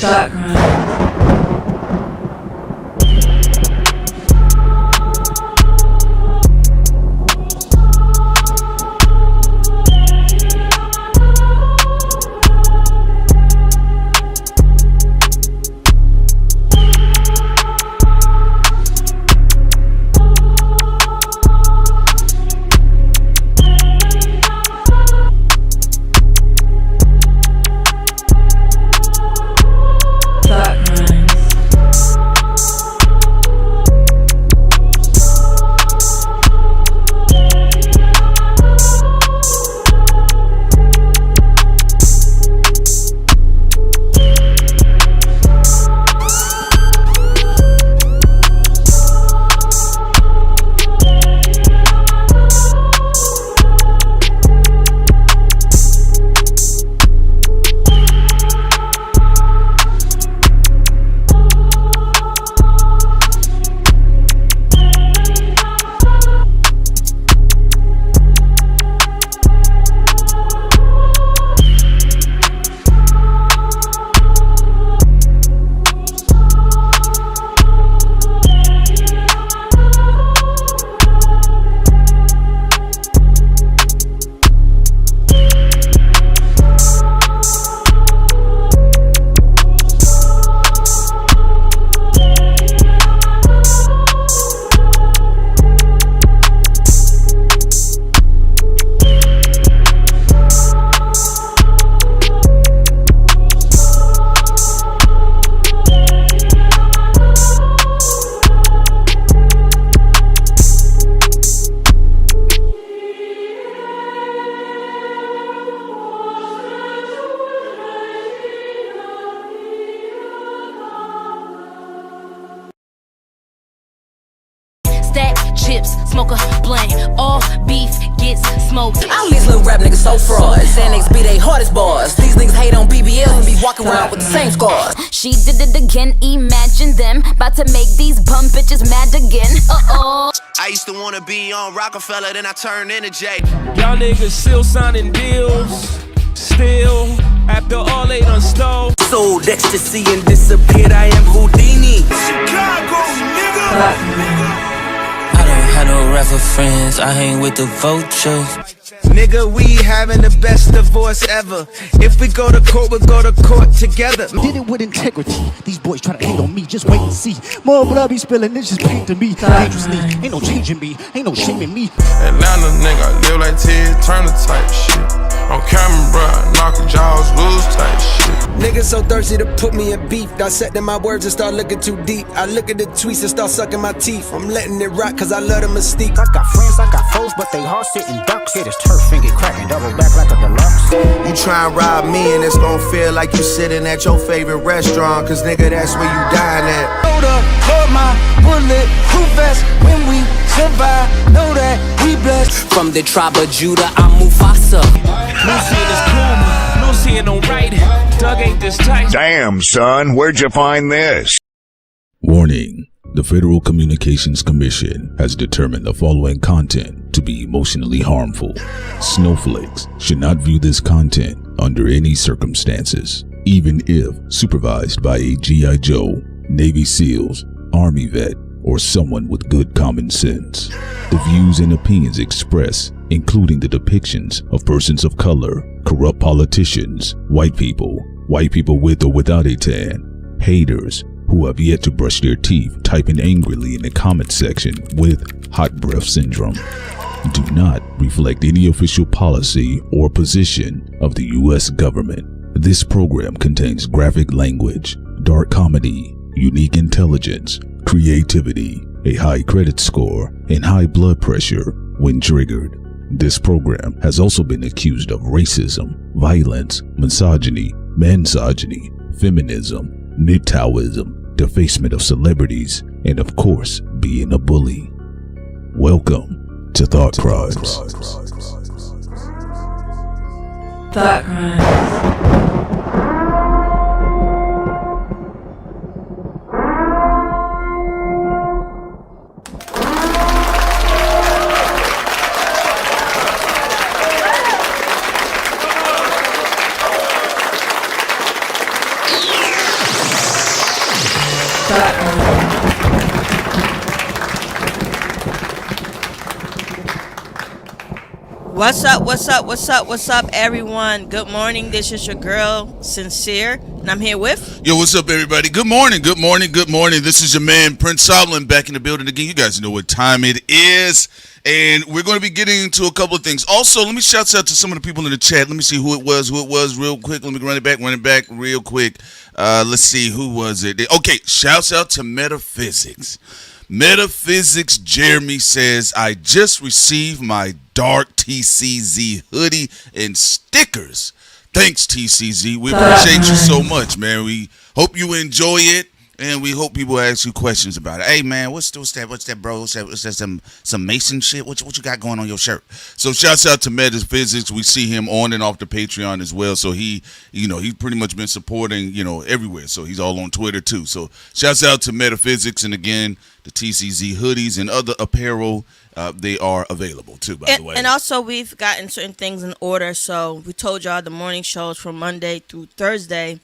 Thought crime. chips, smoke a blunt. All beef gets smoked. All these little rap niggas so frauds. Xanax be they hardest bars. These niggas hate on BBLs and be walking around with the same scars. She did it again, imagine them about to make these bum bitches mad again. I used to wanna be on Rockefeller, then I turned into Jay. Y'all niggas still signing deals. Still, after all they done stole. Sold ecstasy and disappeared, I am Houdini. Chicago, nigga! I don't have no rapper friends, I hang with the vultures. Nigga, we having the best divorce ever. If we go to court, we'll go to court together. Did it with integrity. These boys try to hate on me, just wait and see. More blood be spilling, it's just pain to me. Dangerously, ain't no changing me, ain't no shaming me. Atlanta nigga, I live like Ted Turner type shit. On camera, bruh, knockin' jaws loose type shit. Niggas so thirsty to put me in beef. Dissecting my words and start looking too deep. I look at the tweets and start sucking my teeth. I'm letting it rock cause I love the mystique. I got friends, I got foes, but they hard sitting ducks. Hit his turf and get cracking, double back like a deluxe. You try and rob me and it's gon' feel like you sitting at your favorite restaurant. Cause nigga, that's where you dine at. Hold up, hold my bullet, who best when we survive? Know that we blessed. From the tribe of Judah, I'm Mufasa. Lucy is cool, Lucy ain't no right. Doug ain't this tight. Damn, son, where'd you find this? Warning. The Federal Communications Commission has determined the following content to be emotionally harmful. Snowflakes should not view this content under any circumstances, even if supervised by a G.I. Joe, Navy SEALs, Army vet, or someone with good common sense. The views and opinions expressed, including the depictions of persons of color, corrupt politicians, white people with or without a tan, haters who have yet to brush their teeth typing angrily in the comment section with hot breath syndrome, do not reflect any official policy or position of the U.S. government. This program contains graphic language, dark comedy, unique intelligence, creativity, a high credit score, and high blood pressure when triggered. This program has also been accused of racism, violence, misogyny, mansogyny, feminism, MGTOWism, defacement of celebrities, and of course, being a bully. Welcome to Thought Crimes. Thought Crimes. What's up, what's up, what's up, what's up, everyone? Good morning. This is your girl, Sincere, and I'm here with... Yo, what's up, everybody? Good morning, good morning, good morning. This is your man, Prince Solomon, back in the building again. You guys know what time it is, and we're going to be getting into a couple of things. Also, let me shout out to some of the people in the chat. Let me see who it was real quick. Let me run it back real quick. Let's see, who was it? Okay, shouts out to Metaphysics. Metaphysics Jeremy says, I just received my dark TCZ hoodie and stickers. Thanks, TCZ. We appreciate you so much, man. We hope you enjoy it, and we hope people ask you questions about it. Hey, man, what's that, bro? What's that some Mason shit? What you got going on your shirt? So shouts out to Metaphysics. We see him on and off the Patreon as well. So he's pretty much been supporting, everywhere. So he's all on Twitter too. So shouts out to Metaphysics, and again, the TCZ hoodies and other apparel, they are available too, by the way. And also, we've gotten certain things in order. So we told y'all the morning shows from Monday through Thursday,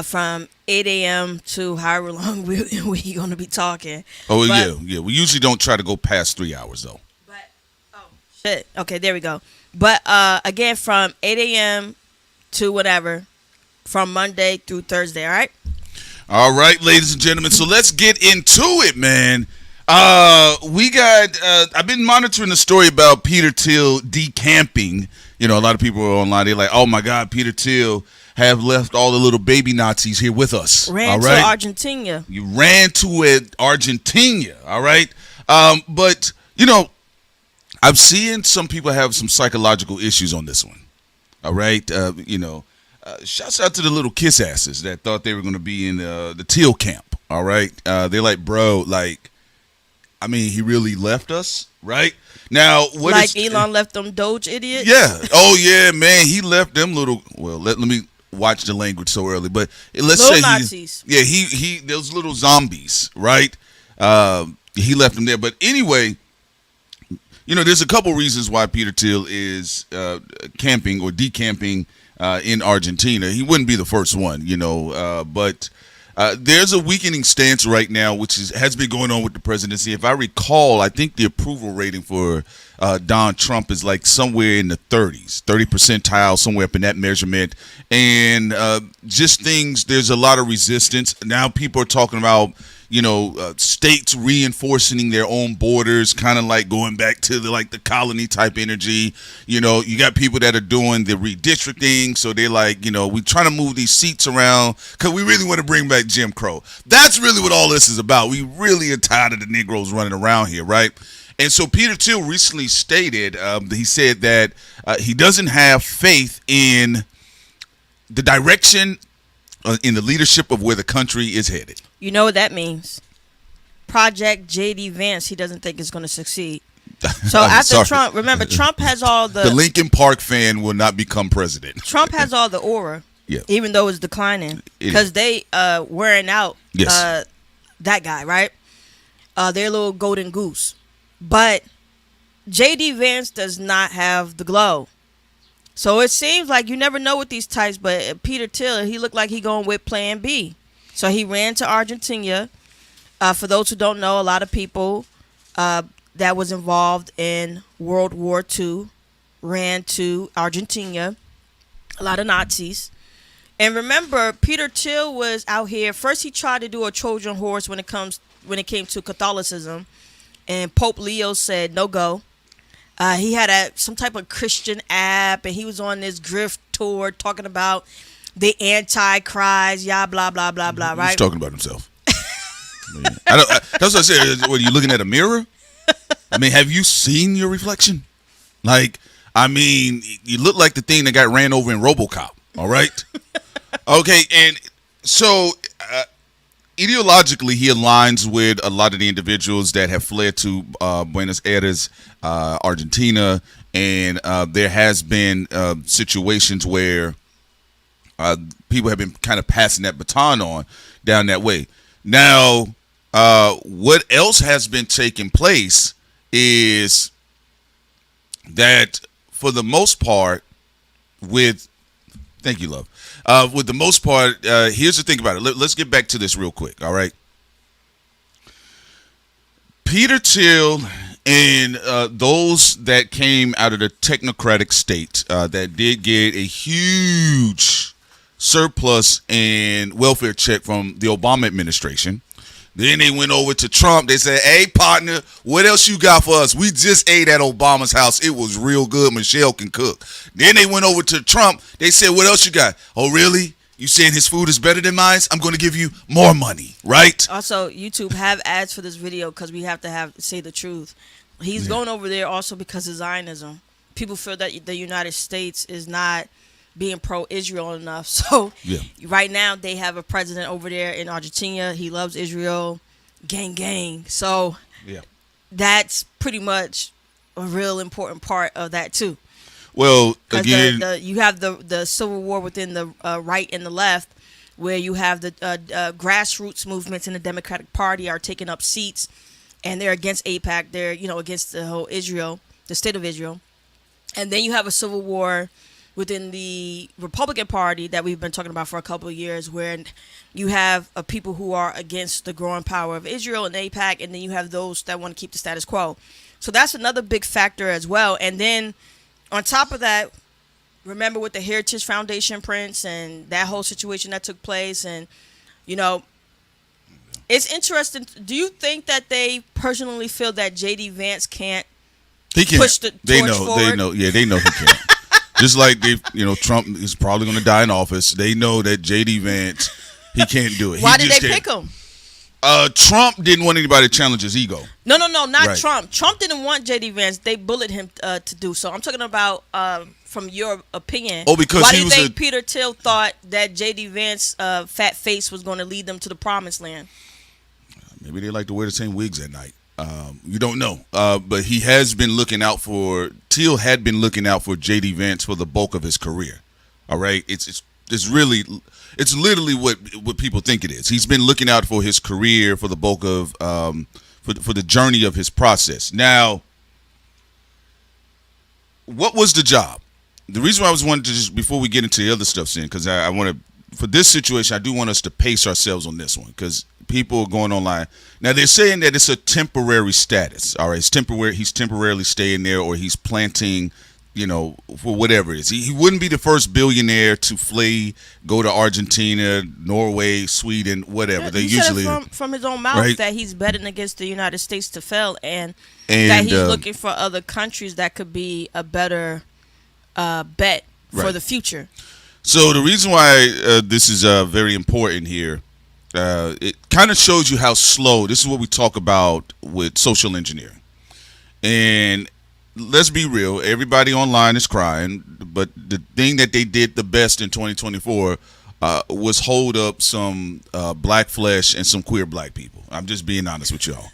from 8 a.m. to however long we're going to be talking. Yeah. We usually don't try to go past 3 hours, though. Shit. Okay, there we go. But again, from 8 a.m. to whatever, from Monday through Thursday, all right? All right, ladies and gentlemen. So let's get into it, man. I've been monitoring the story about Peter Thiel decamping. A lot of people are online. They're like, oh, my God, Peter Thiel have left all the little baby Nazis here with us. Ran to Argentina. You ran to Argentina, all right? But, I've seen some people have some psychological issues on this one, all right? Shouts out to the little kiss asses that thought they were going to be in the Thiel camp, all right? They're like, bro, he really left us, right? Now, Elon left them Doge idiots? Yeah. Oh, yeah, man. He left them little, let me watch the language so early, but let's say Nazis. He those little zombies, right? He left them there. But anyway, there's a couple reasons why Peter Thiel is camping or decamping in Argentina. He wouldn't be the first one, but there's a weakening stance right now, which has been going on with the presidency. If I recall, I think the approval rating for Donald Trump is like somewhere in the 30s, 30 percentile, somewhere up in that measurement. And just things, there's a lot of resistance. Now people are talking about, states reinforcing their own borders, kind of like going back to the colony type energy. You got people that are doing the redistricting. So they're like, we're trying to move these seats around because we really want to bring back Jim Crow. That's really what all this is about. We really are tired of the Negroes running around here, right? And so Peter Thiel recently stated, he said that he doesn't have faith in the direction, in the leadership of where the country is headed. You know what that means? Project J.D. Vance, he doesn't think is going to succeed. So after Trump, remember, Trump has all the Lincoln Park fan will not become president. Trump has all the aura, even though it's declining, because they wearing out that guy, right? Their little golden goose. But J.D. Vance does not have the glow. So it seems like you never know with these types, but Peter Thiel, he looked like he going with plan B. So he ran to Argentina. For those who don't know, a lot of people that was involved in World War II ran to Argentina. A lot of Nazis. And remember, Peter Thiel was out here. First, he tried to do a Trojan horse when it came to Catholicism. And Pope Leo said, no go. He had some type of Christian app, and he was on this grift tour talking about the Antichrist, blah, blah, blah, blah, right? He's talking about himself. That's what I said. What, are you looking at a mirror? Have you seen your reflection? You look like the thing that got ran over in RoboCop, all right? Okay, and so ideologically, he aligns with a lot of the individuals that have fled to Buenos Aires, Argentina, and there has been situations where people have been kind of passing that baton on down that way. Now, what else has been taking place is that for the most part, thank you, love. With the most part, here's the thing about it. Let's get back to this real quick, all right? Peter Thiel And those that came out of the technocratic state that did get a huge surplus and welfare check from the Obama administration. Then they went over to Trump. They said, hey, partner, what else you got for us? We just ate at Obama's house. It was real good. Michelle can cook. Then they went over to Trump. They said, what else you got? Oh, really? You saying his food is better than mine? I'm going to give you more money, right? Also, YouTube have ads for this video because we have to say the truth. He's going over there also because of Zionism. People feel that the United States is not being pro-Israel enough. So right now they have a president over there in Argentina. He loves Israel. Gang, gang. So that's pretty much a real important part of that too. Well, again, you have the civil war within the right and the left, where you have the grassroots movements in the Democratic Party are taking up seats, and they're against AIPAC. They're against the whole Israel, the state of Israel, and then you have a civil war within the Republican Party that we've been talking about for a couple of years, where you have people who are against the growing power of Israel and AIPAC, and then you have those that want to keep the status quo. So that's another big factor as well. And then on top of that, remember with the Heritage Foundation prints and that whole situation that took place, and it's interesting. Do you think that they personally feel that J.D. Vance can't push the torch forward? They know he can't. Just like Trump is probably going to die in office. They know that J.D. Vance, he can't do it. Why did they pick him? Trump didn't want anybody to challenge his ego. No, not Trump. Trump didn't want J.D. Vance. They bullied him to do so. I'm talking about from your opinion. Oh, because why do you think Peter Thiel thought that J.D. Vance fat face was going to lead them to the promised land? Maybe they like to wear the same wigs at night. You don't know. But he has been looking out for Thiel had been looking out for J.D. Vance for the bulk of his career. All right, it's literally what people think it is. He's been looking out for his career for the bulk of for the journey of his process. Now, what was the job? The reason why I was wanting to just before we get into the other stuff, Sin, because I want to for this situation, I do want us to pace ourselves on this one because people are going online. Now, they're saying that it's a temporary status. All right, it's temporary. He's temporarily staying there, or he's planting, for whatever it is. He wouldn't be the first billionaire to flee, go to Argentina, Norway, Sweden, whatever. Yeah, they he usually said from his own mouth that he's betting against the United States to fail, and that he's looking for other countries that could be a better bet for the future. So the reason why this is very important here, it kind of shows you how slow. This is what we talk about with social engineering. And let's be real, everybody online is crying, but the thing that they did the best in 2024 was hold up some black flesh and some queer black people. I'm just being honest with y'all.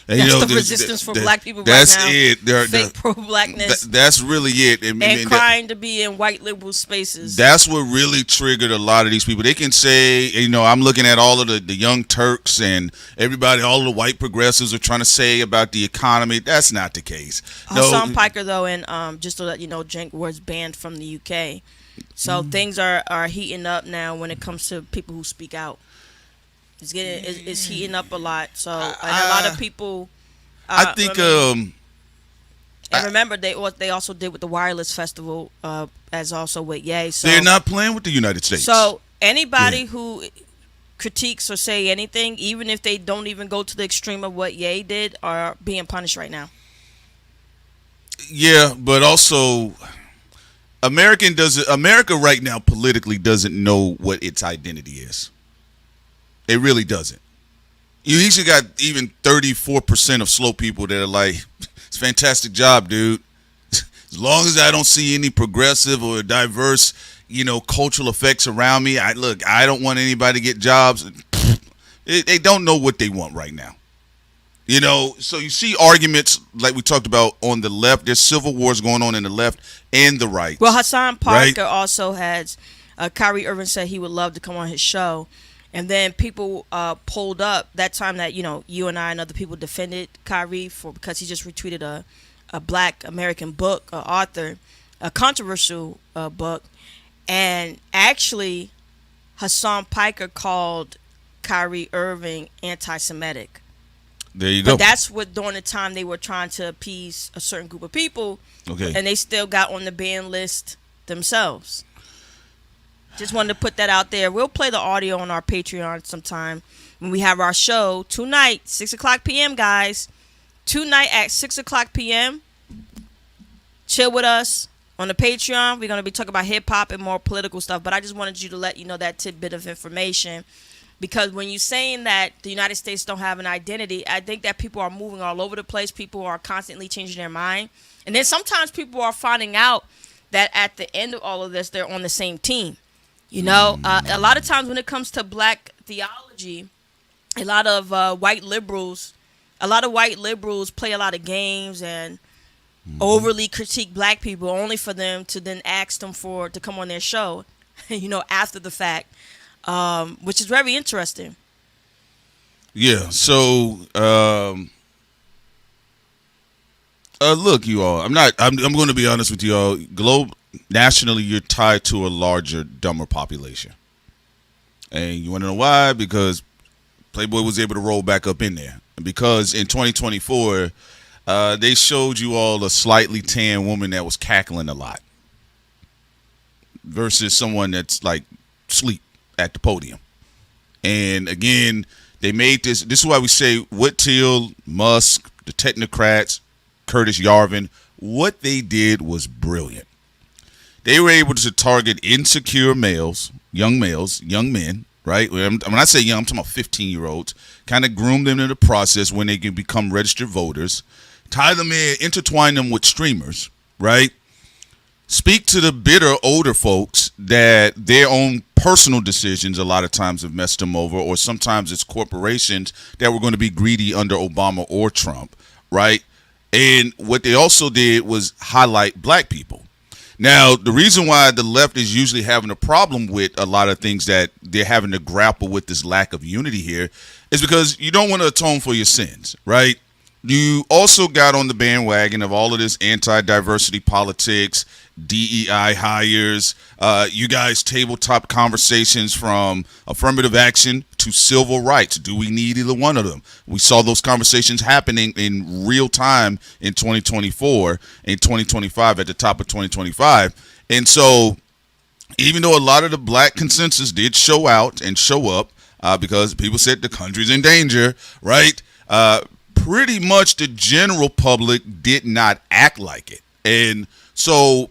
And, that's the resistance for black people that's right now. It. Fake pro-blackness. That's really it. And crying to be in white liberal spaces. That's what really triggered a lot of these people. They can say, I'm looking at all of the young Turks and everybody, all of the white progressives are trying to say about the economy. That's not the case. Hassan Piker, though, and just so that Cenk was banned from the UK. So things are heating up now when it comes to people who speak out. It's heating up a lot. So and a lot of people. I think. And remember, they also did with the Wireless Festival, as also with Ye. So they're not playing with the United States. So anybody who critiques or say anything, even if they don't even go to the extreme of what Ye did, are being punished right now. Yeah, but also, America right now politically doesn't know what its identity is. It really doesn't. You usually got even 34% of slow people that are like, it's a fantastic job, dude. As long as I don't see any progressive or diverse, cultural effects around me, I don't want anybody to get jobs. They don't know what they want right now. So you see arguments like we talked about on the left. There's civil wars going on in the left and the right. Well, Hassan Parker also has, Kyrie Irving said he would love to come on his show. And then people pulled up that time that, you and I and other people defended Kyrie because he just retweeted a black American book, author, a controversial book. And actually, Hassan Piker called Kyrie Irving anti-Semitic. There you go. But that's what during the time they were trying to appease a certain group of people. Okay. And they still got on the ban list themselves. Just wanted to put that out there. We'll play the audio on our Patreon sometime when we have our show tonight, 6 o'clock p.m., guys. Tonight at 6 o'clock p.m. Chill with us on the Patreon. We're going to be talking about hip-hop and more political stuff. But I just wanted you to let you know that tidbit of information. Because when you're saying that the United States don't have an identity, I think that people are moving all over the place. People are constantly changing their mind. And then sometimes people are finding out that at the end of all of this, they're on the same team. You know, a lot of times when it comes to black theology, a lot of white liberals play a lot of games and overly critique black people only for them to then ask them to come on their show, you know, after the fact. Which is very interesting. Yeah. So, look, you all. I'm going to be honest with you all. Nationally, you're tied to a larger, dumber population, and you want to know why? Because Playboy was able to roll back up in there, and because in 2024, they showed you all a slightly tan woman that was cackling a lot, versus someone that's like sleep at the podium. And again, they made this is why we say what Thiel, Musk, the technocrats, Curtis Yarvin, what they did was brilliant. They were able to target insecure males, young men, right? When I say young, I'm talking about 15-year-olds, kind of groom them in the process when they can become registered voters, tie them in, intertwine them with streamers, right? Speak to the bitter older folks that their own personal decisions a lot of times have messed them over, or sometimes it's corporations that were going to be greedy under Obama or Trump, right? And what they also did was highlight black people. Now, the reason why the left is usually having a problem with a lot of things that they're having to grapple with this lack of unity here is because you don't want to atone for your sins, right? You also got on the bandwagon of all of this anti-diversity politics, DEI hires, you guys tabletop conversations from affirmative action to civil rights. Do we need either one of them? We saw those conversations happening in real time in 2024 and 2025 at the top of 2025. And so even though a lot of the black consensus did show out and show up because people said the country's in danger, right? Pretty much the general public did not act like it. And so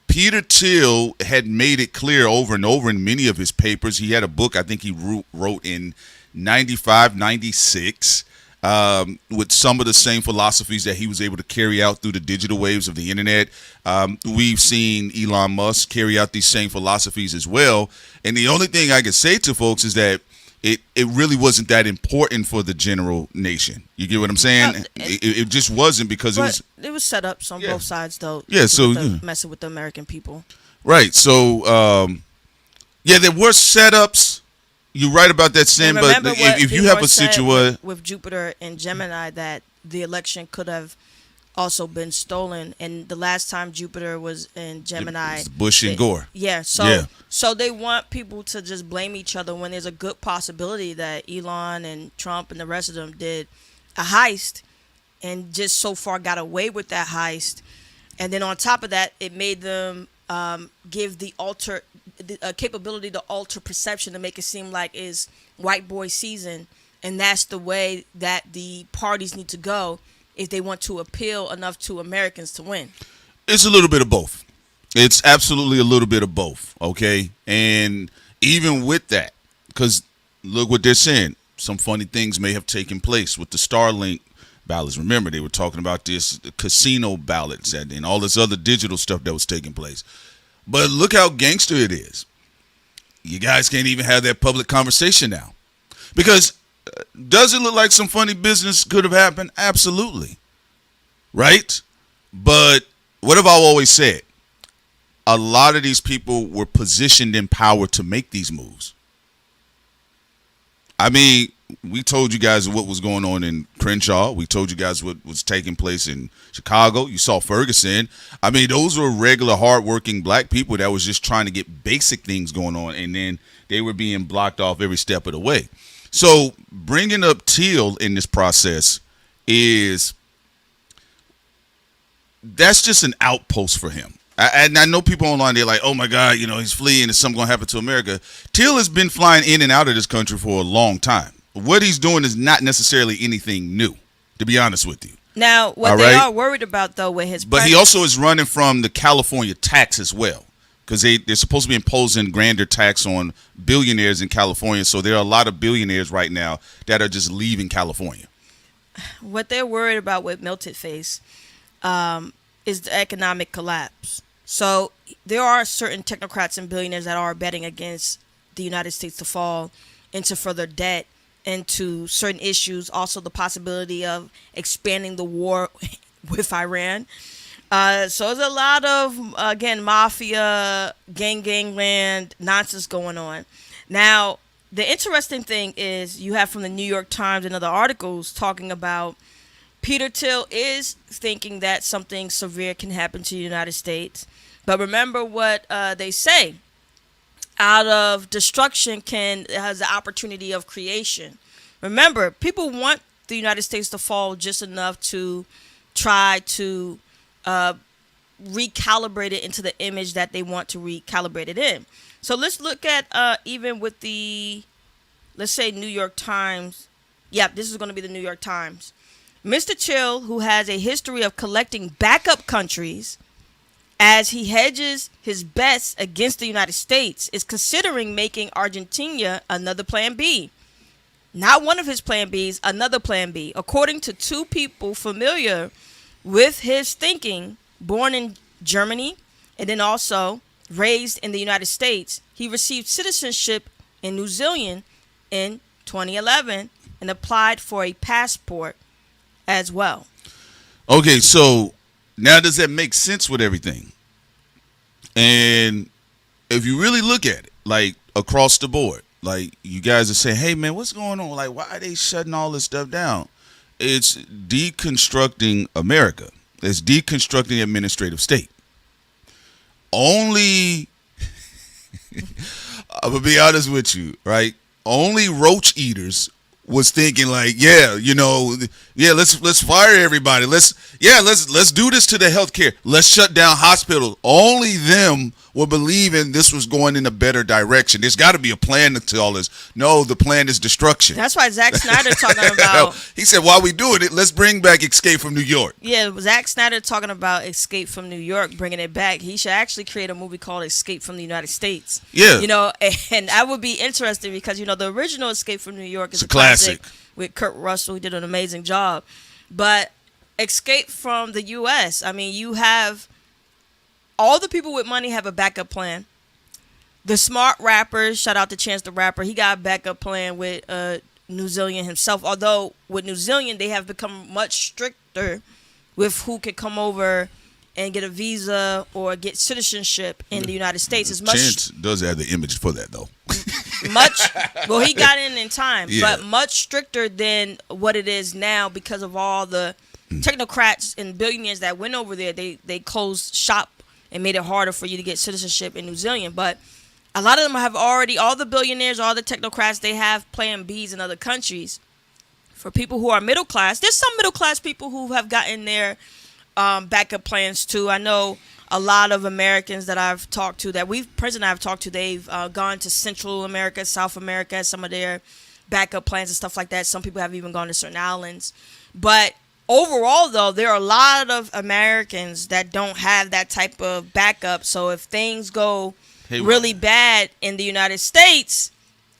Peter Thiel had made it clear over and over in many of his papers. He had a book I think he wrote in 95, 96 with some of the same philosophies that he was able to carry out through the digital waves of the internet. We've seen Elon Musk carry out these same philosophies as well. And the only thing I can say to folks is that it really wasn't that important for the general nation. You get what I'm saying? It just wasn't because it was set up on both sides, though. Yeah, so messing with the American people. Right. So there were setups. You're right about that, Sin. But if you have a situation with Jupiter and Gemini, that the election could have also been stolen, and the last time Jupiter was in Gemini, Bush and Gore. Yeah, so they want people to just blame each other when there's a good possibility that Elon and Trump and the rest of them did a heist and just so far got away with that heist. And then on top of that, it made them give the capability to alter perception to make it seem like it's white boy season, and that's the way that the parties need to go if they want to appeal enough to Americans to win. It's a little bit of both. It's absolutely a little bit of both, okay? And even with that, because look what they're saying, some funny things may have taken place with the Starlink ballots. Remember, they were talking about this casino ballots and all this other digital stuff that was taking place. But look how gangster it is. You guys can't even have that public conversation now. Because does it look like some funny business could have happened? Absolutely. Right? But what have I always said? A lot of these people were positioned in power to make these moves. I mean, we told you guys what was going on in Crenshaw. We told you guys what was taking place in Chicago. You saw Ferguson. I mean, those were regular, hardworking black people that was just trying to get basic things going on, and then they were being blocked off every step of the way. So bringing up Thiel in this process that's just an outpost for him. And I know people online, they're like, oh my God, he's fleeing. Is something going to happen to America? Thiel has been flying in and out of this country for a long time. What he's doing is not necessarily anything new, to be honest with you. Now, what they are worried about, though, with his But he also is running from the California tax as well, because they're supposed to be imposing grander tax on billionaires in California. So there are a lot of billionaires right now that are just leaving California. What they're worried about with Melted Face is the economic collapse. So there are certain technocrats and billionaires that are betting against the United States to fall into further debt, into certain issues, also the possibility of expanding the war with Iran. So there's a lot of, again, mafia, gangland nonsense going on. Now, the interesting thing is you have from the New York Times and other articles talking about Peter Thiel is thinking that something severe can happen to the United States. But remember what they say. Out of destruction has the opportunity of creation. Remember, people want the United States to fall just enough to try to recalibrate it into the image that they want to recalibrate it in. So let's look at even with the, let's say, New York Times. Yeah, this is going to be the New York Times. Mr. Thiel, who has a history of collecting backup countries as he hedges his bets against the United States, is considering making Argentina another plan B. Not one of his plan Bs, another plan B. According to two people familiar with his thinking, born in Germany and then also raised in the United States, he received citizenship in New Zealand in 2011 and applied for a passport as well. Okay, so now does that make sense with everything? And if you really look at it, like across the board, like you guys are saying, hey man, what's going on? Like, why are they shutting all this stuff down? It's deconstructing America. It's deconstructing the administrative state. Only, I'm gonna be honest with you, right? Only roach eaters was thinking like, let's fire everybody. Let's do this to the healthcare. Let's shut down hospitals. Only them were believing this was going in a better direction. There's got to be a plan to all this. No, the plan is destruction. That's why Zack Snyder talking about. He said, while we doing it, let's bring back Escape from New York. Yeah, Zack Snyder talking about Escape from New York, bringing it back. He should actually create a movie called Escape from the United States. Yeah. And that would be interesting because, the original Escape from New York is a classic with Kurt Russell, who did an amazing job. But Escape from the U.S., I mean, you have all the people with money have a backup plan. The smart rappers, shout out to Chance the Rapper, he got a backup plan with New Zealand himself. Although with New Zealand, they have become much stricter with who can come over and get a visa or get citizenship in the United States. It's much. Chance does have the image for that, though. Well, he got in time, yeah. But much stricter than what it is now because of all the technocrats and billionaires that went over there. They closed shop and made it harder for you to get citizenship in New Zealand. But a lot of them have already, all the billionaires, all the technocrats, they have plan Bs in other countries. For people who are middle class, there's some middle class people who have gotten their backup plans too. I know a lot of Americans that I've talked to, President and I have talked to, they've gone to Central America, South America, some of their backup plans and stuff like that. Some people have even gone to certain islands. But overall, though, there are a lot of Americans that don't have that type of backup. So if things go really bad in the United States,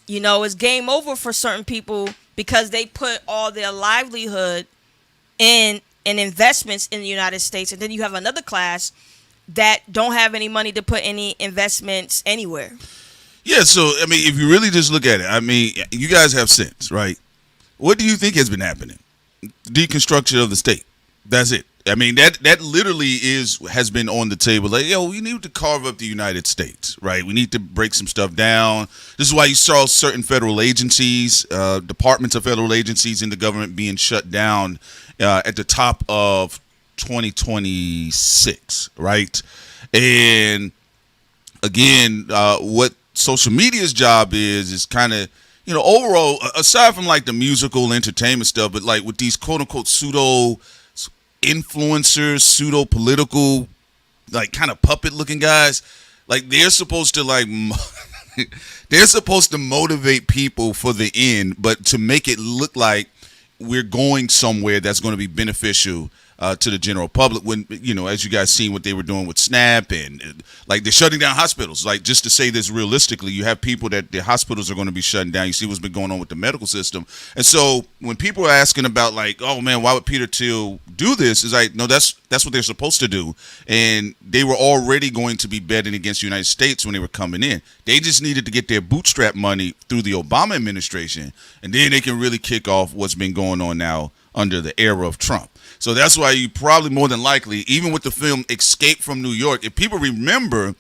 it's game over for certain people because they put all their livelihood in investments in the United States. And then you have another class that don't have any money to put any investments anywhere. Yeah, so, I mean, if you really just look at it, I mean, you guys have sense, right? What do you think has been happening? Deconstruction of the state. That's it. I mean, that literally has been on the table. Like, we need to carve up the United States, right? We need to break some stuff down. This is why you saw certain federal agencies, departments of federal agencies in the government being shut down at the top of 2026, right? And again, what social media's job is kind of, you know, overall, aside from like the musical entertainment stuff, but like with these quote unquote pseudo influencers, pseudo political, like kind of puppet looking guys, like they're supposed to like they're supposed to motivate people for the end, but to make it look like we're going somewhere that's going to be beneficial to the general public. When, you know, as you guys seen what they were doing with SNAP and like they're shutting down hospitals. Like, just to say this realistically, you have people that the hospitals are going to be shutting down. You see what's been going on with the medical system. And so when people are asking about like, oh man, why would Peter Thiel do this? Is like, no, that's what they're supposed to do. And they were already going to be betting against the United States when they were coming in. They just needed to get their bootstrap money through the Obama administration, and then they can really kick off what's been going on now under the era of Trump. So that's why you probably more than likely, even with the film Escape from New York, if people remember,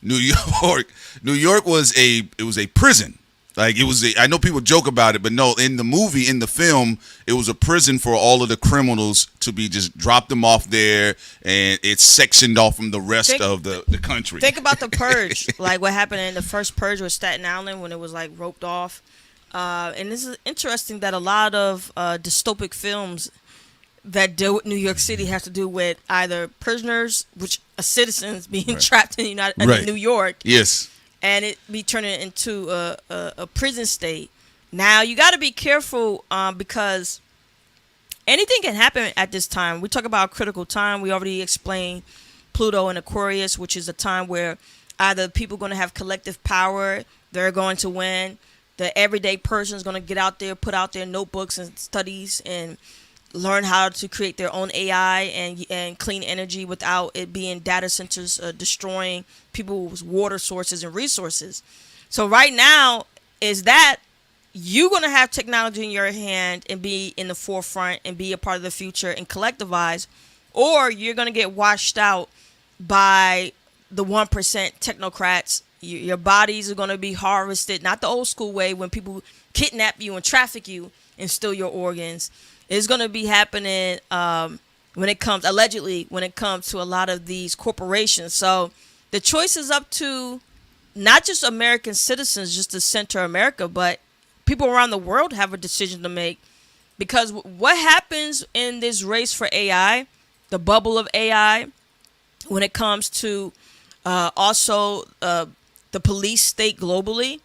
New York was a prison. Like I know people joke about it, but no, in the movie, in the film, it was a prison for all of the criminals to be just dropped them off there, and it's sectioned off from the rest of the country. Think about the Purge, like what happened in the first Purge with Staten Island when it was like roped off. And this is interesting that a lot of dystopic films that deal with New York City have to do with either prisoners, which are citizens being trapped in New York. Yes. And it be turning into a prison state. Now, you got to be careful because anything can happen at this time. We talk about critical time. We already explained Pluto and Aquarius, which is a time where either people are going to have collective power, they're going to win. The everyday person is going to get out there, put out their notebooks and studies and learn how to create their own AI and clean energy without it being data centers destroying people's water sources and resources. So right now is that you're going to have technology in your hand and be in the forefront and be a part of the future and collectivize, or you're going to get washed out by the 1% technocrats. Your bodies are going to be harvested, not the old school way when people kidnap you and traffic you and steal your organs. It's going to be happening when it comes to a lot of these corporations. So the choice is up to not just American citizens, just to center America, but people around the world have a decision to make. Because what happens in this race for AI, the bubble of AI, when it comes to also the police state globally,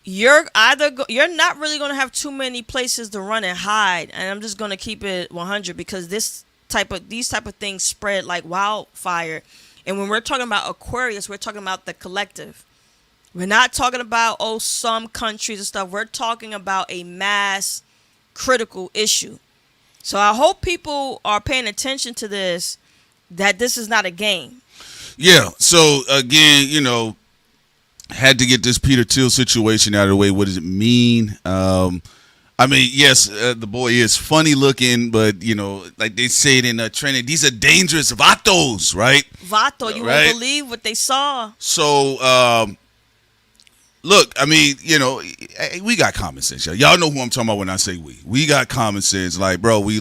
you're not really going to have too many places to run and hide. And I'm just going to keep it 100 because these type of things spread like wildfire. And when we're talking about Aquarius, we're talking about the collective. We're not talking about some countries and stuff. We're talking about a mass critical issue. So I hope people are paying attention to this, that this is not a game. Yeah. So again, had to get this Peter Thiel situation out of the way. What does it mean? I mean, yes, the boy is funny looking, but like they say it in training, these are dangerous vatos, right? Vato, you won't believe what they saw. So, look, I mean, we got common sense. Y'all know who I'm talking about when I say we. We got common sense. Like, bro, we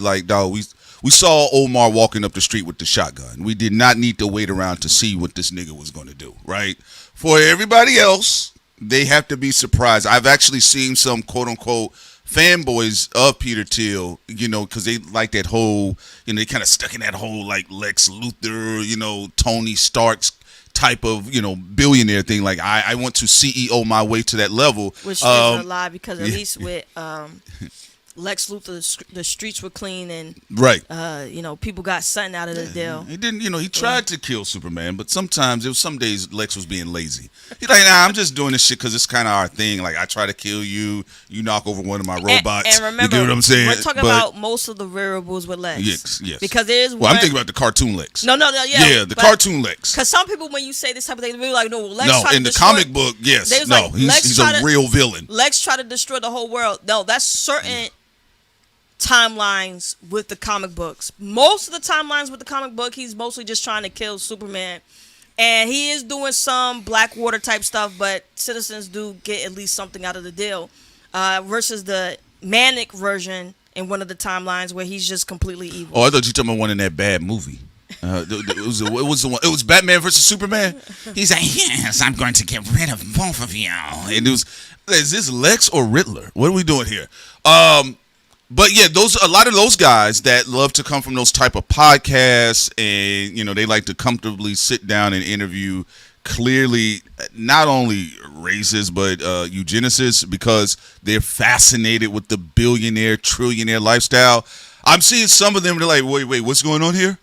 saw Omar walking up the street with the shotgun. We did not need to wait around to see what this nigga was going to do, right? For everybody else, they have to be surprised. I've actually seen some quote-unquote fanboys of Peter Thiel, because they like that whole, they kind of stuck in that whole like Lex Luthor, Tony Stark's type of, billionaire thing. Like, I want to CEO my way to that level. Which is a lie because at least with Lex Luthor, the streets were clean and people got something out of the deal. He didn't, he tried to kill Superman, but sometimes some days Lex was being lazy. He's like, nah, I'm just doing this shit because it's kind of our thing. Like, I try to kill you, you knock over one of my robots. And remember, you get what I'm saying? We're talking about most of the variables with Lex. Yes. Because there's one. Well, I'm thinking about the cartoon Lex. No, yeah. Yeah, the cartoon Lex. Because some people, when you say this type of thing, they'll be like, no, Lex no, tried in to the comic book, yes. No, he's a real villain. Lex tried to destroy the whole world. No, that's certain timelines with the comic books. Most of the timelines with the comic book, he's mostly just trying to kill Superman, and he is doing some Blackwater type stuff, but citizens do get at least something out of the deal, versus the manic version in one of the timelines where he's just completely evil. Oh, I thought you were talking about one in that bad movie. It was Batman versus Superman. He's like, yes, I'm going to get rid of both of you. And it was, Is this Lex or Riddler? What are we doing here? But yeah, a lot of those guys that love to come from those type of podcasts, and they like to comfortably sit down and interview clearly not only racists but eugenicists, because they're fascinated with the billionaire, trillionaire lifestyle. I'm seeing some of them, they're like, wait, what's going on here?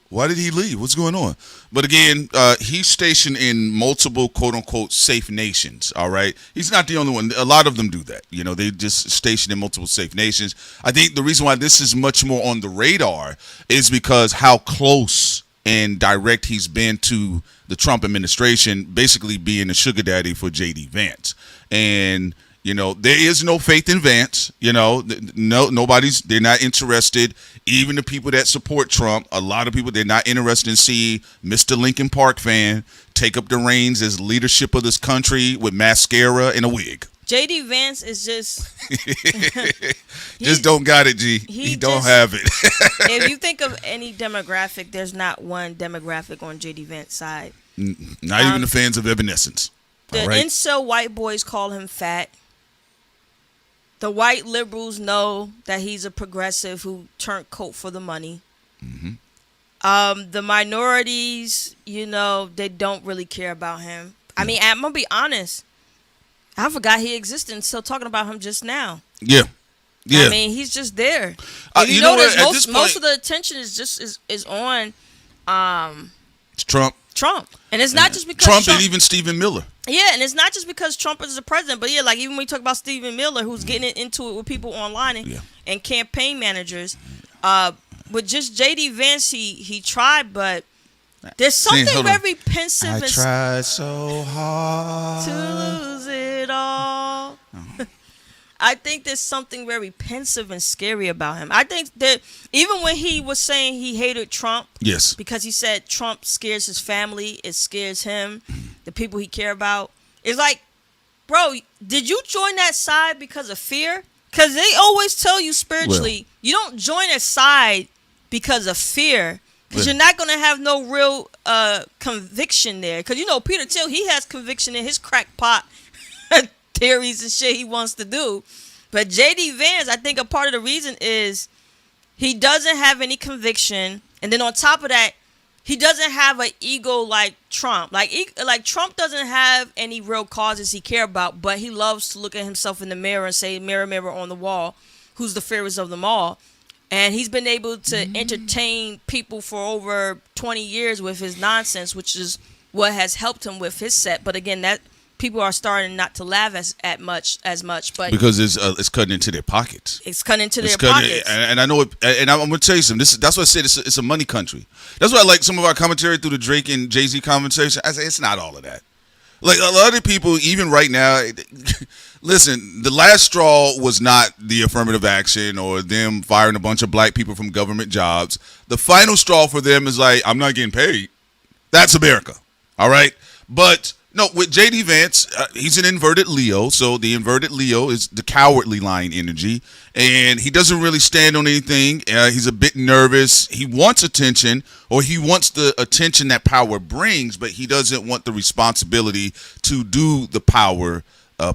Why did he leave? What's going on? But again, he's stationed in multiple quote-unquote safe nations, all right? He's not the only one. A lot of them do that. They just stationed in multiple safe nations. I think the reason why this is much more on the radar is because how close and direct he's been to the Trump administration, basically being a sugar daddy for J.D. Vance. And there is no faith in Vance. They're not interested. Even the people that support Trump, a lot of people, they're not interested in seeing Mr. Lincoln Park fan take up the reins as leadership of this country with mascara and a wig. J.D. Vance is just... just don't got it, G. He don't have it. If you think of any demographic, there's not one demographic on J.D. Vance's side. Not even the fans of Evanescence. The incel white boys call him fat. The white liberals know that he's a progressive who turned coat for the money. Mm-hmm. The minorities, they don't really care about him. I mean, I'm going to be honest. I forgot he existed and still talking about him just now. Yeah. I mean, he's just there. You notice most of the attention is on Trump. And it's not just because Trump and even Stephen Miller. Yeah, and it's not just because Trump is the president, but like even when we talk about Stephen Miller, who's getting into it with people online and campaign managers, with just J.D. Vance, he tried, but there's something very pensive. I tried so hard to lose it all. I think there's something very pensive and scary about him. I think that even when he was saying he hated Trump, yes, because he said Trump scares his family, it scares him, the people he care about. It's like, bro, did you join that side because of fear? Because they always tell you spiritually, you don't join a side because of fear, because you're not going to have no real conviction there. Because, Peter Thiel, he has conviction in his crackpot theories and shit he wants to do. But J.D. Vance, I think a part of the reason is he doesn't have any conviction. And then on top of that, he doesn't have an ego like Trump. Like Trump doesn't have any real causes he care about, but he loves to look at himself in the mirror and say, mirror, mirror on the wall, who's the fairest of them all? And he's been able to entertain people for over 20 years with his nonsense, which is what has helped him with his set. But again, that people are starting not to laugh as much, but because it's cutting into their pockets. It's cutting into their pockets. And I know it. And I'm gonna tell you something. That's what I said. It's a money country. That's why I like some of our commentary through the Drake and Jay-Z conversation. I say it's not all of that. Like a lot of people, even right now, listen, the last straw was not the affirmative action or them firing a bunch of black people from government jobs. The final straw for them is like, I'm not getting paid. That's America. All right. But no, with J.D. Vance, he's an inverted Leo. So the inverted Leo is the cowardly lion energy. And he doesn't really stand on anything. He's a bit nervous. He wants attention, or he wants the attention that power brings, but he doesn't want the responsibility to do the power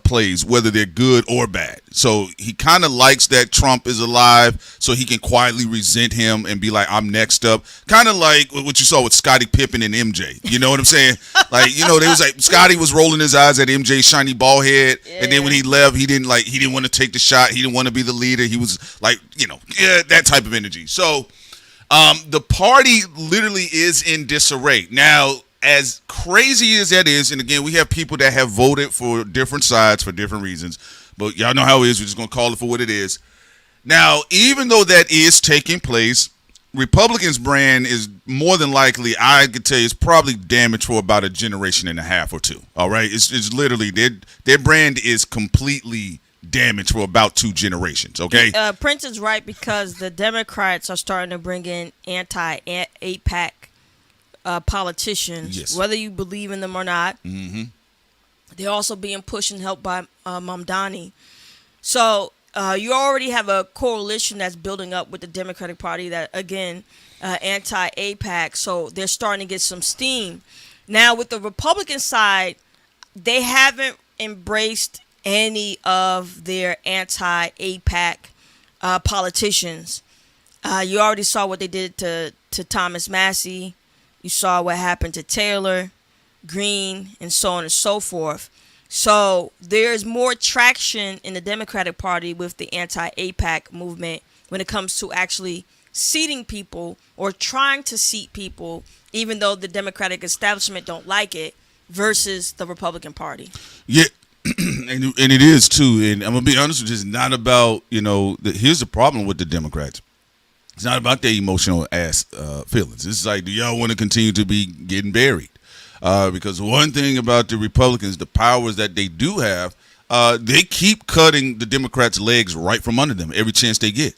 plays, whether they're good or bad. So he kind of likes that Trump is alive so he can quietly resent him and be like, I'm next up. Kind of like what you saw with Scottie Pippen and MJ. You know what I'm saying? Like, they was like, Scottie was rolling his eyes at MJ's shiny ball head. Yeah. And then when he left, he didn't want to take the shot. He didn't want to be the leader. He was like, that type of energy. So the party literally is in disarray. Now, as crazy as that is, and again, we have people that have voted for different sides for different reasons, but y'all know how it is. We're just going to call it for what it is. Now, even though that is taking place, Republicans' brand is more than likely, I could tell you, it's probably damaged for about a generation and a half or two. All right? It's literally, their brand is completely damaged for about 2 generations, okay? Prince is right, because the Democrats are starting to bring in anti-APAC politicians, yes, whether you believe in them or not. Mm-hmm. They're also being pushed and helped by Mamdani. So you already have a coalition that's building up with the Democratic Party that, again, anti-APAC. So they're starting to get some steam. Now, with the Republican side, they haven't embraced any of their anti-APAC politicians. You already saw what they did to Thomas Massey. You saw what happened to Taylor, Green, and so on and so forth. So there's more traction in the Democratic Party with the anti-APAC movement when it comes to actually seating people or trying to seat people, even though the Democratic establishment don't like it, versus the Republican Party. Yeah, and it is too. And I'm gonna be honest with you, it's not about, here's the problem with the Democrats. It's not about their emotional ass feelings. It's like, do y'all want to continue to be getting buried? Because one thing about the Republicans, the powers that they do have, they keep cutting the Democrats' legs right from under them every chance they get.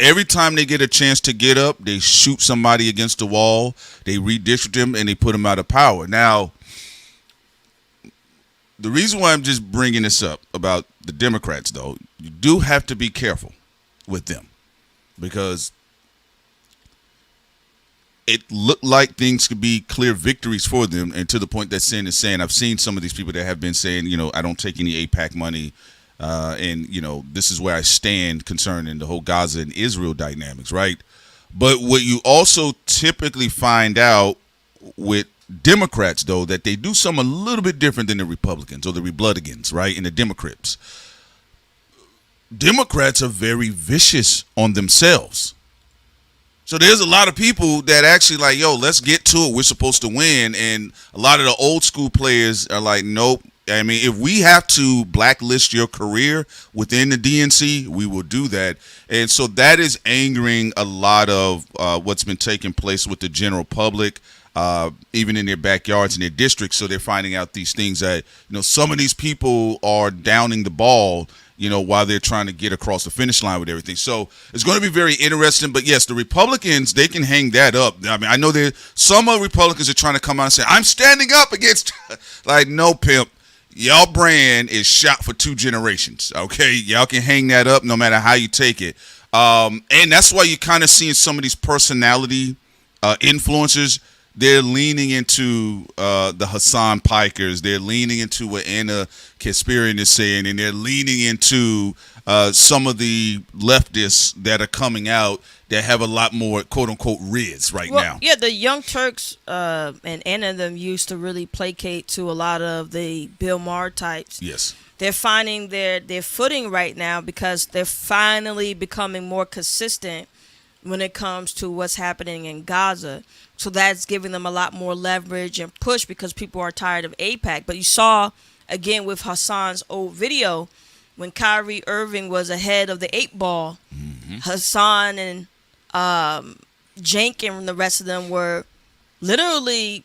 Every time they get a chance to get up, they shoot somebody against the wall, they redistrict them, and they put them out of power. Now, the reason why I'm just bringing this up about the Democrats, though, you do have to be careful with them. Because it looked like things could be clear victories for them, and to the point that Sin is saying, I've seen some of these people that have been saying, I don't take any APAC money, and this is where I stand concerning the whole Gaza and Israel dynamics, right? But what you also typically find out with Democrats, though, that they do something a little bit different than the Republicans or the Republicans, right, and the Democrats. Democrats are very vicious on themselves. So there's a lot of people that actually like, yo, let's get to it. We're supposed to win. And a lot of the old school players are like, nope. I mean, if we have to blacklist your career within the DNC, we will do that. And so that is angering a lot of what's been taking place with the general public, even in their backyards and their districts. So they're finding out these things that, some of these people are downing the ball, while they're trying to get across the finish line with everything. So it's going to be very interesting. But yes, the Republicans, they can hang that up. I mean, I know that some of the Republicans are trying to come out and say, I'm standing up against, like, no, pimp. Y'all brand is shot for 2 generations. Okay. Y'all can hang that up no matter how you take it. And that's why you're kind of seeing some of these personality influencers. They're leaning into the Hassan Pikers. They're leaning into what Anna Kasparian is saying, and they're leaning into some of the leftists that are coming out that have a lot more quote-unquote riz right now. Yeah, the Young Turks and Anna and them used to really placate to a lot of the Bill Maher types. Yes. They're finding their footing right now because they're finally becoming more consistent when it comes to what's happening in Gaza. So that's giving them a lot more leverage and push because people are tired of AIPAC. But you saw, again, with Hassan's old video, when Kyrie Irving was ahead of the 8 ball, Hassan and Jank and the rest of them were literally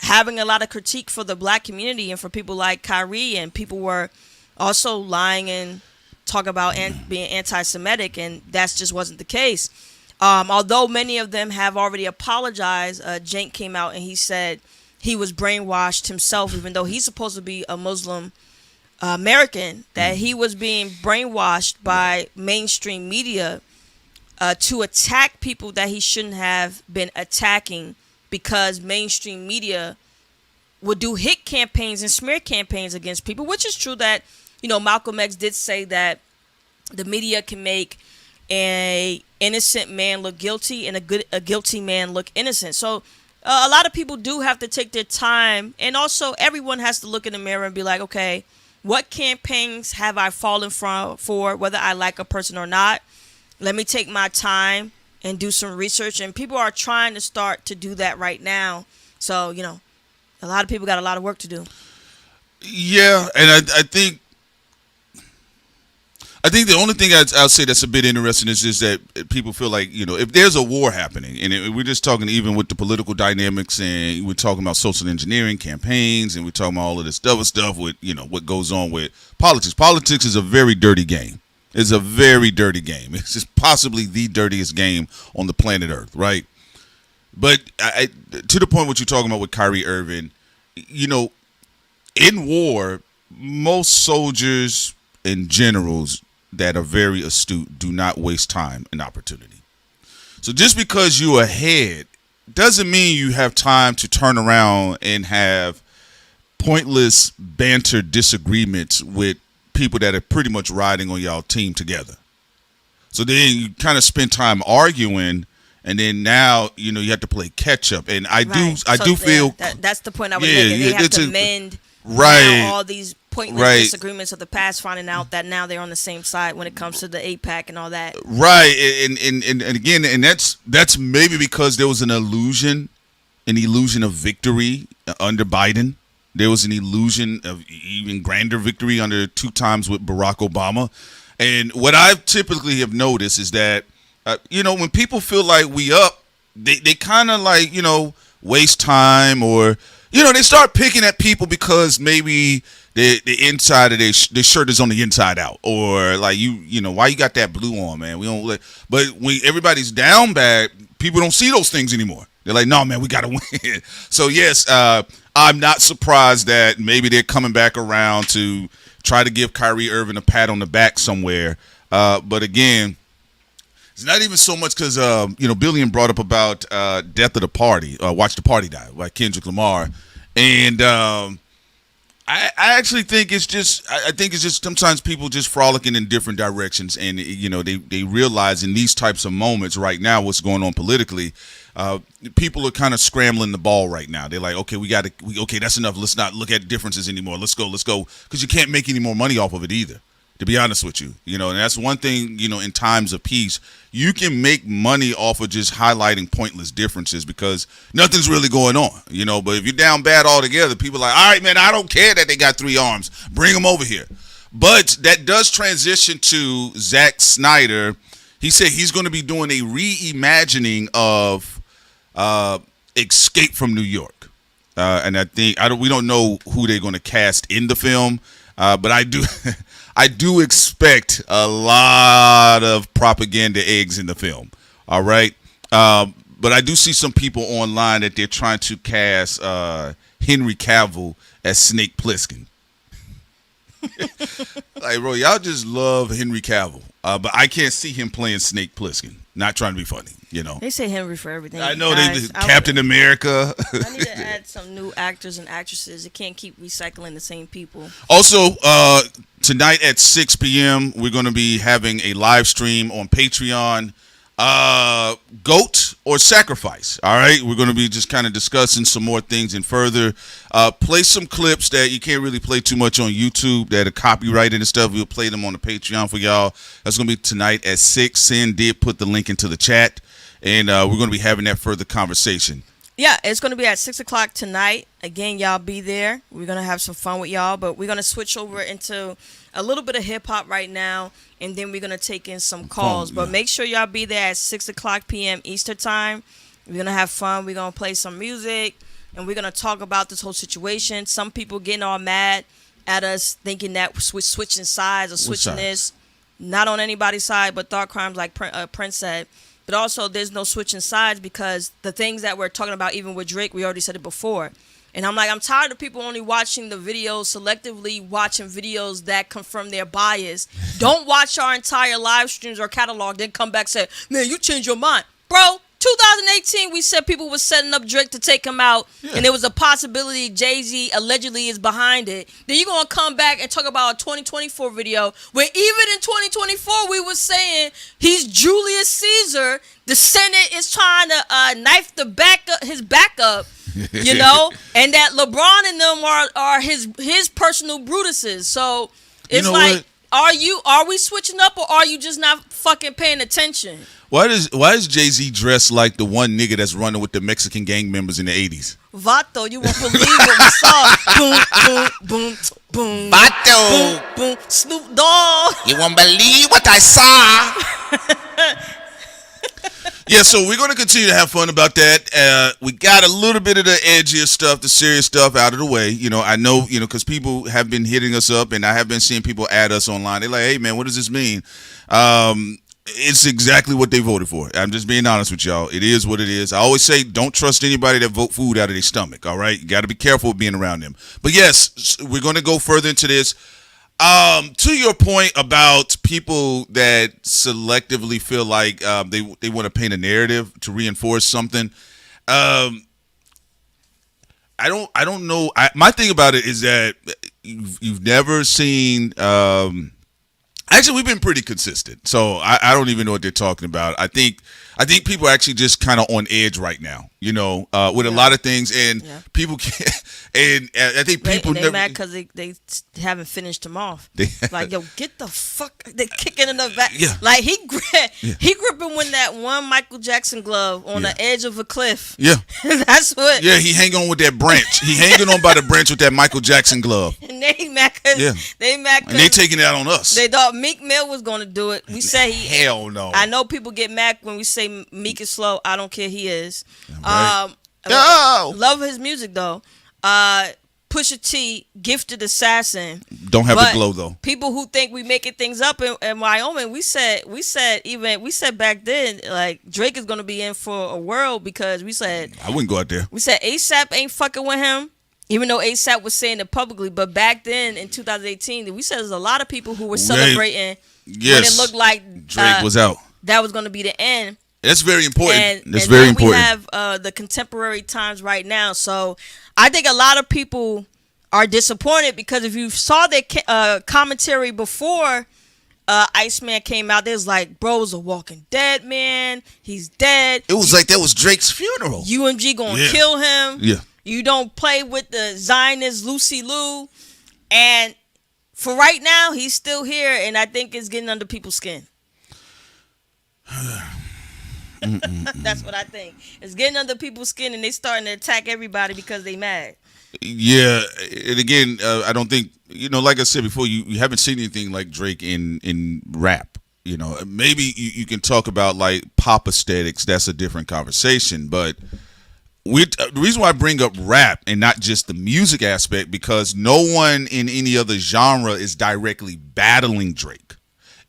having a lot of critique for the black community and for people like Kyrie, and people were also lying and talking about being anti-Semitic, and that just wasn't the case. Although many of them have already apologized, Jank came out and he said he was brainwashed himself, even though he's supposed to be a Muslim American, that he was being brainwashed by mainstream media to attack people that he shouldn't have been attacking, because mainstream media would do hit campaigns and smear campaigns against people, which is true that, Malcolm X did say that the media can make a innocent man look guilty and a guilty man look innocent. So a lot of people do have to take their time, and also everyone has to look in the mirror and be like, okay, what campaigns have I fallen for, whether I like a person or not? Let me take my time and do some research. And people are trying to start to do that right now. So, a lot of people got a lot of work to do. Yeah, and I think the only thing I'll say that's a bit interesting is just that people feel like, if there's a war happening, and we're just talking even with the political dynamics, and we're talking about social engineering campaigns, and we're talking about all of this other stuff with, what goes on with politics. Politics is a very dirty game. It's a very dirty game. It's just possibly the dirtiest game on the planet Earth, right? But to the point what you're talking about with Kyrie Irving, in war, most soldiers and generals that are very astute do not waste time and opportunity. So just because you're ahead doesn't mean you have time to turn around and have pointless banter disagreements with people that are pretty much riding on y'all team together. So then you kind of spend time arguing, and then now you have to play catch up. And I do feel that's the point I was making. They have to mend all these pointless disagreements of the past, finding out that now they're on the same side when it comes to the APAC and all that. Right, and again, and that's maybe because there was an illusion of victory under Biden. There was an illusion of even grander victory under 2 times with Barack Obama. And what I typically have noticed is that, when people feel like we up, they kind of like, waste time, or, they start picking at people because maybe the inside of their shirt is on the inside out, or like, why you got that blue on, man? We don't. But when everybody's down bad, people don't see those things anymore. They're like, no, man, we got to win. So, yes, I'm not surprised that maybe they're coming back around to try to give Kyrie Irving a pat on the back somewhere. But again, it's not even so much because, Billion brought up about Death of the Party, Watch the Party Die by Kendrick Lamar. And I actually think it's just sometimes people just frolicking in different directions. And, they realize in these types of moments right now what's going on politically. People are kind of scrambling the ball right now. They're like, okay, okay, that's enough. Let's not look at differences anymore. Let's go. Because you can't make any more money off of it either, to be honest with you. And that's one thing, in times of peace, you can make money off of just highlighting pointless differences because nothing's really going on, But if you're down bad altogether, people are like, all right, man, I don't care that they got 3 arms. Bring them over here. But that does transition to Zack Snyder. He said he's going to be doing a reimagining of Escape from New York, and I think we don't know who they're going to cast in the film, but I do expect a lot of propaganda eggs in the film. All right, but I do see some people online that they're trying to cast Henry Cavill as Snake Plissken. Like, bro, y'all just love Henry Cavill, but I can't see him playing Snake Plissken. Not trying to be funny, They say Henry for everything. I know, Captain America. I need to add some new actors and actresses. It can't keep recycling the same people. Also, tonight at 6 p.m., we're going to be having a live stream on Patreon. Goat or sacrifice. All right, we're going to be just kind of discussing some more things and further play some clips that you can't really play too much on YouTube that are copyrighted and stuff. We'll play them on the Patreon for y'all. That's going to be tonight at 6. Sin did put the link into the chat, and we're going to be having that further conversation. Yeah, it's going to be at 6 o'clock tonight. Again, y'all be there. We're going to have some fun with y'all, but we're going to switch over into a little bit of hip-hop right now, and then we're going to take in some calls. But make sure y'all be there at 6 o'clock p.m. Eastern time. We're going to have fun. We're going to play some music, and we're going to talk about this whole situation. Some people getting all mad at us thinking that we're switching sides or switching this. Not on anybody's side, but thought crimes like Prince said. But also, there's no switching sides because the things that we're talking about, even with Drake, we already said it before. And I'm tired of people only watching the videos, selectively watching videos that confirm their bias. Don't watch our entire live streams or catalog, then come back and say, man, you changed your mind. Bro, 2018, we said people were setting up Drake to take him out, and there was a possibility Jay-Z allegedly is behind it. Then you're going to come back and talk about a 2024 video where even in 2024 we were saying he's Julius Caesar. The Senate is trying to knife his backup, and that LeBron and them are his personal Brutuses. So it's like, are we switching up or are you just not fucking paying attention? Why is Jay-Z dressed like the one nigga that's running with the Mexican gang members in the 80s? Vato, you won't believe what we saw. Boom, boom, boom, boom. Vato. Boom, boom. Snoop Dogg. You won't believe what I saw. Yeah, so we're going to continue to have fun about that. We got a little bit of the edgier stuff, the serious stuff out of the way. I know, because people have been hitting us up, and I have been seeing people add us online. They're like, hey, man, what does this mean? It's exactly what they voted for. I'm just being honest with y'all. It is what it is. I always say don't trust anybody that vote food out of their stomach, all right? You got to be careful with being around them. But, yes, we're going to go further into this. To your point about people that selectively feel like they want to paint a narrative to reinforce something, I don't know. My thing about it is that you've never seen. Actually, we've been pretty consistent, so I don't even know what they're talking about. I think people are actually just kind of on edge right now, with a lot of things, and people can't. And I think people they're never mad because they haven't finished him off. Like, yo, get the fuck! They kicking in the back. Yeah. Like he gripping with that one Michael Jackson glove on the edge of a cliff. Yeah, that's what. Yeah, he hanging on with that branch. He hanging on by the branch with that Michael Jackson glove. And they mad because they mad because and they taking it out on us. They thought Meek Mill was going to do it. We say hell no. I know people get mad when we say Meek is slow. I don't care. He is. Right. Love his music though. Pusha T, Gifted Assassin. Don't have the glow though. People who think we making things up in Wyoming, we said back then, like, Drake is gonna be in for a whirl because we said I wouldn't go out there. We said ASAP ain't fucking with him, even though ASAP was saying it publicly. But back then in 2018, we said there's a lot of people who were celebrating when it looked like Drake was out. That was gonna be the end. That's very important. That's and very then important. We have the contemporary times right now. So I think a lot of people are disappointed because if you saw their commentary before Iceman came out, there's like, bro's a walking dead man. He's dead. It was like that was Drake's funeral. UMG gonna kill him. Yeah. You don't play with the Zionist Lucy Liu. And for right now, he's still here, and I think it's getting under people's skin. That's what I think. It's getting under people's skin, and they starting to attack everybody because they mad. Yeah, and again, I don't think like I said before, you haven't seen anything like Drake in rap. Maybe you can talk about like pop aesthetics. That's a different conversation. But the reason why I bring up rap and not just the music aspect, because no one in any other genre is directly battling Drake.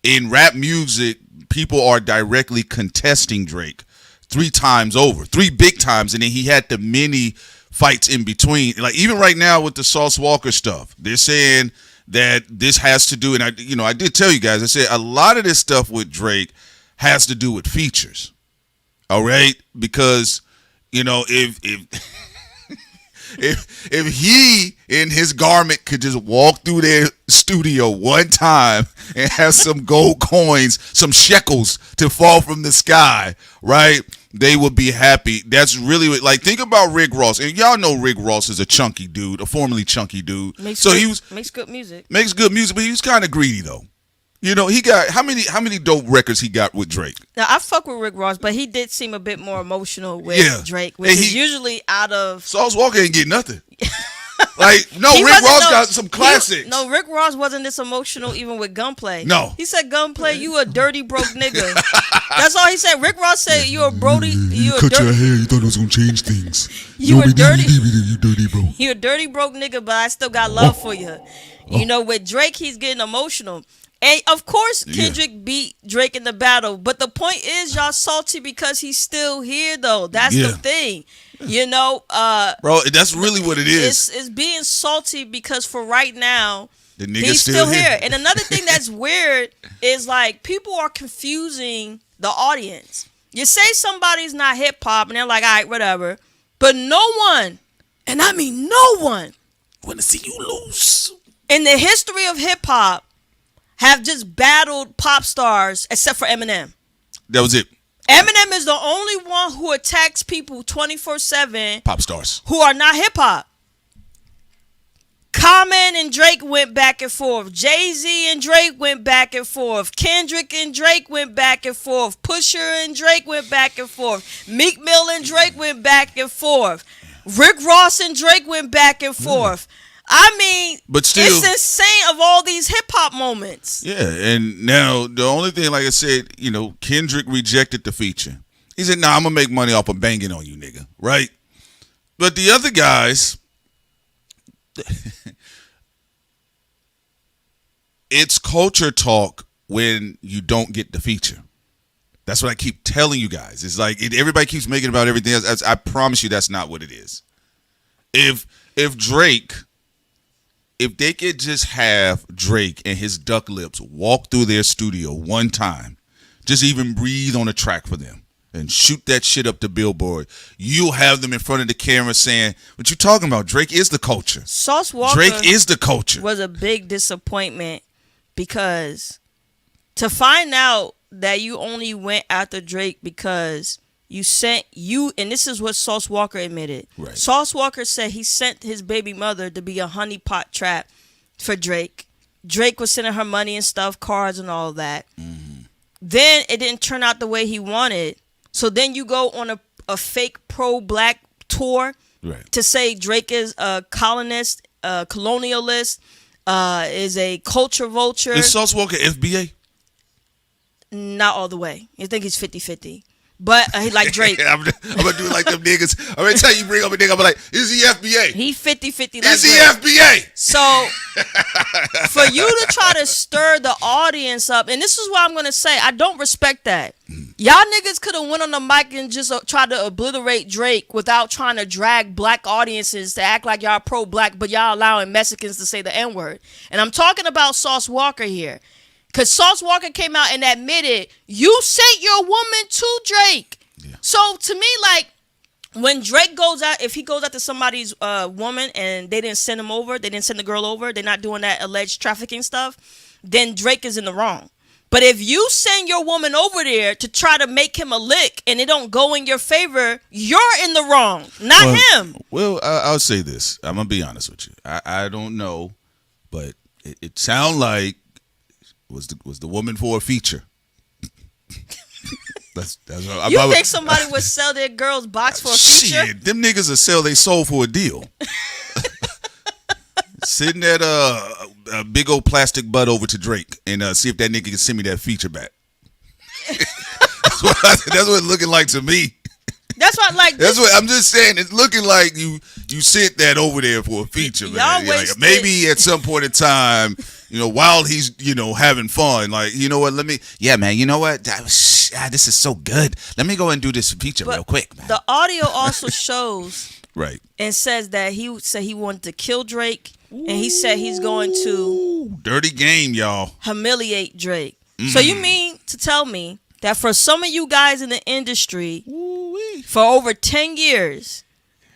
In rap music, people are directly contesting Drake 3 times over, 3 big times, and then he had the many fights in between. Like even right now with the Sauce Walker stuff, they're saying that this has to do, and I did tell you guys, I said a lot of this stuff with Drake has to do with features. All right, because if he in his garment could just walk through their studio one time and have some gold coins, some shekels to fall from the sky, right? They would be happy. That's really what, like, think about Rick Ross. And y'all know Rick Ross is a chunky dude, a formerly chunky dude. Makes good music. Makes good music, but he was kind of greedy though. He got how many dope records he got with Drake? Now I fuck with Rick Ross, but he did seem a bit more emotional with Drake, which is usually out of. Sauce Walker ain't get nothing. Like Rick Ross got some classics. Rick Ross wasn't this emotional even with Gunplay. No, he said Gunplay, you a dirty broke nigga. That's all he said. Rick Ross said you a Brody. You cut your hair. You thought it was gonna change things. You a dirty. You dirty bro. You a dirty broke nigga, but I still got love for you. With Drake, he's getting emotional. And of course, Kendrick beat Drake in the battle. But the point is, y'all salty because he's still here, though. That's the thing. Bro, that's really what it is. It's being salty because for right now, the nigga's he's still here. And another thing that's weird is like people are confusing the audience. You say somebody's not hip hop, and they're like, all right, whatever. But no one, and I mean no one, want to see you lose in the history of hip hop have just battled pop stars except for Eminem. That was it. Eminem is the only one who attacks people 24/7. Pop stars who are not hip hop. Common and Drake went back and forth. Jay-Z and Drake went back and forth. Kendrick and Drake went back and forth. Pusha and Drake went back and forth. Meek Mill and Drake went back and forth. Rick Ross and Drake went back and forth. I mean, but still, it's insane of all these hip hop moments. Yeah, and now the only thing, like I said, Kendrick rejected the feature. He said, "Nah, I'm gonna make money off of banging on you, nigga." Right? But the other guys, it's culture talk when you don't get the feature. That's what I keep telling you guys. It's like everybody keeps making it about everything else. I promise you, that's not what it is. If Drake. If they could just have Drake and his duck lips walk through their studio one time, just even breathe on a track for them, and shoot that shit up the billboard, you'll have them in front of the camera saying, "What you talking about? Drake is the culture. Sauce Walker Drake is the culture." Was a big disappointment because to find out that you only went after Drake because and this is what Sauce Walker admitted. Right. Sauce Walker said he sent his baby mother to be a honeypot trap for Drake. Drake was sending her money and stuff, cars and all that. Mm-hmm. Then it didn't turn out the way he wanted. So then you go on a fake pro-black tour to say Drake is a colonist, a colonialist, is a culture vulture. Is Sauce Walker FBA? Not all the way. I think he's 50-50. But he like Drake. I'm gonna do it like them niggas. I'm gonna tell you, bring up a nigga. I'm like, is he FBA? He 50-50. Like is he FBA? So for you to try to stir the audience up, and this is what I'm gonna say, I don't respect that. Y'all niggas could have went on the mic and just tried to obliterate Drake without trying to drag black audiences to act like y'all pro-black, but y'all allowing Mexicans to say the N-word. And I'm talking about Sauce Walker here. Because Sauce Walker came out and admitted, you sent your woman to Drake. Yeah. So to me, like, when Drake goes out, if he goes out to somebody's woman and they didn't send him over, they didn't send the girl over, they're not doing that alleged trafficking stuff, then Drake is in the wrong. But if you send your woman over there to try to make him a lick and it don't go in your favor, you're in the wrong, not him. Well, I'll say this. I'm going to be honest with you. I don't know, but it sounds like was the woman for a feature. that's what you think somebody would sell their girl's box for a feature? Shit, them niggas will sell their soul for a deal. Send that a big old plastic butt over to Drake and see if that nigga can send me that feature back. that's what it's looking like to me. That's what That's what I'm just saying. It's looking like you sent that over there for a feature, man. Like, maybe at some point in time, while he's having fun, like, you know what? man. You know what? This is so good. Let me go and do this feature real quick, man. The audio also shows right and says that he said he wanted to kill Drake, and he said he's going to dirty game, y'all, humiliate Drake. So you mean to tell me that for some of you guys in the industry, for over 10 years,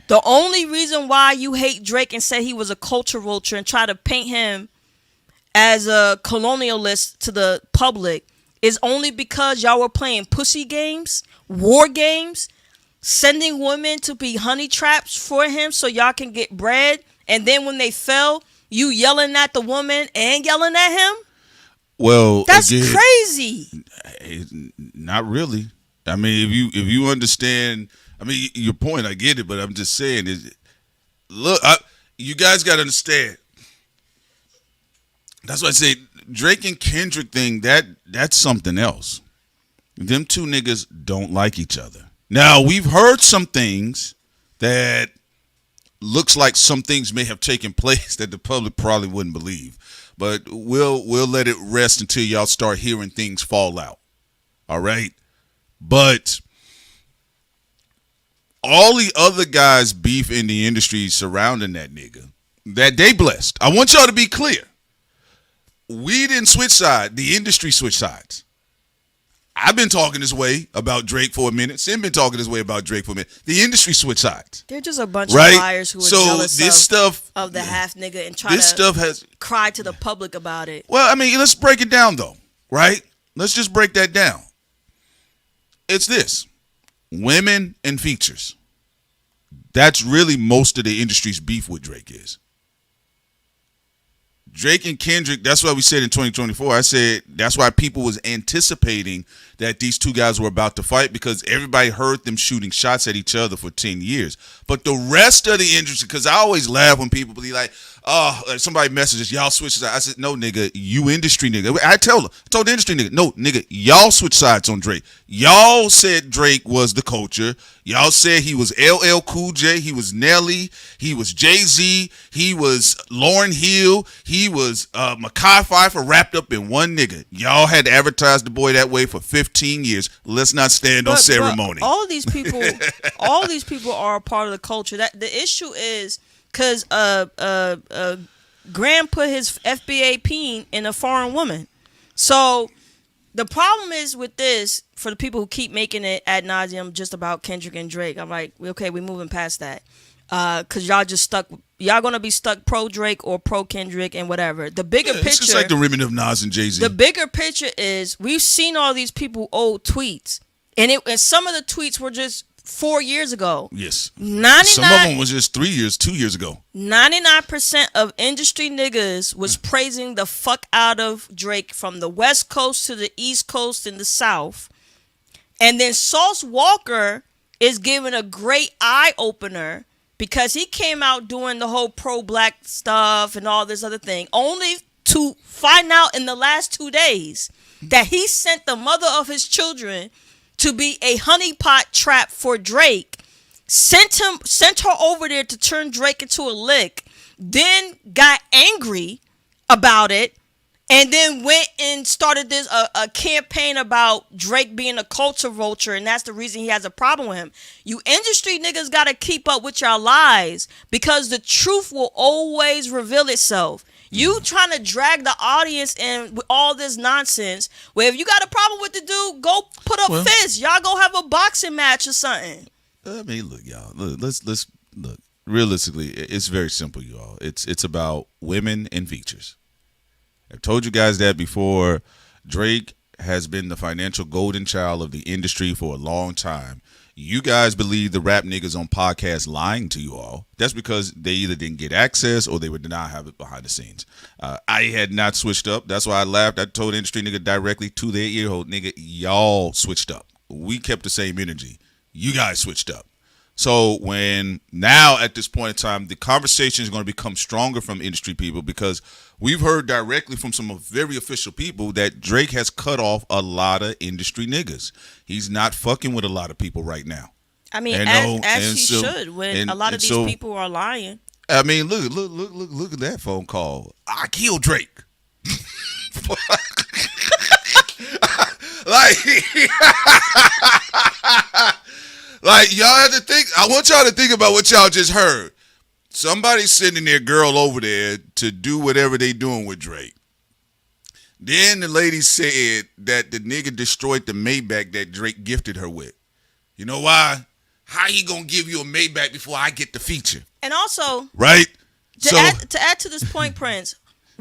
the only reason why you hate Drake and say he was a culture vulture and try to paint him as a colonialist to the public is only because y'all were playing pussy games, war games, sending women to be honey traps for him so y'all can get bread, and then when they fell, you yelling at the woman and yelling at him? Well, that's crazy. Not really. I mean, if you understand, I mean, your point, I get it, but I'm just saying, you guys got to understand. That's why I say Drake and Kendrick thing, that's something else. Them two niggas don't like each other. Now, we've heard some things that looks like some things may have taken place that the public probably wouldn't believe. But we'll let it rest until y'all start hearing things fall out. All right? But all the other guys' beef in the industry surrounding that nigga, that they blessed. I want y'all to be clear. We didn't switch sides. The industry switched sides. I've been talking this way about Drake for a minute. Sim been talking this way about Drake for a minute. The industry switched sides. They're just a bunch of liars who are jealous of the half nigga and try to cry to the public about it. Well, I mean, let's break it down though, right? Let's just break that down. It's this. Women and features. That's really most of the industry's beef with Drake is. Drake and Kendrick, that's why we said in 2024, I said that's why people was anticipating that these two guys were about to fight because everybody heard them shooting shots at each other for 10 years. But the rest of the industry, because I always laugh when people be like, somebody messages, y'all switch sides. I said, no, nigga, you industry nigga. I told the industry nigga, no, nigga, y'all switch sides on Drake. Y'all said Drake was the culture. Y'all said he was LL Cool J. He was Nelly. He was Jay-Z. He was Lauryn Hill. He was Mekhi Phifer wrapped up in one nigga. Y'all had to advertise the boy that way for 15 years. Let's not stand on ceremony. But all these people are a part of the culture. That the issue is because Graham put his FBA peen in a foreign woman. So the problem is with this, for the people who keep making it ad nauseum just about Kendrick and Drake, I'm like, okay, we're moving past that. Cause y'all just stuck. Y'all gonna be stuck pro Drake or pro Kendrick and whatever. The bigger picture, it's just like the remnant of Nas and Jay-Z. The bigger picture is we've seen all these people old tweets, and some of the tweets were just 4 years ago. Yes, 99, some of them was just 2 years ago. 99% of industry niggas was praising the fuck out of Drake from the West Coast to the East Coast and the South, and then Sauce Walker is giving a great eye opener. Because he came out doing the whole pro-black stuff and all this other thing, only to find out in the last 2 days that he sent the mother of his children to be a honeypot trap for Drake, sent her over there to turn Drake into a lick, then got angry about it, and then went and started this a campaign about Drake being a culture vulture, and that's the reason he has a problem with him. You industry niggas got to keep up with your lies because the truth will always reveal itself. You trying to drag the audience in with all this nonsense, where if you got a problem with the dude, go put up fists. Y'all go have a boxing match or something. I mean, look, y'all. Let's look. Realistically, it's very simple, y'all. It's about women and features. I've told you guys that before. Drake has been the financial golden child of the industry for a long time. You guys believe the rap niggas on podcasts lying to you all. That's because they either didn't get access or they would not have it behind the scenes. I had not switched up. That's why I laughed. I told industry nigga directly to their ear hole, nigga, y'all switched up. We kept the same energy. You guys switched up. So when now at this point in time, the conversation is going to become stronger from industry people because we've heard directly from some very official people that Drake has cut off a lot of industry niggas. He's not fucking with a lot of people right now. I mean, as he should when a lot of these people are lying. I mean, look at that phone call. I killed Drake. Like, y'all have to think. I want y'all to think about what y'all just heard. Somebody's sending their girl over there to do whatever they doing with Drake. Then the lady said that the nigga destroyed the Maybach that Drake gifted her with. You know why? How he gonna give you a Maybach before I get the feature? And also, right? To add to this point, Prince,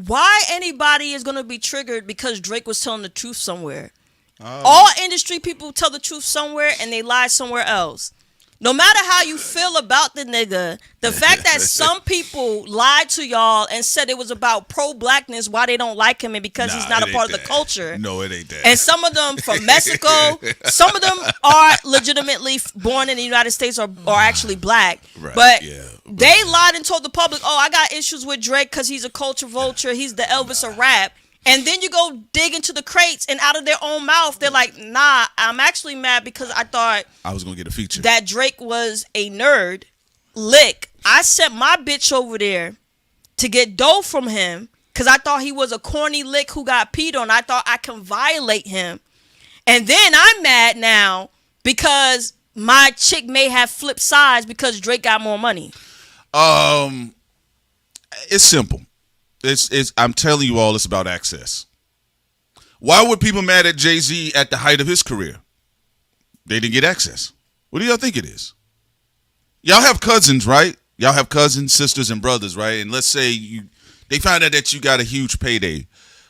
why anybody is gonna be triggered because Drake was telling the truth somewhere? All industry people tell the truth somewhere and they lie somewhere else. No matter how you feel about the nigga, the fact that some people lied to y'all and said it was about pro-blackness, why they don't like him and because he's not a part of the culture. No, it ain't that. And some of them from Mexico, some of them are legitimately born in the United States or actually black. Right, but they lied and told the public, oh, I got issues with Drake because he's a culture vulture. He's the Elvis of rap. And then you go dig into the crates and out of their own mouth, they're like, nah, I'm actually mad because I thought I was going to get a feature. That Drake was a nerd. Lick. I sent my bitch over there to get dough from him because I thought he was a corny lick who got peed on. I thought I can violate him. And then I'm mad now because my chick may have flipped sides because Drake got more money. It's simple. I'm telling you all, it's about access. Why were people mad at Jay-Z at the height of his career? They didn't get access. What do y'all think it is? Y'all have cousins, right? Y'all have cousins, sisters, and brothers, right? And let's say they found out that you got a huge payday,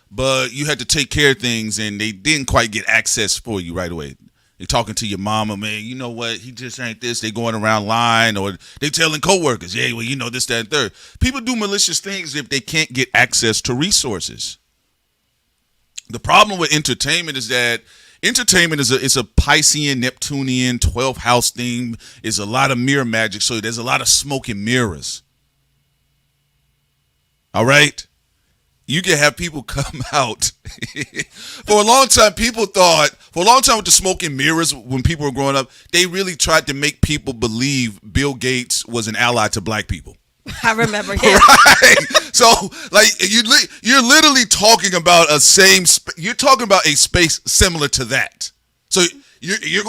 but you had to take care of things and they didn't quite get access for you right away. They talking to your mama, man, you know what? He just ain't this. They going around lying, or they telling coworkers, yeah, well, you know, this, that, and third. People do malicious things if they can't get access to resources. The problem with entertainment is that entertainment is a Piscean, Neptunian, 12th house theme. It's a lot of mirror magic, so there's a lot of smoke and mirrors. All right? You can have people come out. For a long time, with the smoke and mirrors, when people were growing up, they really tried to make people believe Bill Gates was an ally to black people. I remember him. Right. So, like, you're literally talking about you're talking about a space similar to that. So you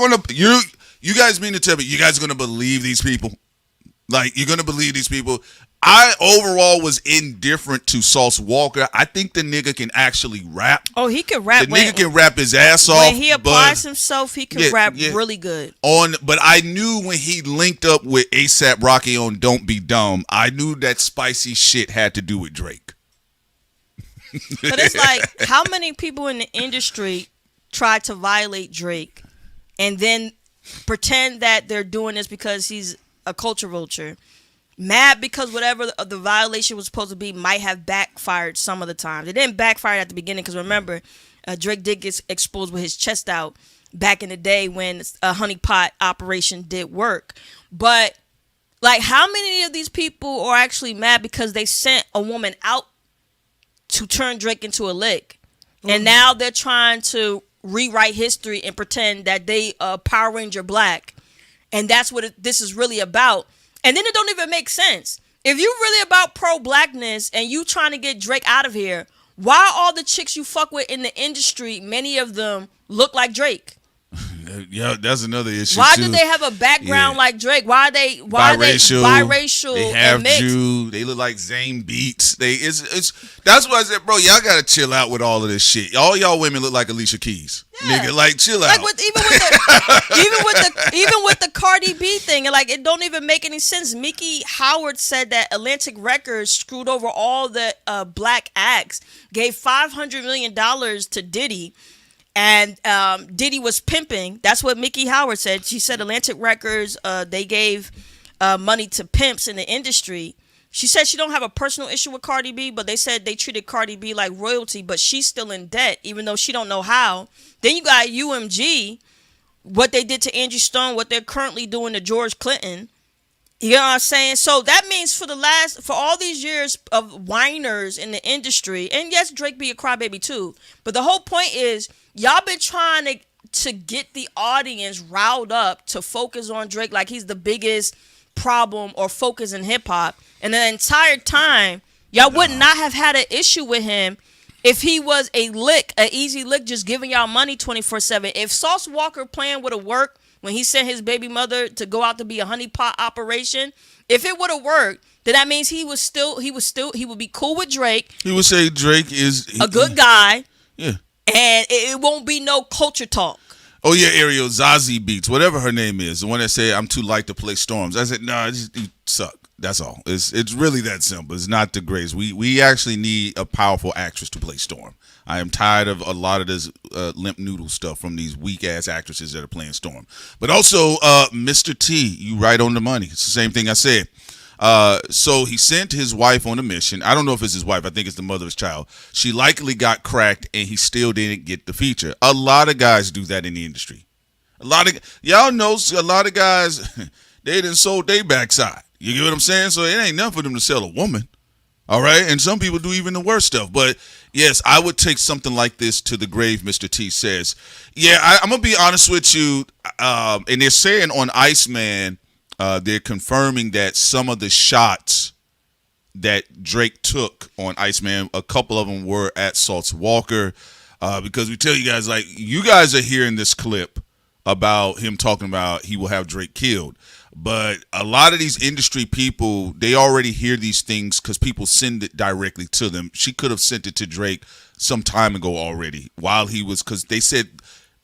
guys mean to tell me you guys are gonna believe these people? Like, you're gonna believe these people. I overall was indifferent to Sauce Walker. I think the nigga can actually rap. Oh, he can rap. The nigga can rap his ass off. When he applies himself, he can rap really good. But I knew when he linked up with A$AP Rocky on "Don't Be Dumb," I knew that spicy shit had to do with Drake. But it's like, how many people in the industry try to violate Drake and then pretend that they're doing this because he's a culture vulture? Mad because whatever the violation was supposed to be might have backfired some of the time. It didn't backfire at the beginning because remember, Drake did get exposed with his chest out back in the day when a honeypot operation did work. But like, how many of these people are actually mad because they sent a woman out to turn Drake into a lick, and now they're trying to rewrite history and pretend that they Power Ranger black, and that's what this is really about. And then it don't even make sense. If you really about pro-blackness and you trying to get Drake out of here, why all the chicks you fuck with in the industry, many of them look like Drake? Yeah, that's another issue. Why too. do they have a background like Drake? Why are they biracial? They have and mixed? Jew. They look like Zane Beats. That's why I said, bro, y'all gotta chill out with all of this shit. All y'all women look like Alicia Keys. Yeah. Nigga, like, chill out. Like even with the Cardi B thing, and like, it don't even make any sense. Miki Howard said that Atlantic Records screwed over all the black acts, gave $500 million to Diddy. And Diddy was pimping. That's what Miki Howard said. She said Atlantic Records, they gave money to pimps in the industry. She said she don't have a personal issue with Cardi B, but they said they treated Cardi B like royalty, but she's still in debt, even though she don't know how. Then you got UMG, what they did to Angie Stone, what they're currently doing to George Clinton. You know what I'm saying? So that means for all these years of whiners in the industry, and yes, Drake be a crybaby too, but the whole point is, y'all been trying to get the audience riled up to focus on Drake like he's the biggest problem or focus in hip hop. And the entire time, y'all would not have had an issue with him if he was an easy lick, just giving y'all money 24/7. If Sauce Walker plan would have worked when he sent his baby mother to go out to be a honeypot operation, if it would have worked, then that means he would be cool with Drake. He would say Drake is a good guy. Yeah. And it won't be no culture talk. Oh yeah, Ariel Zazie Beats, whatever her name is, the one that said I'm too light to play Storms. I said, no, you suck. That's all. It's really that simple. It's not the greatest. We actually need a powerful actress to play Storm. I am tired of a lot of this limp noodle stuff from these weak ass actresses that are playing Storm. But also, Mr. T, you right on the money. It's the same thing I said. So he sent his wife on a mission. I don't know if it's his wife. I think it's the mother of his child. She likely got cracked, and he still didn't get the feature. A lot of guys do that in the industry. Y'all know a lot of guys, they done sold their backside. You get what I'm saying? So it ain't nothing for them to sell a woman. All right? And some people do even the worst stuff. But, yes, I would take something like this to the grave, Mr. T says. Yeah, I'm going to be honest with you. And they're saying on Iceman, they're confirming that some of the shots that Drake took on Iceman, a couple of them were at Sauce Walker, because we tell you guys, like, you guys are hearing this clip about him talking about he will have Drake killed. But a lot of these industry people, they already hear these things because people send it directly to them. She could have sent it to Drake some time ago already while he was, because they said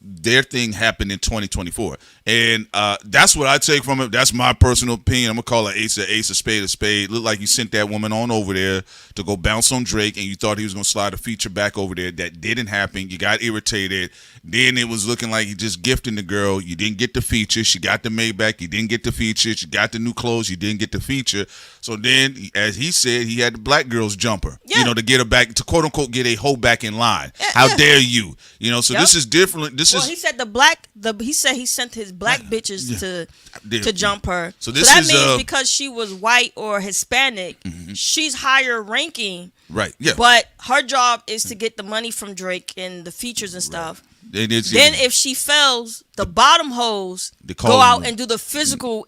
their thing happened in 2024. And that's what I take from it. That's my personal opinion. I'm going to call it ace, a spade, a spade. Looked like you sent that woman on over there to go bounce on Drake, and you thought he was going to slide a feature back over there. That didn't happen. You got irritated. Then it was looking like you just gifting the girl. You didn't get the feature. She got the Maybach. You didn't get the feature. She got the new clothes. You didn't get the feature. So then, as he said, he had the black girl's jumper, to get her back, to quote unquote get a hoe back in line. How dare you? So this is different. He said he said he sent his black bitches to jump her. So that means because she was white or Hispanic, she's higher ranking. Right. Yeah. But her job is to get the money from Drake and the features and stuff. Then if she fails, the bottom hoes go out and do the physical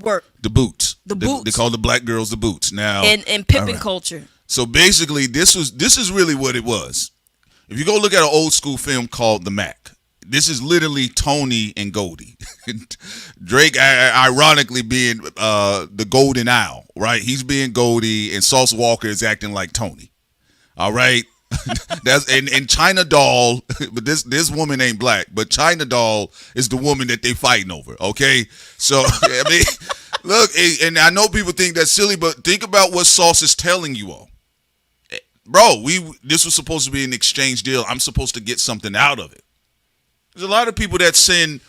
work. The boots. The boots. They call the black girls the boots now. And pimping culture. So basically, this is really what it was. If you go look at an old school film called The Mac, This is literally Tony and Goldie. Drake, ironically, being the golden owl, right? He's being Goldie, and Sauce Walker is acting like Tony. All right, that's and China Doll. But this woman ain't black, but China Doll is the woman that they fighting over. Okay, so I mean, look, and I know people think that's silly, but think about what Sauce is telling you all. Bro, this was supposed to be an exchange deal. I'm supposed to get something out of it. There's a lot of people that sent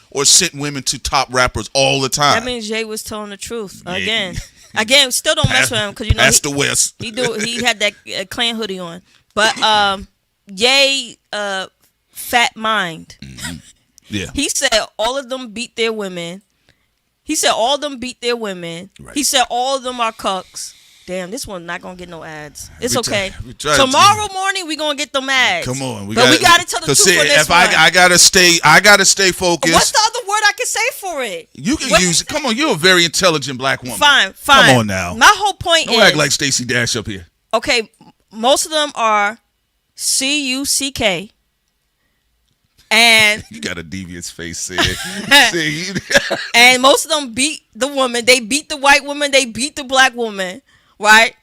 women to top rappers all the time. That means Jay was telling the truth again. Again, still don't mess with him because you know Pastor West. He had that clan hoodie on, but Ye fat mind. Mm-hmm. Yeah. He said all of them beat their women. He said all of them beat their women. Right. He said all of them are cucks. Damn, this one's not gonna get no ads. It's okay. Tomorrow morning we gonna get them ads. Come on, we gotta tell the truth for this one. I gotta stay focused. What's the other word I can say for it? You can use it. Come on, you're a very intelligent black woman. Fine. Come on now. My whole point is, don't act like Stacey Dash up here. Okay, most of them are CUCK. And you got a devious face, Sid. And most of them beat the woman. They beat the white woman. They beat the black woman. Right?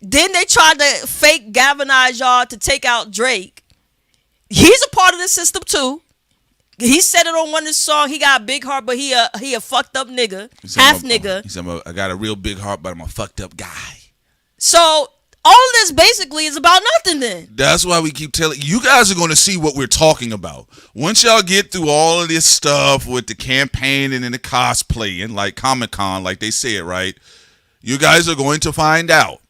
Then they tried to fake galvanize y'all to take out Drake. He's a part of the system too. He said it on one of his songs. He got a big heart, but he a fucked up nigga. Half nigga. He said, I got a real big heart, but I'm a fucked up guy. So all of this basically is about nothing then. That's why we keep telling you guys are going to see what we're talking about. Once y'all get through all of this stuff with the campaigning and the cosplaying, like Comic-Con, like they said, right? You guys are going to find out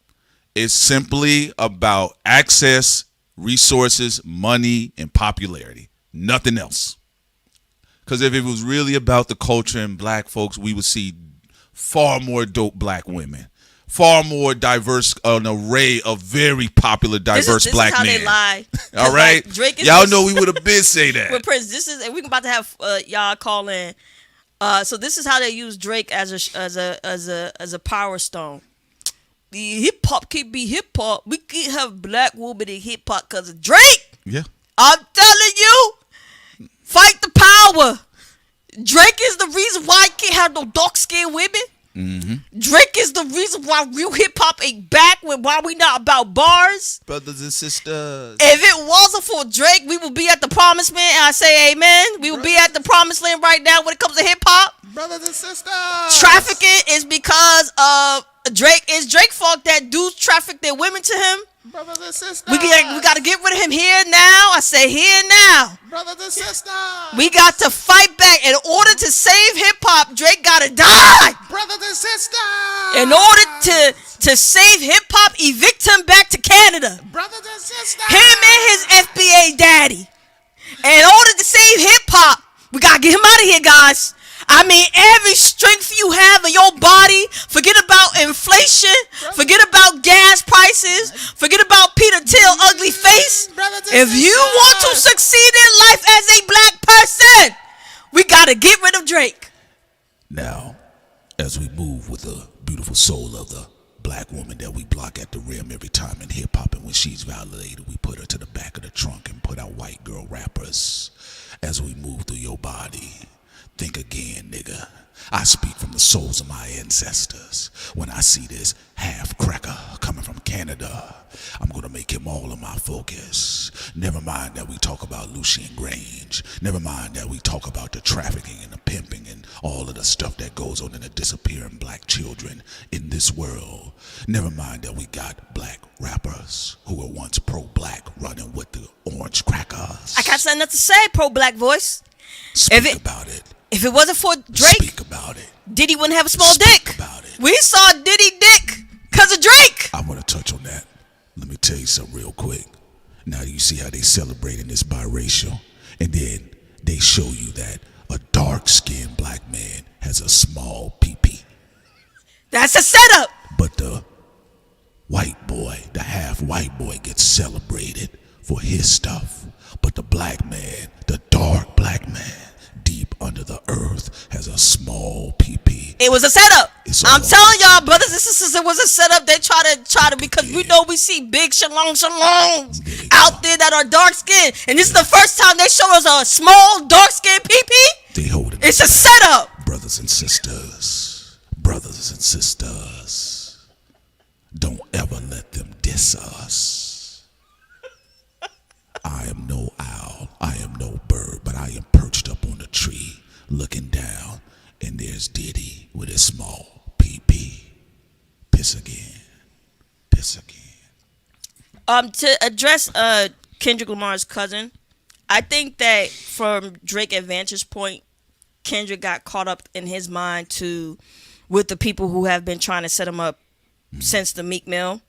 it's simply about access, resources, money, and popularity. Nothing else. Because if it was really about the culture and black folks, we would see far more dope black women, far more diverse, an array of very popular, diverse black men. This is how they lie. All right? Like, Drake is y'all know we would have been say that. But Prince, we're about to have y'all call in. So this is how they use Drake as a power stone. The hip hop can't be hip hop. We can't have black women in hip hop because of Drake. Yeah, I'm telling you, fight the power. Drake is the reason why I can't have no dark skinned women. Mm-hmm. Drake is the reason why real hip hop ain't back. Why we not about bars, brothers and sisters. If it wasn't for Drake, we would be at the promised land. And I say amen. We would be at the promised land right now when it comes to hip hop. Brothers and sisters. Trafficking is because of Drake. It's Drake fault that dudes traffic their women to him. Brothers and sisters. We got to get rid of him here now. I say here now. Brothers and sisters. We got to fight back. In order to save hip hop, Drake got to die. Brothers and sisters. In order to save hip hop, evict him back to Canada. Brothers and sisters. Him and his FBA daddy. And in order to save hip hop, we got to get him out of here, guys. I mean, every strength you have in your body, forget about inflation, forget about gas prices, forget about Peter Thiel ugly face. If you want to succeed in life as a black person, we got to get rid of Drake. Now, as we move with the beautiful soul of the black woman that we block at the rim every time in hip-hop, and when she's validated, we put her to the back of the trunk and put out white girl rappers. As we move through your body, think again, nigga. I speak from the souls of my ancestors. When I see this half cracker coming from Canada, I'm gonna make him all of my focus. Never mind that we talk about Lucien Grange. Never mind that we talk about the trafficking and the pimping and all of the stuff that goes on in the disappearing black children in this world. Never mind that we got black rappers who were once pro-black running with the orange crackers. I got something to say, pro-black voice. Speak about it. If it wasn't for Drake, speak about it. Diddy wouldn't have a small speak dick. About it. We saw Diddy dick because of Drake. I'm going to touch on that. Let me tell you something real quick. Now you see how they celebrating this biracial, and then they show you that a dark-skinned black man has a small pee-pee. That's a setup. But the white boy, the half-white boy, gets celebrated for his stuff. But the black man, the dark black man, deep under the earth has a small pee-pee. It was a setup. I'm telling y'all, brothers and sisters, it was a setup. They try to because we know we see big shalongs out there that are dark skinned, and this is the first time they show us a small dark skinned pee-pee. They hold it. It's a setup. Brothers and sisters, don't ever let them diss us. I am no owl, I am no bird, but I am perched up on a tree, looking down, and there's Diddy with his small pee-pee. Piss again. To address Kendrick Lamar's cousin, I think that from Drake's vantage point, Kendrick got caught up in his mind with the people who have been trying to set him up since the Meek Mill.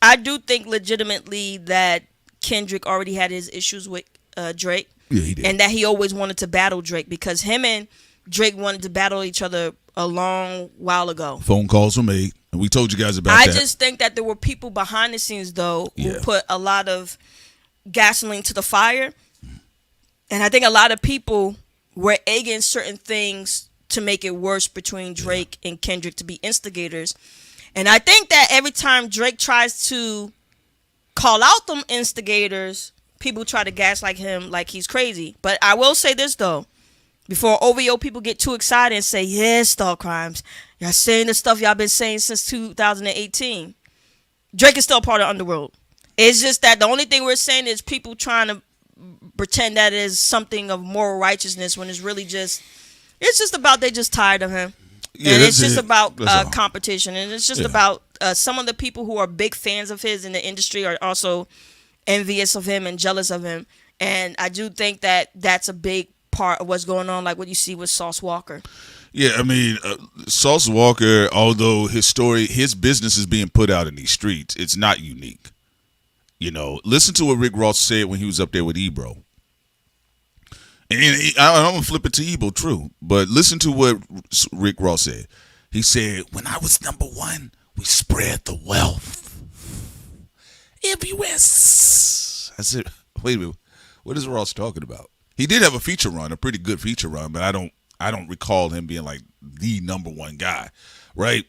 I do think legitimately that Kendrick already had his issues with Drake. Yeah, he did. And that he always wanted to battle Drake because him and Drake wanted to battle each other a long while ago. Phone calls were made, and we told you guys about that. I just think that there were people behind the scenes, though, who put a lot of gasoline to the fire. And I think a lot of people were egging certain things to make it worse between Drake and Kendrick to be instigators. And I think that every time Drake tries to call out them instigators, people try to gaslight him like he's crazy. But I will say this, though. Before OVO people get too excited and say, yes, Thought Crimes, y'all saying the stuff y'all been saying since 2018. Drake is still part of the underworld. It's just that the only thing we're saying is people trying to pretend that is something of moral righteousness when it's really just, it's just about they just tired of him. Yeah, and it's just it. about competition. And it's just about some of the people who are big fans of his in the industry are also envious of him and jealous of him. And I do think that that's a big part of what's going on, like what you see with Sauce Walker. Yeah, I mean, Sauce Walker, although his business is being put out in these streets, it's not unique. You know, listen to what Rick Ross said when he was up there with Ebro. And I'm going to flip it to Ebro, true. But listen to what Rick Ross said. He said, when I was number one, we spread the wealth. MUS. I said, wait a minute, what is Ross talking about? He did have a feature run, a pretty good feature run, but I don't recall him being like the number one guy, right?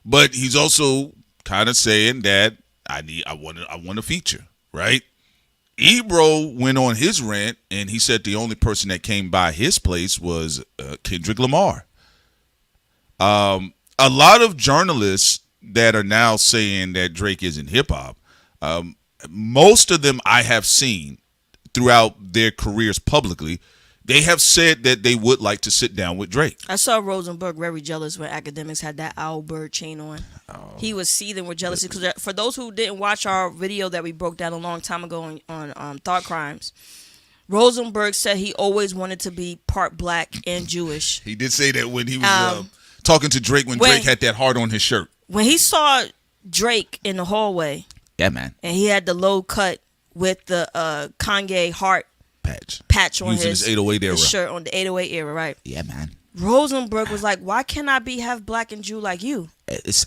But he's also kind of saying that I want a feature, right? Ebro went on his rant and he said the only person that came by his place was Kendrick Lamar. A lot of journalists that are now saying that Drake isn't hip hop, most of them I have seen throughout their careers publicly, they have said that they would like to sit down with Drake. I saw Rosenberg very jealous when Academics had that owl bird chain on. He was seething with jealousy because for those who didn't watch our video that we broke down a long time ago on Thought Crimes, Rosenberg said he always wanted to be part black and Jewish. He did say that when he was talking to Drake when Drake had that heart on his shirt. When he saw Drake in the hallway, yeah, man, and he had the low cut with the Kanye heart patch on his 808 era shirt on the 808 era, right? Yeah, man. Rosenberg was like, "Why can't I be half black and Jew like you?"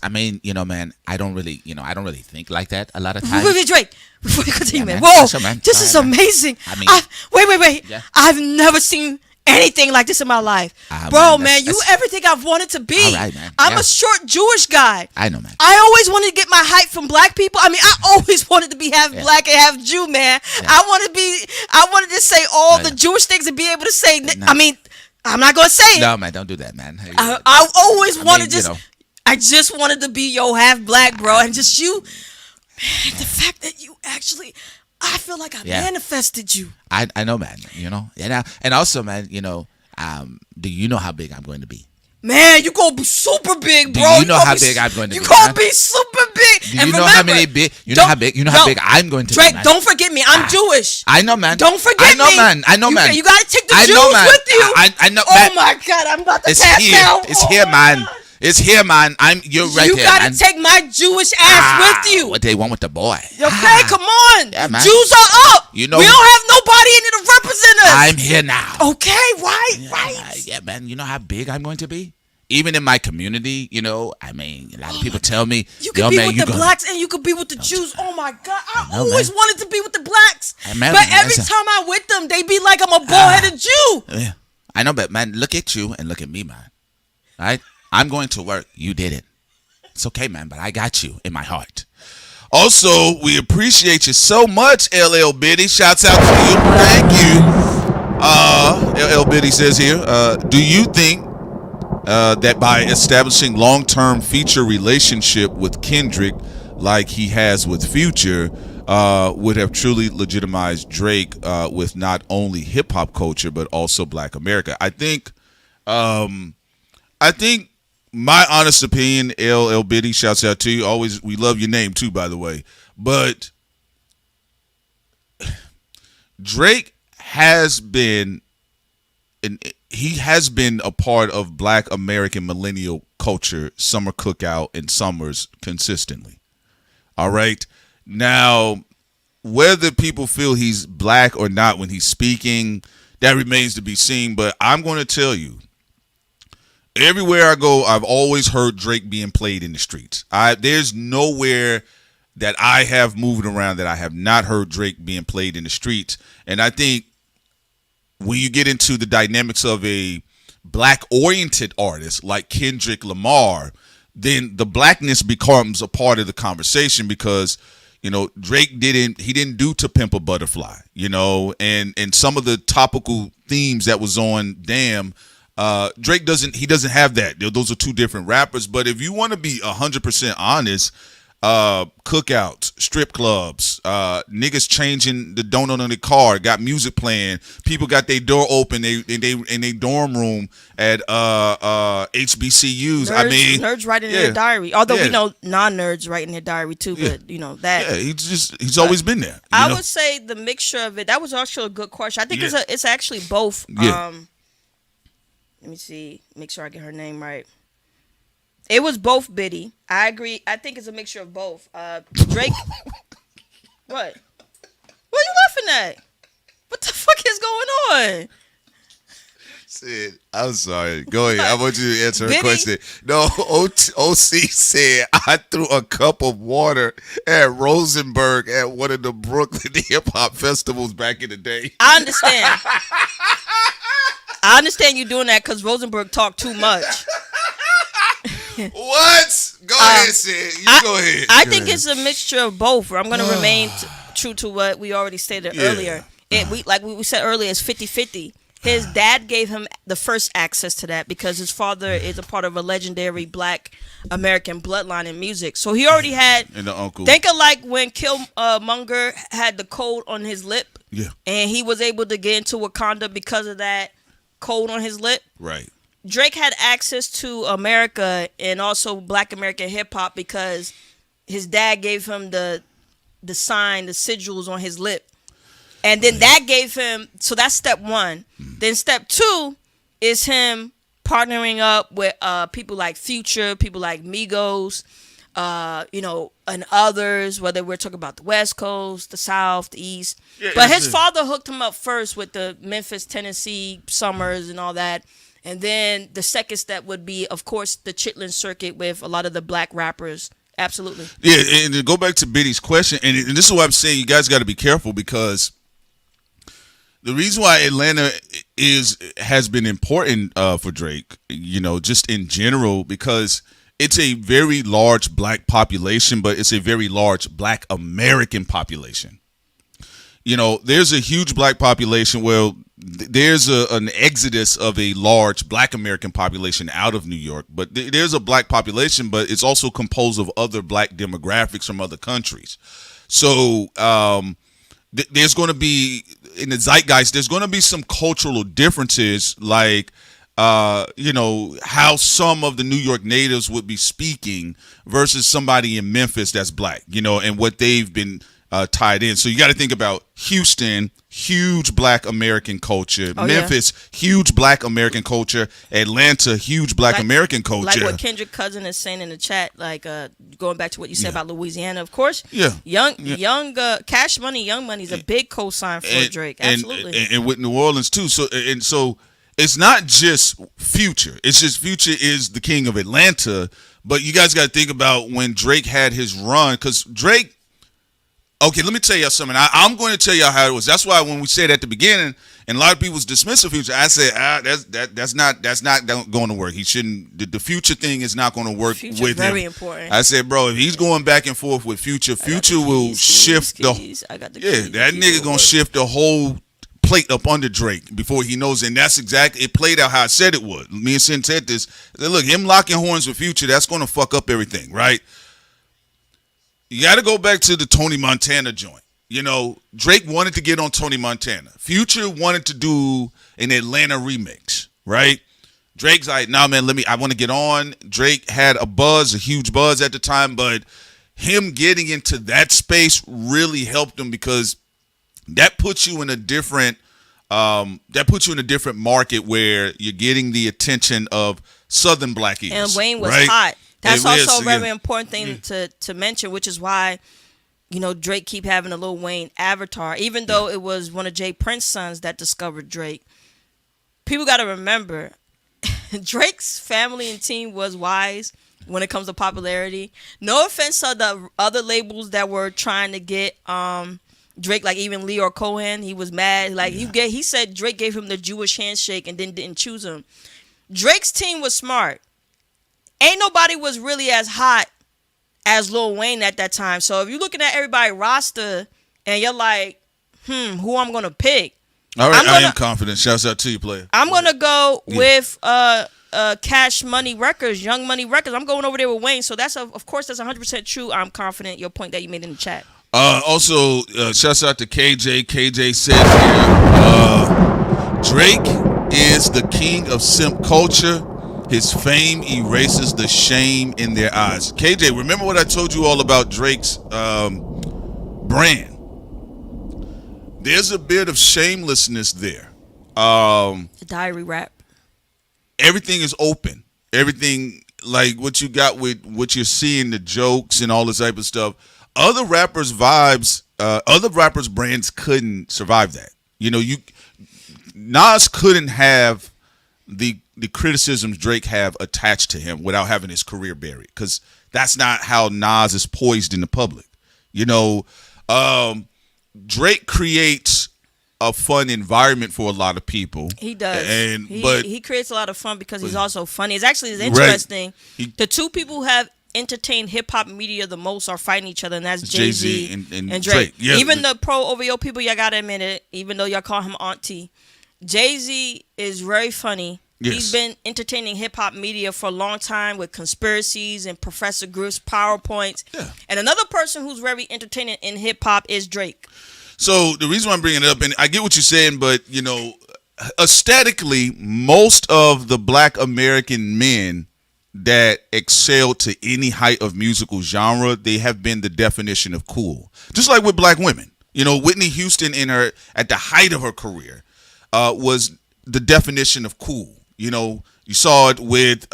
I mean, man, I don't really think like that a lot of times. Wait, Drake, before you continue, man. Man. Whoa, Sure, man. this is amazing. I mean, wait. Yeah. I've never seen anything like this in my life, bro. Man, you everything I've wanted to be. All right, man. I'm a short Jewish guy. I know, man. I always wanted to get my hype from black people. I mean, I always wanted to be half black and half Jew, man. Yeah. I wanted to say all the Jewish things and be able to say. I mean, I'm not gonna say it. No, man, don't do that, man. I always wanted I just wanted to be half black, bro, and just you, man. The fact that you actually. I feel like I manifested you. I know, man. And also, man. Do you know how big I'm going to be? Man, you gonna be super big, bro. Do you know how big I'm going to be? You gonna be super big. Do you know how many big? You know how big? You know how big I'm going to be. Drake, don't forget me. I'm Jewish. I know, man. Don't forget me. I know, man. You gotta take the Jews with you. I know, man. Oh my God, I'm about to pass out. It's here, man. It's here, man. You're right you here, gotta man. take my Jewish ass with you. What they want with the boy? Okay, come on. Yeah, man. Jews are up. You know, we don't have nobody in it to represent us. I'm here now. Okay, right. Yeah, man. You know how big I'm going to be? Even in my community, I mean, a lot of people tell me, you could be with the blacks and you could be with the Jews. Oh my God, I always wanted to be with the blacks. But every time I'm with them, they be like I'm a bald-headed Jew. Yeah. I know, but man, look at you and look at me, man. All right? I'm going to work. You didn't. It's okay, man, but I got you in my heart. Also, we appreciate you so much, LL Biddy. Shouts out to you. Thank you. LL Biddy says here, do you think that by establishing long-term feature relationship with Kendrick like he has with Future would have truly legitimized Drake with not only hip-hop culture but also Black America? I think my honest opinion, LL Biddy, shouts out to you. Always, we love your name too, by the way. But Drake has been, he has been a part of Black American millennial culture, summer cookout and summers consistently. All right. Now, whether people feel he's black or not when he's speaking, that remains to be seen. But I'm going to tell you, everywhere I go, I've always heard Drake being played in the streets. There's nowhere that I have moved around that I have not heard Drake being played in the streets. And I think when you get into the dynamics of a black-oriented artist like Kendrick Lamar, then the blackness becomes a part of the conversation because, you know, Drake didn't do To Pimp a Butterfly, you know, and some of the topical themes that was on Damn, Drake doesn't have that. Those are two different rappers. But if you want to be 100% honest, cookouts, strip clubs, niggas changing the donut on the car, got music playing, people got their door open in they dorm room at HBCUs. Nerds writing in their diary. Although we know non-nerds writing their diary too, but you know that. Yeah, he's always been there. I would say the mixture of it. That was actually a good question. I think it's actually both. Yeah. Let me see. Make sure I get her name right. It was both Biddy. I agree. I think it's a mixture of both. Drake. What? What are you laughing at? What the fuck is going on? Sid, I'm sorry. Go ahead. I want you to answer her question. No, OC said I threw a cup of water at Rosenberg at one of the Brooklyn hip hop festivals back in the day. I understand. I understand you doing that because Rosenberg talked too much. What? Go ahead, Sid. Go ahead. I think it's a mixture of both. I'm going to remain true to what we already stated earlier. Like we said earlier, it's 50-50. His dad gave him the first access to that because his father is a part of a legendary Black American bloodline in music. So he already had. And the uncle. Think of like when Killmonger had the code on his lip. Yeah. And he was able to get into Wakanda because of that code on his lip. Right. Drake had access to America and also Black American hip hop because his dad gave him the sign, the sigils on his lip. And then that gave him, so that's step one. Then step two is him partnering up with people like Future, people like Migos, and others, whether we're talking about the West Coast, the South, the East. Yeah, but his father hooked him up first with the Memphis, Tennessee summers and all that. And then the second step would be, of course, the Chitlin circuit with a lot of the Black rappers. Absolutely. Yeah, and to go back to Biddy's question, and this is why I'm saying you guys got to be careful because the reason why Atlanta has been important for Drake, just in general, because it's a very large Black population, but it's a very large Black American population. There's a huge Black population. Well, there's an exodus of a large Black American population out of New York, but there's a Black population, but it's also composed of other Black demographics from other countries. So there's going to be, in the zeitgeist, there's going to be some cultural differences, like how some of the New York natives would be speaking versus somebody in Memphis that's Black, and what they've been tied in. So you got to think about Houston, huge Black American culture. Memphis, huge Black American culture. Atlanta, huge Black American culture. Like what Kendrick Cousin is saying in the chat, like going back to what you said about Louisiana, of course. Yeah. Young Cash Money, Young Money is a big cosign for Drake. Absolutely. And with New Orleans too. So it's not just Future. It's just Future is the king of Atlanta. But you guys got to think about when Drake had his run, because Drake, Okay, let me tell y'all something. I'm going to tell y'all how it was. That's why when we said at the beginning, and a lot of people was dismissive Future, I said that's not going to work. He shouldn't. The Future thing is not going to work Future with him. Very important. I said, bro, if he's going back and forth with Future, Future will shift the. That nigga gonna shift the whole plate up under Drake before he knows it. And that's exactly, it played out how I said it would. Me and Sin said this. Look, him locking horns with Future, that's going to fuck up everything, right? You got to go back to the Tony Montana joint. You know, Drake wanted to get on Tony Montana. Future wanted to do an Atlanta remix, right? Drake's like, nah, man, I want to get on. Drake had a huge buzz at the time, but him getting into that space really helped him because that puts you in a different market where you're getting the attention of Southern black ears. And Wayne was right? hot. That's also a very yeah. important thing to mention, which is why, you know, Drake keep having a Lil Wayne avatar, even though it was one of Jay Prince's sons that discovered Drake. People got to remember, Drake's family and team was wise when it comes to popularity. No offense to the other labels that were trying to get Drake, like even Leo Cohen, he was mad. Like he said Drake gave him the Jewish handshake and then didn't choose him. Drake's team was smart. Ain't nobody was really as hot as Lil Wayne at that time. So if you're looking at everybody roster and you're like, who I'm gonna pick? All right, I am confident. Shouts out to you, player. I'm gonna go with Cash Money Records, Young Money Records. I'm going over there with Wayne. So that's of course that's 100% true. I'm confident. Your point that you made in the chat. Also, shouts out to KJ. KJ said here, Drake is the king of simp culture. His fame erases the shame in their eyes. KJ, remember what I told you all about Drake's brand? There's a bit of shamelessness there. The diary rap. Everything is open. Everything, like what you got with what you're seeing, the jokes and all this type of stuff. Other rappers' brands couldn't survive that. You know, Nas couldn't have the criticisms Drake have attached to him without having his career buried, because that's not how Nas is poised in the public. You know, Drake creates a fun environment for a lot of people. He does. But he creates a lot of fun because he's also funny. It's actually interesting. Right. The two people who have entertained hip-hop media the most are fighting each other, and that's Jay-Z and Drake. Yeah. Even the pro OVO people, y'all gotta admit it, even though y'all call him Auntie. Jay-Z is very funny. Yes. He's been entertaining hip-hop media for a long time with conspiracies and Professor Griff's PowerPoints. Yeah. And another person who's very entertaining in hip-hop is Drake. So the reason why I'm bringing it up, and I get what you're saying, but, you know, aesthetically, most of the black American men that excel to any height of musical genre, they have been the definition of cool. Just like with black women. You know, Whitney Houston at the height of her career was the definition of cool. You know, you saw it with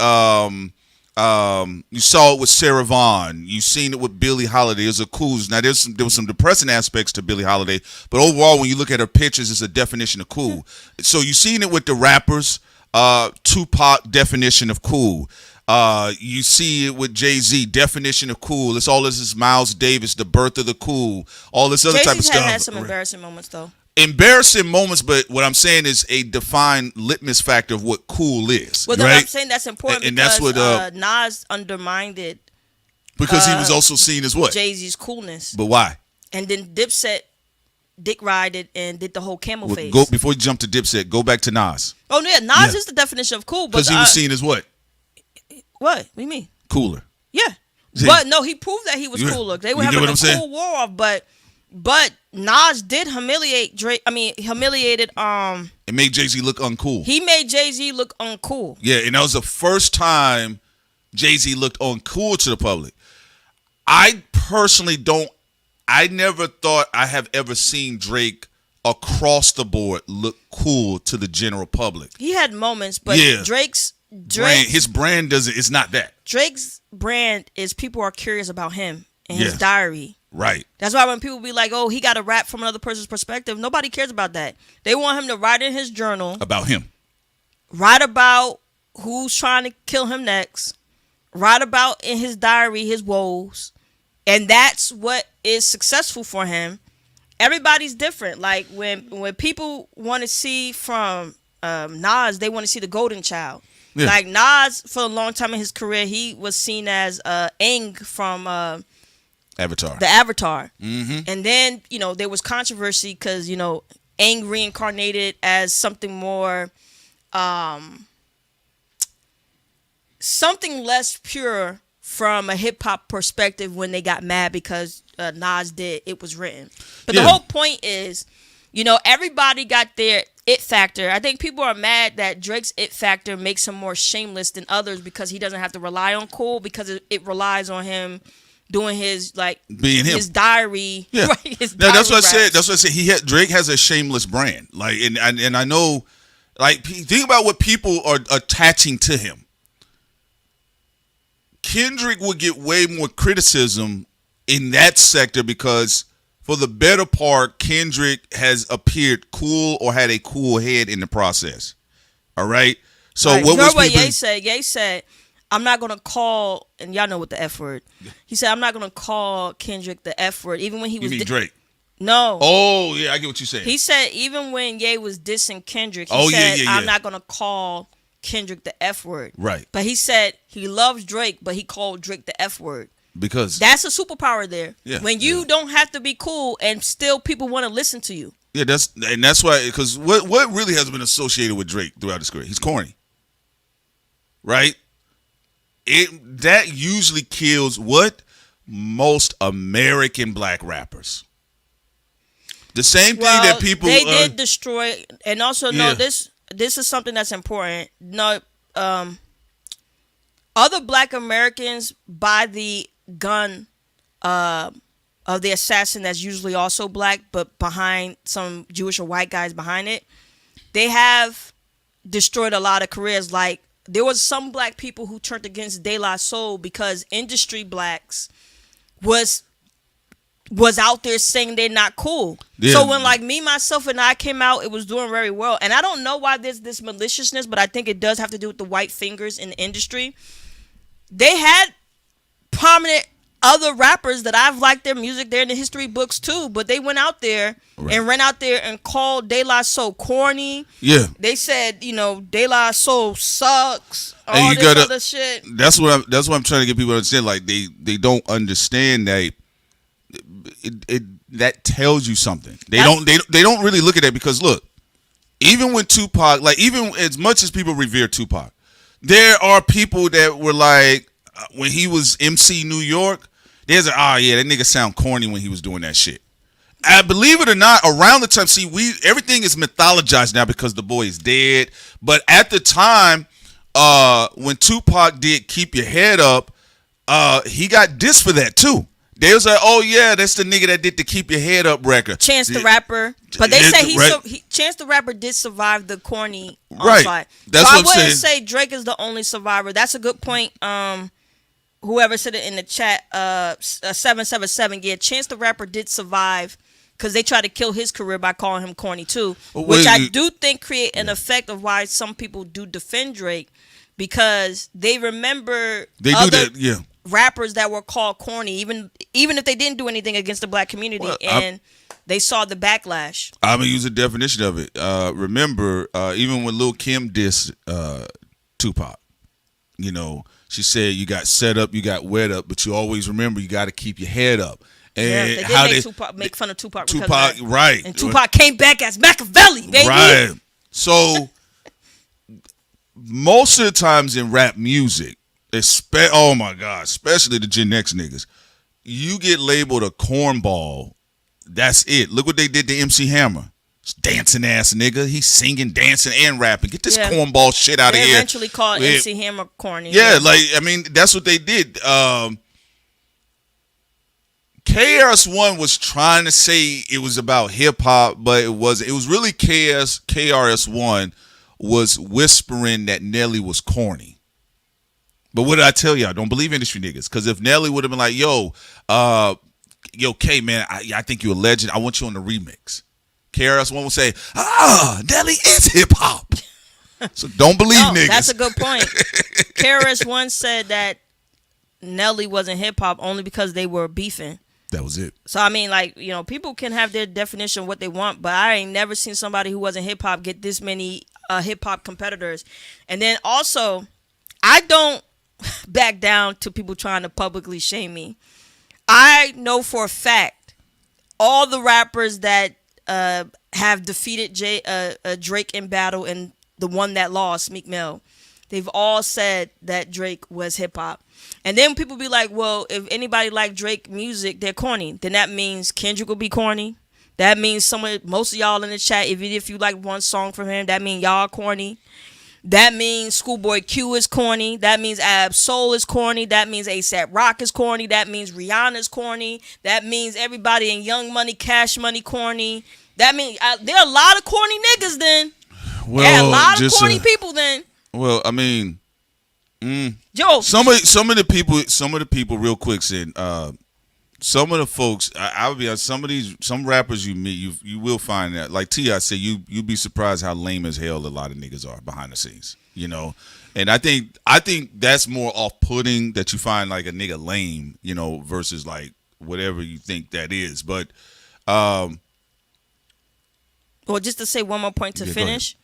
Sarah Vaughan. You've seen it with Billie Holiday. There's a cool. Now there was some depressing aspects to Billie Holiday, but overall, when you look at her pictures, it's a definition of cool. So you've seen it with the rappers. Tupac, definition of cool. You see it with Jay-Z, definition of cool. It's all this is Miles Davis, the birth of the cool. All this other type of stuff. Jay-Z had some embarrassing moments though. Embarrassing moments, but what I'm saying is a defined litmus factor of what cool is. Well, right? I'm saying that's important and because that's what, Nas undermined it. Because he was also seen as what? Jay-Z's coolness. But why? And then Dipset dick rided and did the whole camel face. Before you jump to Dipset, go back to Nas. Oh, yeah, Nas is the definition of cool. Because he was seen as what? What? What do you mean? Cooler. Yeah. But no, he proved that he was cooler. They were having a cool war off, but Nas did humiliate Drake. I mean, humiliated. It made Jay-Z look uncool. He made Jay-Z look uncool. Yeah, and that was the first time Jay-Z looked uncool to the public. I personally don't. I never thought I have ever seen Drake across the board look cool to the general public. He had moments, but Drake's his brand doesn't. It's not that. Drake's brand is people are curious about him and his diary. Right. That's why when people be like, oh, he got a rap from another person's perspective, nobody cares about that. They want him to write in his journal. About him. Write about who's trying to kill him next. Write about in his diary his woes. And that's what is successful for him. Everybody's different. Like when people want to see from Nas, they want to see the golden child. Yeah. Like Nas, for a long time in his career, he was seen as Aang from Avatar. The Avatar. Mm-hmm. And then, there was controversy because, Aang reincarnated as something more, something less pure from a hip hop perspective when they got mad because Nas did It Was Written. But the whole point is, everybody got their it factor. I think people are mad that Drake's it factor makes him more shameless than others because he doesn't have to rely on Cole because it relies on him doing his being his diary. Yeah, right, his no, that's what I raps. said. That's what I said. Drake has a shameless brand. Like, and I know, like, think about what people are attaching to him. Kendrick would get way more criticism in that sector because for the better part, Kendrick has appeared cool or had a cool head in the process. All right. So right. what was what people... Ye said? Ye said, "I'm not gonna call," and y'all know what the F word. He said, "I'm not gonna call Kendrick the F word," even when he was. You mean Drake? No. Oh yeah, I get what you're saying. He said even when Ye was dissing Kendrick, he said, "I'm not gonna call Kendrick the F word." Right. But he said he loves Drake, but he called Drake the F word. Because that's a superpower there. Yeah, when you don't have to be cool and still people want to listen to you. Yeah, that's why, because what really has been associated with Drake throughout his career? He's corny. Right? That usually kills what? Most American black rappers. The same thing that people they did destroy, and also this is something that's important. No, other black Americans buy the gun of the assassin that's usually also black, but behind some Jewish or white guys behind it. They have destroyed a lot of careers. Like there was some black people who turned against De La Soul because industry blacks was out there saying they're not cool. Yeah. So when like Me, Myself, and I came out, it was doing very well. And I don't know why there's this maliciousness, but I think it does have to do with the white fingers in the industry. They had prominent other rappers that I've liked their music. They're in the history books too, but they went out there and ran out there and called De La Soul corny. Yeah. They said, De La Soul sucks. All this other shit. That's what I'm trying to get people to understand. Like they don't understand that that tells you something. They don't really look at that because look, even when Tupac, like even as much as people revere Tupac, there are people that were like when he was MC New York, there's that nigga sound corny when he was doing that shit. I believe it or not, around the time, everything is mythologized now because the boy is dead. But at the time, when Tupac did Keep Your Head Up, he got dissed for that too. They was like, oh yeah, that's the nigga that did the Keep Your Head Up record. Chance the Rapper. But they say Chance the Rapper did survive the corny onslaught. Right. That's so what I wouldn't say Drake is the only survivor. That's a good point. Whoever said it in the chat, 777, yeah, Chance the Rapper did survive because they tried to kill his career by calling him corny too, which I do think create an effect of why some people do defend Drake because they remember rappers that were called corny, even if they didn't do anything against the black community, they saw the backlash. I'm gonna use a definition of it. Remember, even when Lil Kim dissed Tupac, she said you got set up, you got wet up, but you always remember you got to keep your head up. And they did make fun of Tupac because of that. Right? And Tupac came back as Machiavelli, baby. Right. So most of the times in rap music, oh my God, especially the Gen X niggas, you get labeled a cornball. That's it. Look what they did to MC Hammer. Dancing ass nigga. He's singing, dancing, and rapping. Get this cornball shit out of here. They eventually called MC Hammer corny. Yeah, that's what they did. KRS-One was trying to say it was about hip hop, but it wasn't. It was really KRS-One was whispering that Nelly was corny. But what did I tell y'all? Don't believe industry niggas. Because if Nelly would have been like, yo, K, man, I think you're a legend. I want you on the remix. KRS-One would say, Nelly is hip hop. So don't believe niggas. That's a good point. KRS-One said that Nelly wasn't hip hop only because they were beefing. That was it. So I mean, like, you know, people can have their definition of what they want, but I ain't never seen somebody who wasn't hip hop get this many hip hop competitors. And then also, I don't back down to people trying to publicly shame me. I know for a fact all the rappers that have defeated Drake in battle, and the one that lost, Meek Mill, they've all said that Drake was hip hop. And then people be like, well, if anybody like Drake music, they're corny. Then that means Kendrick will be corny. That means most of y'all in the chat, even if you like one song from him, that means y'all corny. That means Schoolboy Q is corny. That means Ab Soul is corny. That means ASAP Rock is corny. That means Rihanna's corny. That means everybody in Young Money, Cash Money corny. That means there are a lot of corny niggas then. Well, yeah, a lot of corny people then. Well, I mean, Joe, some of the people, real quick, said some of the folks. I'll be honest. Some rappers you meet, you will find that, like T.I. said, you'd be surprised how lame as hell a lot of niggas are behind the scenes. You know, and I think that's more off-putting that you find like a nigga lame, you know, versus like whatever you think that is. But well, just to say one more point to finish.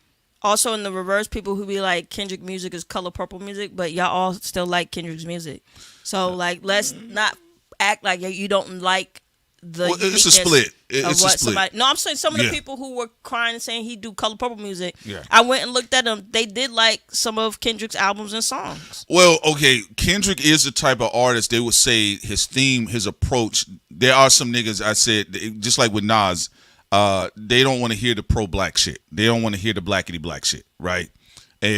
Also, in the reverse, people who be like, Kendrick music is Color Purple music, but y'all all still like Kendrick's music. So, like, let's not act like you don't like the it's a split. It's a split. No, I'm saying some of the people who were crying and saying he do Color Purple music, yeah. I went and looked at them. They did like some of Kendrick's albums and songs. Well, okay, Kendrick is the type of artist, they would say his theme, his approach. There are some niggas, I said, just like with Nas, they don't want to hear the pro-black shit. They don't want to hear the blackity-black shit, right?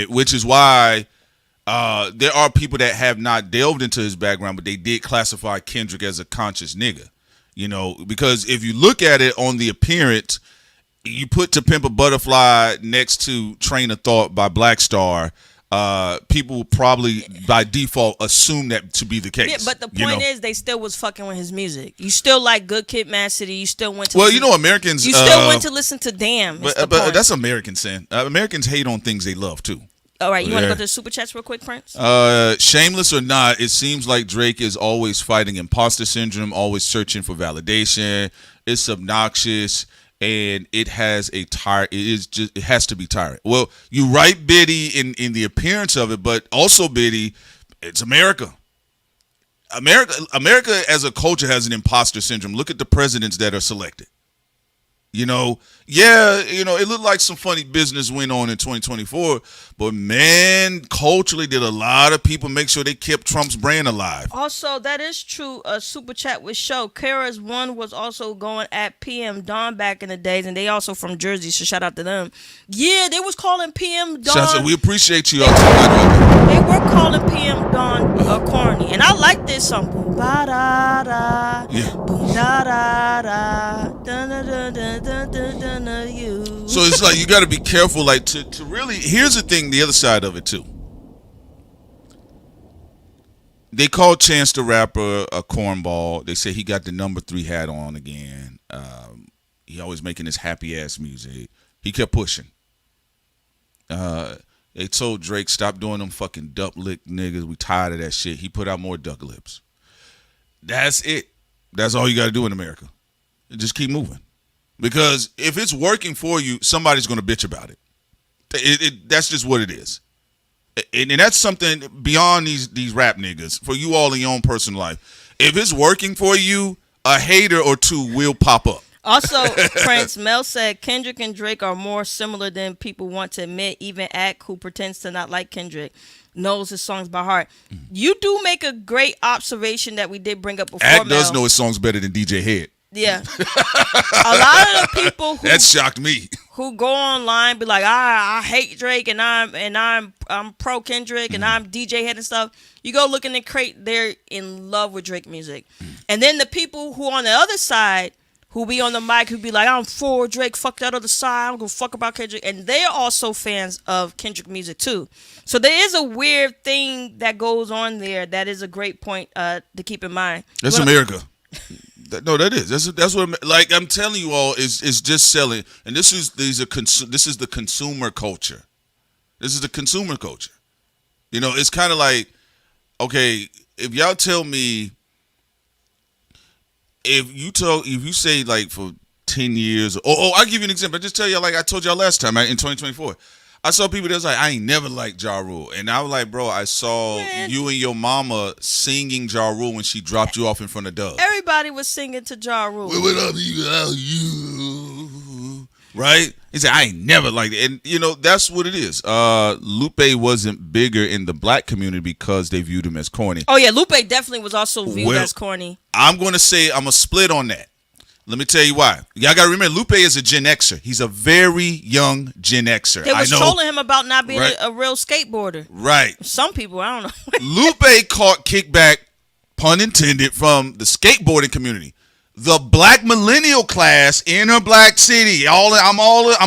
Which is why there are people that have not delved into his background, but they did classify Kendrick as a conscious nigga, you know, because if you look at it on the appearance, you put To Pimp a Butterfly next to Train of Thought by Black Star, people probably by default assume that to be the case. Yeah, but the point is, they still was fucking with his music. You still like Good Kid, Mad City. You still went to. Well, you know, Americans. You still went to listen to Damn. But that's American sin. Americans hate on things they love too. All right, you want to go to the super chats real quick, Prince? Shameless or not, it seems like Drake is always fighting imposter syndrome, always searching for validation. It's obnoxious. And it has it has to be tiring. Well, you write Biddy in the appearance of it, but also Biddy, it's America. America as a culture has an imposter syndrome. Look at the presidents that are selected. You know, it looked like some funny business went on in 2024, but man, culturally, did a lot of people make sure they kept Trump's brand alive. Also, that is true. A super chat with show. Kara's one was also going at PM Dawn back in the days, and they also from Jersey, so shout out to them. Yeah, they was calling PM Dawn. We appreciate you all. They were calling PM Dawn corny, and I like this song. Boom ba da da, boom da da da, da da da da. So it's like you got to be careful, like to really. Here's the thing, the other side of it too. They called Chance the Rapper a cornball. They say he got the number 3 hat on again. He always making his happy ass music. He kept pushing. They told Drake, stop doing them fucking duck lick niggas. We tired of that shit. He put out more duck lips. That's it. That's all you got to do in America. Just keep moving. Because if it's working for you, somebody's going to bitch about it. That's just what it is. And that's something beyond these rap niggas. For you all in your own personal life. If it's working for you, a hater or two will pop up. Also, Prince Mel said Kendrick and Drake are more similar than people want to admit. Even Ack, who pretends to not like Kendrick, knows his songs by heart. You do make a great observation that we did bring up before. Ack does know his songs better than DJ Head. Yeah. A lot of the people who that shocked me, who go online be like, I hate Drake and I'm pro Kendrick and I'm DJ Head and stuff. You go look in the crate, they're in love with Drake music. And then the people who on the other side who be on the mic who be like, I'm for Drake, fuck that other side, I'm gonna fuck about Kendrick, and they're also fans of Kendrick music too. So there is a weird thing that goes on there that is a great point to keep in mind. That's America. No, that is. That's what. Like I'm telling you all, is just selling, and this is the consumer culture. This is the consumer culture. You know, it's kind of like, okay, if y'all tell me, if you say like for 10 years, I'll give you an example. I just tell y'all like I told y'all last time in 2024. I saw people that was like, I ain't never liked Ja Rule. And I was like, bro, I saw you and your mama singing Ja Rule when she dropped you off in front of Doug. Everybody was singing to Ja Rule. What up, you? Right? He said, I ain't never liked it. And, that's what it is. Lupe wasn't bigger in the black community because they viewed him as corny. Oh, yeah. Lupe definitely was also viewed as corny. I'm going to say I'm a split on that. Let me tell you why. Y'all got to remember, Lupe is a Gen Xer. He's a very young Gen Xer. They was trolling him about not being a real skateboarder. Right. Some people, I don't know. Lupe caught kickback, pun intended, from the skateboarding community. The black millennial class, inner black city. I'm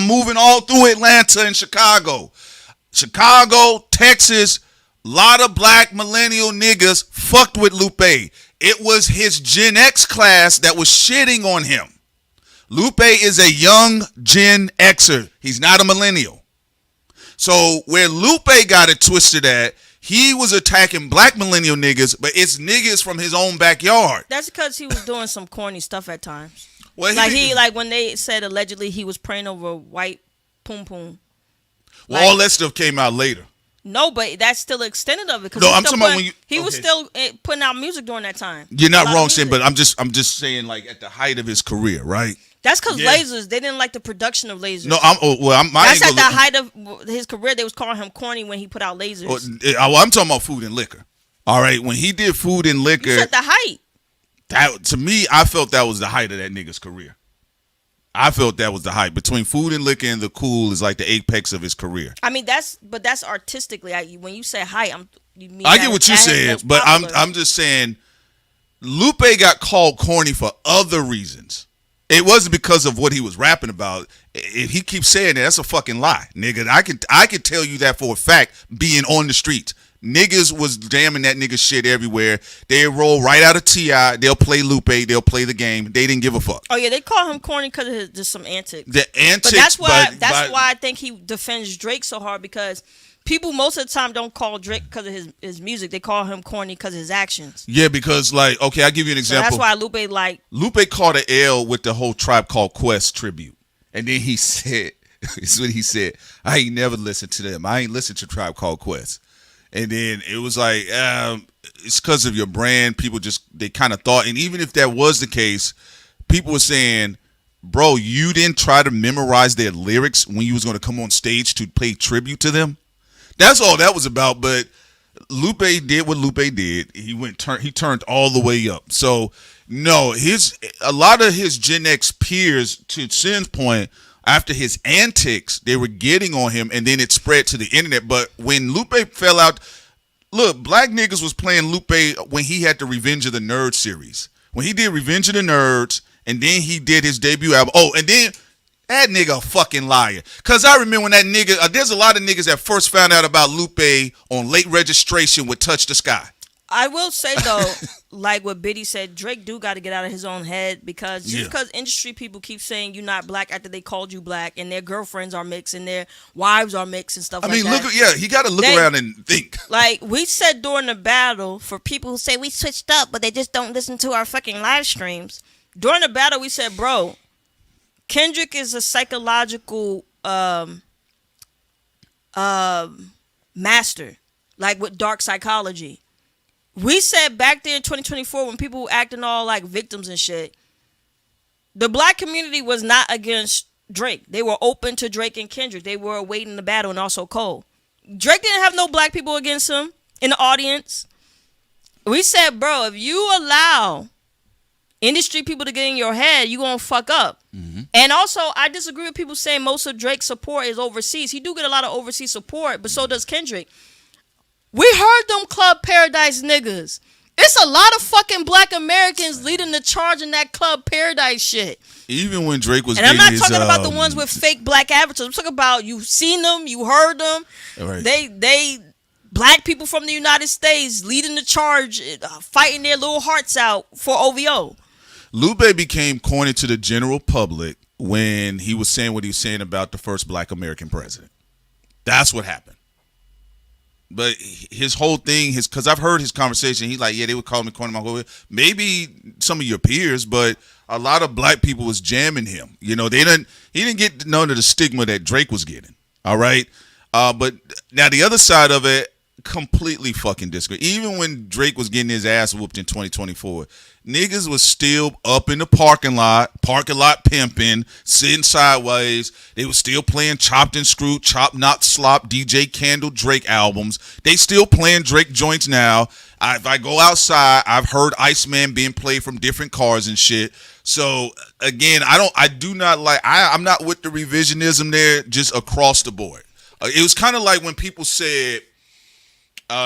moving all through Atlanta and Chicago. Texas, a lot of black millennial niggas fucked with Lupe. It was his Gen X class that was shitting on him. Lupe is a young Gen Xer. He's not a millennial. So where Lupe got it twisted at, he was attacking black millennial niggas, but it's niggas from his own backyard. That's because he was doing some corny stuff at times. Well, like when they said allegedly he was praying over a white poom poom. Well, all that stuff came out later. No, but that's still extended of it. No, I'm talking about when he was still putting out music during that time. You're not wrong, saying, but I'm just saying, like at the height of his career, right? That's because Lasers, they didn't like the production of Lasers. No, that's at the height of his career. They was calling him corny when he put out Lasers. I'm talking about Food and Liquor. All right, when he did Food and Liquor, you said the height. That to me, I felt that was the height of that nigga's career. I felt that was the height. Between Food and Liquor and The Cool is like the apex of his career. I mean, that's artistically. When you say height, I get what you're saying, but I'm just saying, Lupe got called corny for other reasons. It wasn't because of what he was rapping about. If he keeps saying that, that's a fucking lie, nigga. I could tell you that for a fact, being on the streets. Niggas was jamming that nigga shit everywhere. They roll right out of T.I. They'll play Lupe. They'll play the game. They didn't give a fuck. Oh yeah, they call him corny because of just some antics. The antics. But that's why I think he defends Drake so hard, because people most of the time don't call Drake because of his music. They call him corny because of his actions. Yeah, because like, okay, I'll give you an example. So that's why Lupe caught an L with the whole Tribe Called Quest tribute, and then he said, "This is what he said. I ain't never listened to them. I ain't listened to Tribe Called Quest." And then it was like, it's because of your brand. People they kind of thought, and even if that was the case, people were saying, bro, you didn't try to memorize their lyrics when you was going to come on stage to pay tribute to them. That's all that was about. But Lupe did what Lupe did. He turned all the way up. So no, a lot of his Gen X peers, to Sin's point, after his antics, they were getting on him, and then it spread to the internet. But when Lupe fell out, look, black niggas was playing Lupe when he had the Revenge of the Nerds series. When he did Revenge of the Nerds, and then he did his debut album. Oh, and then that nigga a fucking liar. Because I remember when that nigga, there's a lot of niggas that first found out about Lupe on Late Registration with Touch the Sky. I will say, though, like what Biddy said, Drake do got to get out of his own head, because because industry people keep saying you're not black after they called you black, and their girlfriends are mixed and their wives are mixed and stuff like that. He got to look around and think. Like we said during the battle, for people who say we switched up, but they just don't listen to our fucking live streams. During the battle, we said, bro, Kendrick is a psychological master, like with dark psychology. We said back there in 2024, when people were acting all like victims and shit, the black community was not against Drake. They were open to Drake and Kendrick. They were awaiting the battle, and also Cole. Drake didn't have no black people against him in the audience. We said, bro, if you allow industry people to get in your head, you gonna fuck up. Mm-hmm. And also, I disagree with people saying most of Drake's support is overseas. He do get a lot of overseas support, but so does Kendrick. We heard them Club Paradise niggas. It's a lot of fucking black Americans leading the charge in that Club Paradise shit. Even when Drake was, and I'm not talking about the ones with fake black avatars. I'm talking about you seen them, you heard them. Right. They black people from the United States leading the charge, fighting their little hearts out for OVO. Lupe became corny to the general public when he was saying what he was saying about the first black American president. That's what happened. But his whole thing, because I've heard his conversation. He's like, yeah, they would call me corny my whole way. Maybe some of your peers, but a lot of black people was jamming him. You know, he didn't get none of the stigma that Drake was getting. All right. But now the other side of it, completely fucking disagree. Even when Drake was getting his ass whooped in 2024, niggas was still up in the parking lot pimping, sitting sideways. They was still playing Chopped and Screwed, Chop Not Slop, DJ Candle Drake albums. They still playing Drake joints now. If I go outside, I've heard Iceman being played from different cars and shit. So again, I'm not with the revisionism there, just across the board. It was kind of like when people said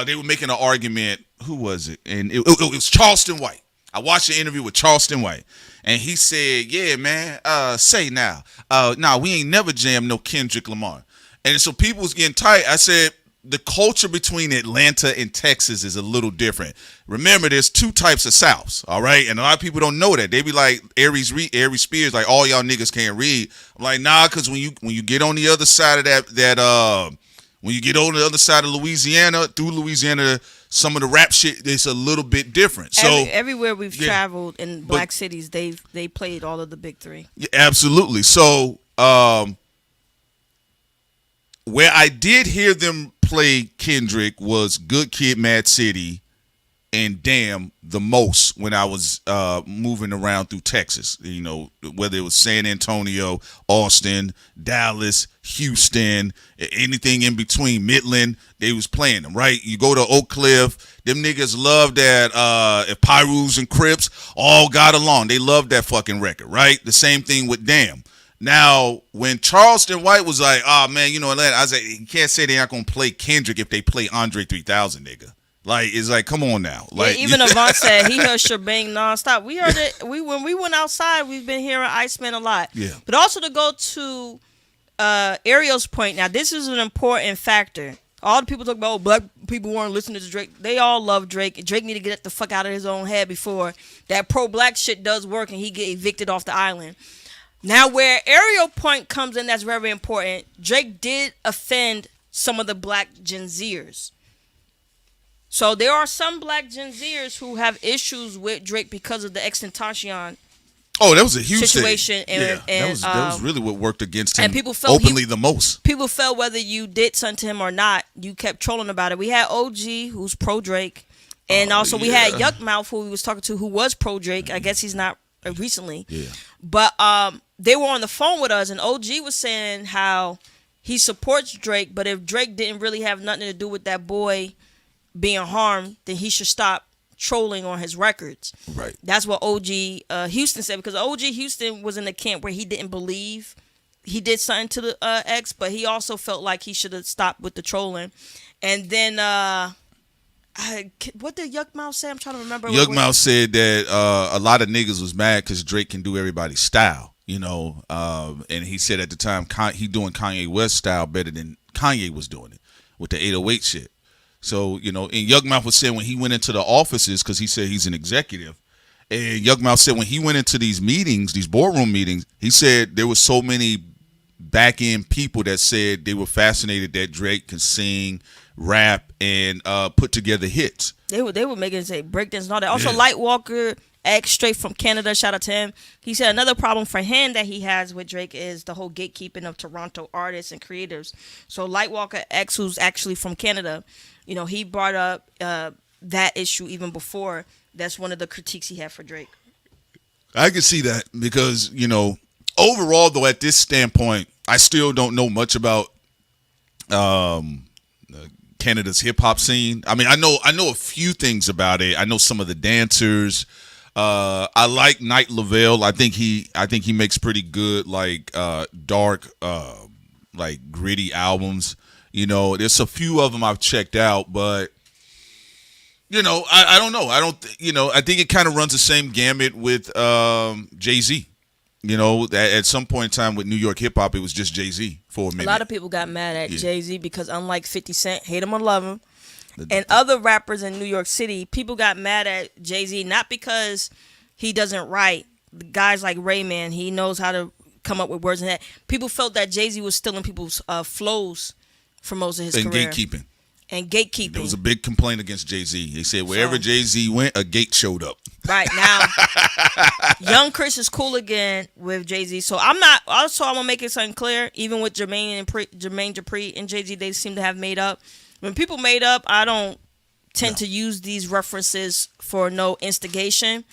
they were making an argument. Who was it? And it was Charleston White. I watched an interview with Charleston White, and he said, yeah, man, say now. We ain't never jammed no Kendrick Lamar. And so people was getting tight. I said, the culture between Atlanta and Texas is a little different. Remember, there's two types of Souths, all right? And a lot of people don't know that. They be like, Aries Spears, like, all y'all niggas can't read. I'm like, nah, because when you get on the other side of when you get on the other side of Louisiana, through Louisiana, some of the rap shit is a little bit different. So everywhere we've traveled in black cities, they played all of the big three. Yeah, absolutely. So where I did hear them play Kendrick was Good Kid, Mad City, and Damn the most when I was moving around through Texas. You know, whether it was San Antonio, Austin, Dallas, Houston, anything in between, Midland, they was playing them, right? You go to Oak Cliff, them niggas love that if Pyrus and Crips all got along. They love that fucking record, right? The same thing with Damn. Now, when Charleston White was like, oh, man, you know, I was like, you can't say they're not going to play Kendrick if they play Andre 3000, nigga. Like, it's like, come on now. Like, even Avant said he heard Shebang nonstop. We heard it. When we went outside, we've been hearing Iceman a lot. Yeah. But also to go to Ariel's point, now this is an important factor. All the people talk about, black people weren't listening to Drake. They all love Drake. Drake need to get the fuck out of his own head before that pro-black shit does work and he get evicted off the island. Now, where Ariel point comes in, that's very important. Drake did offend some of the black Gen Zers. So there are some black Gen Zers who have issues with Drake because of the extentation. Oh, that was a huge situation. And that was really what worked against him. And people felt openly the most. People felt whether you did something to him or not, you kept trolling about it. We had OG, who's pro Drake, and we had Yuck Mouth, who we was talking to, who was pro Drake. I guess he's not recently. Yeah. But they were on the phone with us, and OG was saying how he supports Drake, but if Drake didn't really have nothing to do with that boy being harmed, then he should stop trolling on his records. Right. That's what OG Houston said, because OG Houston was in the camp where he didn't believe he did something to the ex, but he also felt like he should have stopped with the trolling. And then what did Yuck Mouth say? I'm trying to remember. Yuck Mouth said that a lot of niggas was mad because Drake can do everybody's style, you know. And he said at the time he doing Kanye West style better than Kanye was doing it with the 808 shit. So, you know, and Yuck Mouth was saying when he went into the offices, because he said he's an executive, and Yuck Mouth said when he went into these meetings, these boardroom meetings, he said there was so many back end people that said they were fascinated that Drake could sing, rap, and put together hits. They were making say breakdance and all that. Also, Lightwalker X, straight from Canada, shout out to him. He said another problem for him that he has with Drake is the whole gatekeeping of Toronto artists and creators. So Lightwalker X, who's actually from Canada, you know, he brought up that issue even before. That's one of the critiques he had for Drake. I can see that because, you know, overall, though, at this standpoint, I still don't know much about Canada's hip hop scene. I mean, I know a few things about it. I know some of the dancers. I like Night Lavelle. I think he makes pretty good, like dark, like gritty albums. You know, there's a few of them I've checked out, but you know, I don't know. I think it kind of runs the same gamut with Jay-Z. You know, at some point in time with New York hip hop, it was just Jay-Z for a minute. A lot of people got mad at Jay-Z because unlike 50 Cent, hate him or love him, and other rappers in New York City, people got mad at Jay-Z not because he doesn't write. Guys like Rayman, he knows how to come up with words and that. People felt that Jay-Z was stealing people's flows for most of his career. And gatekeeping. and gatekeeping. There was a big complaint against Jay-Z. They said wherever Jay-Z went, a gate showed up. Right now, Young Chris is cool again with Jay-Z. So I'm gonna make it something clear. Even with Jermaine Dupri and Jay-Z, they seem to have made up. When people made up, I don't tend to use these references for no instigation.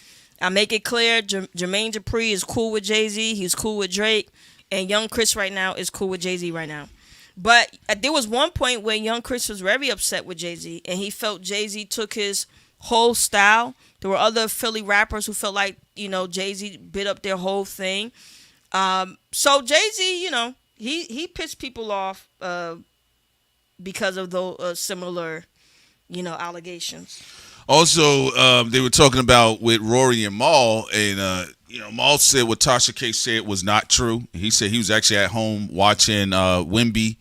I make it clear. Jermaine Dupri is cool with Jay-Z. He's cool with Drake, and Young Chris right now is cool with Jay-Z right now. But there was one point where Young Chris was very upset with Jay-Z, and he felt Jay-Z took his whole style. There were other Philly rappers who felt like, Jay-Z bit up their whole thing. So Jay-Z, he pissed people off because of those similar, allegations. Also, they were talking about with Rory and Mal, and Mal said what Tasha K said was not true. He said he was actually at home watching Wemby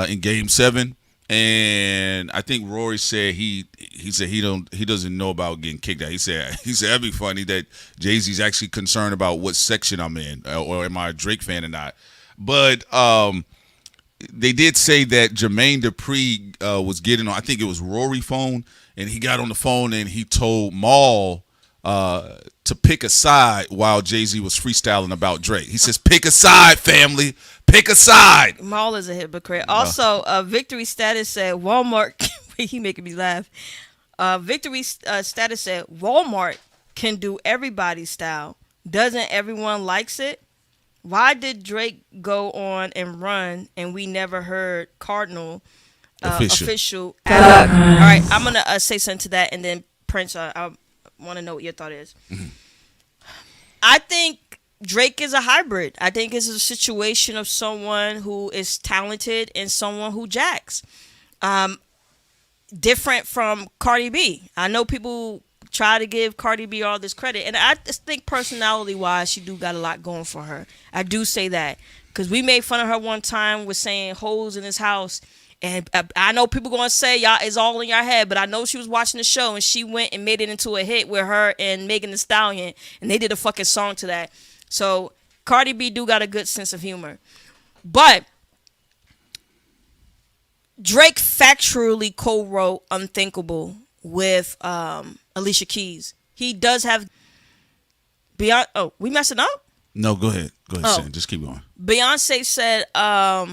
in Game 7, and I think Rory said he said he doesn't know about getting kicked out. He said that'd be funny that Jay-Z's actually concerned about what section I'm in or am I a Drake fan or not. But they did say that Jermaine Dupri was getting on, I think it was Rory's phone, and he got on the phone and he told Mal to pick a side while Jay-Z was freestyling about Drake. He says, pick a side, family. Pick a side. Mal is a hypocrite. Also, Victory Status said Walmart. He making me laugh. Victory Status said Walmart can do everybody's style. Doesn't everyone likes it? Why did Drake go on and run and we never heard Cardinal official? All right, I'm going to say something to that, and then Prince, I want to know what your thought is. Mm-hmm. I think Drake is a hybrid. I think it's a situation of someone who is talented and someone who jacks. Different from Cardi B. I know people try to give Cardi B all this credit, and I just think personality-wise, she do got a lot going for her. I do say that because we made fun of her one time with saying hoes in his house, and I know people gonna say y'all is all in your head, but I know she was watching the show and she went and made it into a hit with her and Megan Thee Stallion, and they did a fucking song to that. So Cardi B do got a good sense of humor, but Drake factually co-wrote Unthinkable with Alicia Keys. He does have Beyonce. Oh, we messing up? No, go ahead. Sam. Just keep going. Beyonce said, that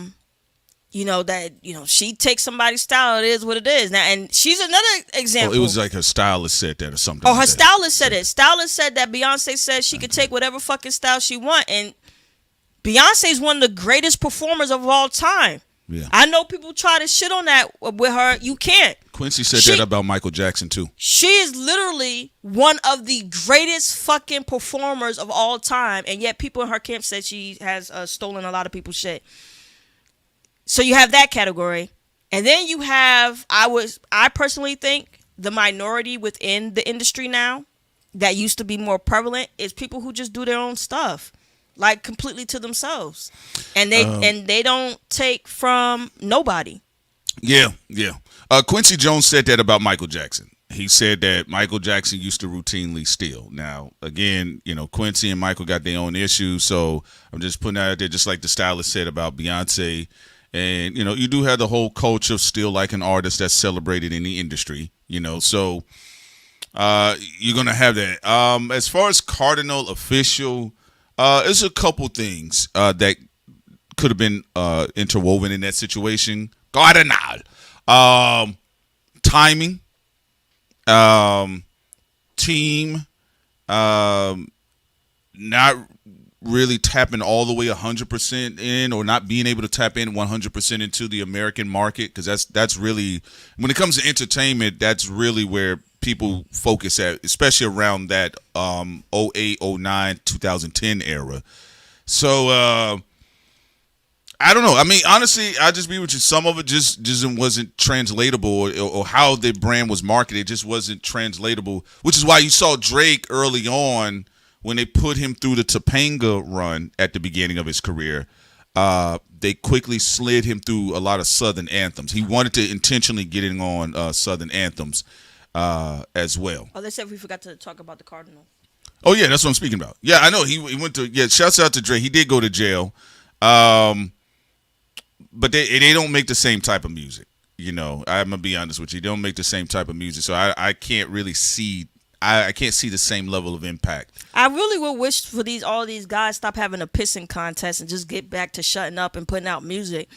she takes somebody's style. It is what it is now, and she's another example. Oh, it was like her stylist said that or something. Oh, her stylist said it. Stylist said that Beyonce said she could take whatever fucking style she want, and Beyonce is one of the greatest performers of all time. Yeah. I know people try to shit on that with her. You can't. Quincy said that about Michael Jackson too. She is literally one of the greatest fucking performers of all time, and yet people in her camp said she has stolen a lot of people's shit. So you have that category, and then you have I personally think the minority within the industry now that used to be more prevalent is people who just do their own stuff. Like completely to themselves, and they don't take from nobody. Yeah. Quincy Jones said that about Michael Jackson. He said that Michael Jackson used to routinely steal. Now, again, Quincy and Michael got their own issues, so I'm just putting that out there, just like the stylist said about Beyonce. And you do have the whole culture of still like an artist that's celebrated in the industry. So you're gonna have that. As far as Cardinal official. There's a couple things that could have been interwoven in that situation. Cardinal. Timing. Team. Not really tapping all the way 100% in, or not being able to tap in 100% into the American market, because that's really, when it comes to entertainment, that's really where people focus at, especially around that 08, 09, 2010 era. So I don't know. I mean, honestly, I'll just be with you. Some of it just wasn't translatable, or how the brand was marketed just wasn't translatable, which is why you saw Drake early on when they put him through the Topanga run at the beginning of his career. They quickly slid him through a lot of Southern anthems. He wanted to intentionally get in on Southern anthems as well. Oh, they said we forgot to talk about the Cardinal. Oh, yeah, that's what I'm speaking about. Yeah, I know. He went to, shouts out to Drake. He did go to jail. But they don't make the same type of music. You know, I'm gonna be honest with you. They don't make the same type of music, so I can't really see. I can't see the same level of impact. I really would wish for all these guys stop having a pissing contest and just get back to shutting up and putting out music.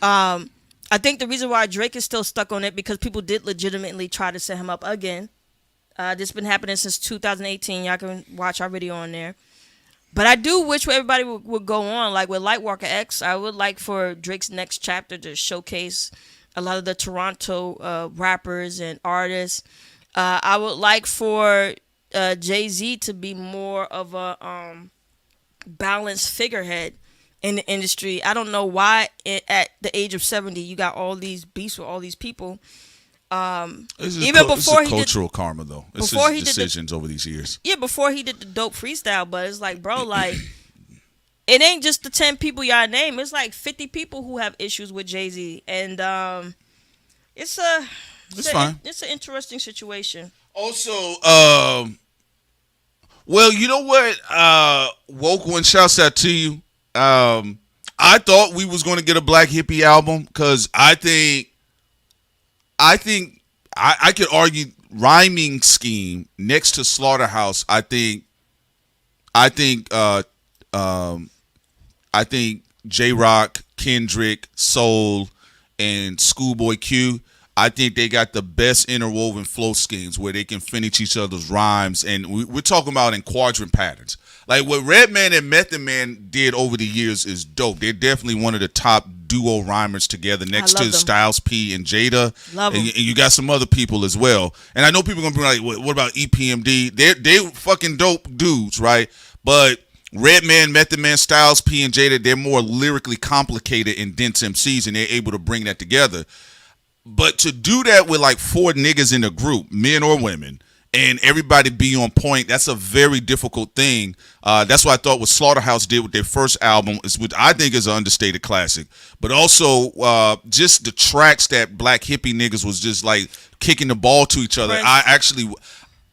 I think the reason why Drake is still stuck on it because people did legitimately try to set him up again. This been happening since 2018. Y'all can watch our video on there. But I do wish everybody would go on. Like with Lightwalker X, I would like for Drake's next chapter to showcase a lot of the Toronto rappers and artists. I would like for Jay-Z to be more of a balanced figurehead in the industry. I don't know why at the age of 70 you got all these beefs with all these people. Even before he cultural karma though. It's his decisions over these years. Yeah, before he did the dope freestyle, but it's like, bro, like it ain't just the 10 people y'all name. It's like 50 people who have issues with Jay-Z, and it's fine. It's an interesting situation. Also, well, you know what? Woke one, shouts out to you. I thought we was going to get a Black Hippie album because I think I could argue rhyming scheme next to Slaughterhouse. I think J-Rock, Kendrick, Soul, and Schoolboy Q. I think they got the best interwoven flow schemes where they can finish each other's rhymes, and we're talking about in quadrant patterns. Like what Redman and Method Man did over the years is dope. They're definitely one of the top duo rhymers together next to Styles P and Jada. And you got some other people as well. And I know people are going to be like, what about EPMD? They're fucking dope dudes, right? But Redman, Method Man, Styles P, and Jada, they're more lyrically complicated and dense MCs, and they're able to bring that together. But to do that with like 4 niggas in a group, men or women, and everybody be on point, that's a very difficult thing. That's what I thought what Slaughterhouse did with their first album, is what I think is an understated classic. But also just the tracks that Black Hippie niggas was just like kicking the ball to each other.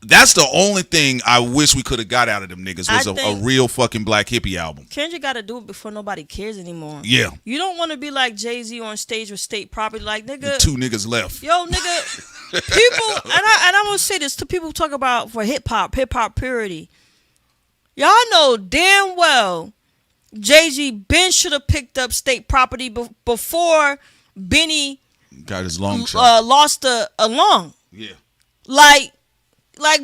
That's the only thing I wish we could have got out of them niggas was a real fucking Black Hippie album. Kendrick got to do it before nobody cares anymore. Yeah. You don't want to be like Jay-Z on stage with State Property. Like, nigga. The 2 niggas left. Yo, nigga. People, and I'm going to say this to people who talk about for hip-hop purity. Y'all know damn well Jay-Z Ben should have picked up State Property before Benny got his long shot. Lost a lung. Yeah. Like,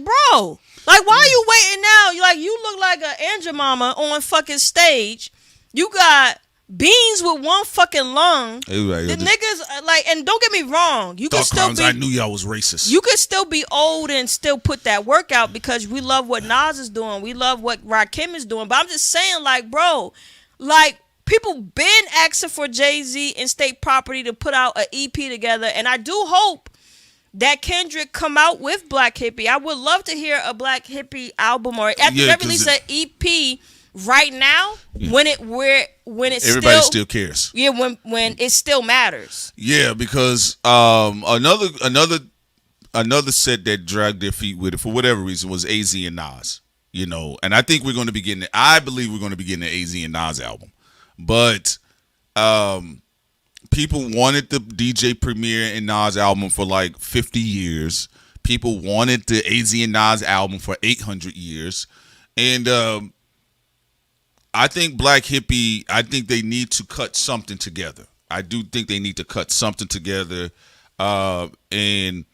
bro, like, why are you waiting now? You look like an Angel Mama on fucking stage. You got beans with one fucking lung. Right, the niggas, like, and don't get me wrong, you can still be. I knew y'all was racist. You could still be old and still put that work out because we love what Nas is doing. We love what Rakim is doing. But I'm just saying, like, bro, like, people been asking for Jay-Z and State Property to put out an EP together, and I do hope that Kendrick come out with Black Hippie. I would love to hear a Black Hippie album, or at the very least an EP right now when it everybody still cares. Yeah, when it still matters. Yeah, because another set that dragged their feet with it for whatever reason was AZ and Nas. You know, and I think we're going to be getting. I believe we're going to be getting an AZ and Nas album, but people wanted the DJ Premier and Nas album for like 50 years. People wanted the AZ and Nas album for 800 years. And I think Black Hippie, I think they need to cut something together. I do think they need to cut something together. And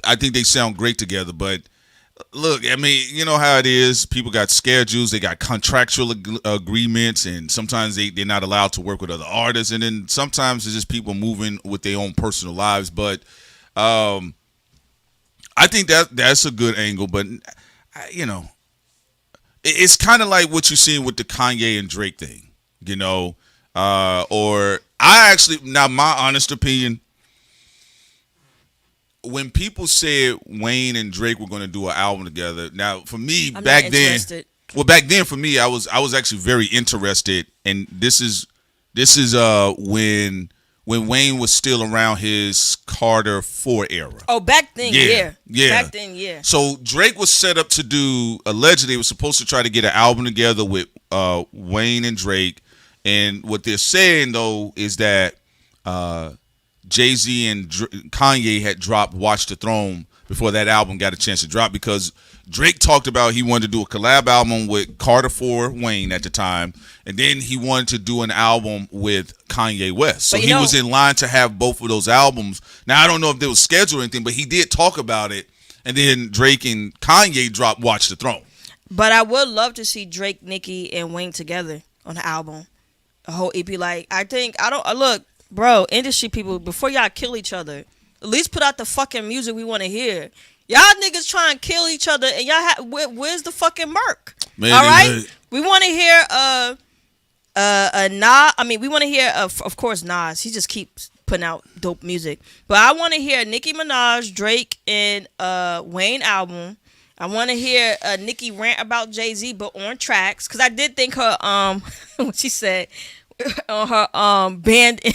I think they sound great together. But look, I mean, you know how it is. People got schedules. They got contractual agreements. And sometimes they're not allowed to work with other artists. And then sometimes it's just people moving with their own personal lives. But I think that's a good angle. But, you know, it's kind of like what you're seeing with the Kanye and Drake thing, you know. Or I actually, now my honest opinion, when people said Wayne and Drake were going to do an album together, now for me back then for me I was actually very interested, and this is when Wayne was still around his Carter 4 era. Oh, back then, yeah. Back then, yeah. So Drake was set up to do, allegedly, was supposed to try to get an album together with Wayne and Drake, and what they're saying though is that Jay-Z and Kanye had dropped Watch the Throne before that album got a chance to drop, because Drake talked about he wanted to do a collab album with Carter 4 Wayne at the time, and then he wanted to do an album with Kanye West. So he was in line to have both of those albums. Now, I don't know if there was scheduled or anything, but he did talk about it, and then Drake and Kanye dropped Watch the Throne. But I would love to see Drake, Nicki, and Wayne together on the album. A whole EP. Like, look, bro, industry people, before y'all kill each other, at least put out the fucking music we want to hear. Y'all niggas try and kill each other, and y'all where's the fucking murk? Man, all right, we want to hear Nas. I mean, we want to hear of course Nas. He just keeps putting out dope music, but I want to hear Nicki Minaj, Drake, and Wayne album. I want to hear Nicki rant about Jay-Z, but on tracks, because I did think her what she said on her band in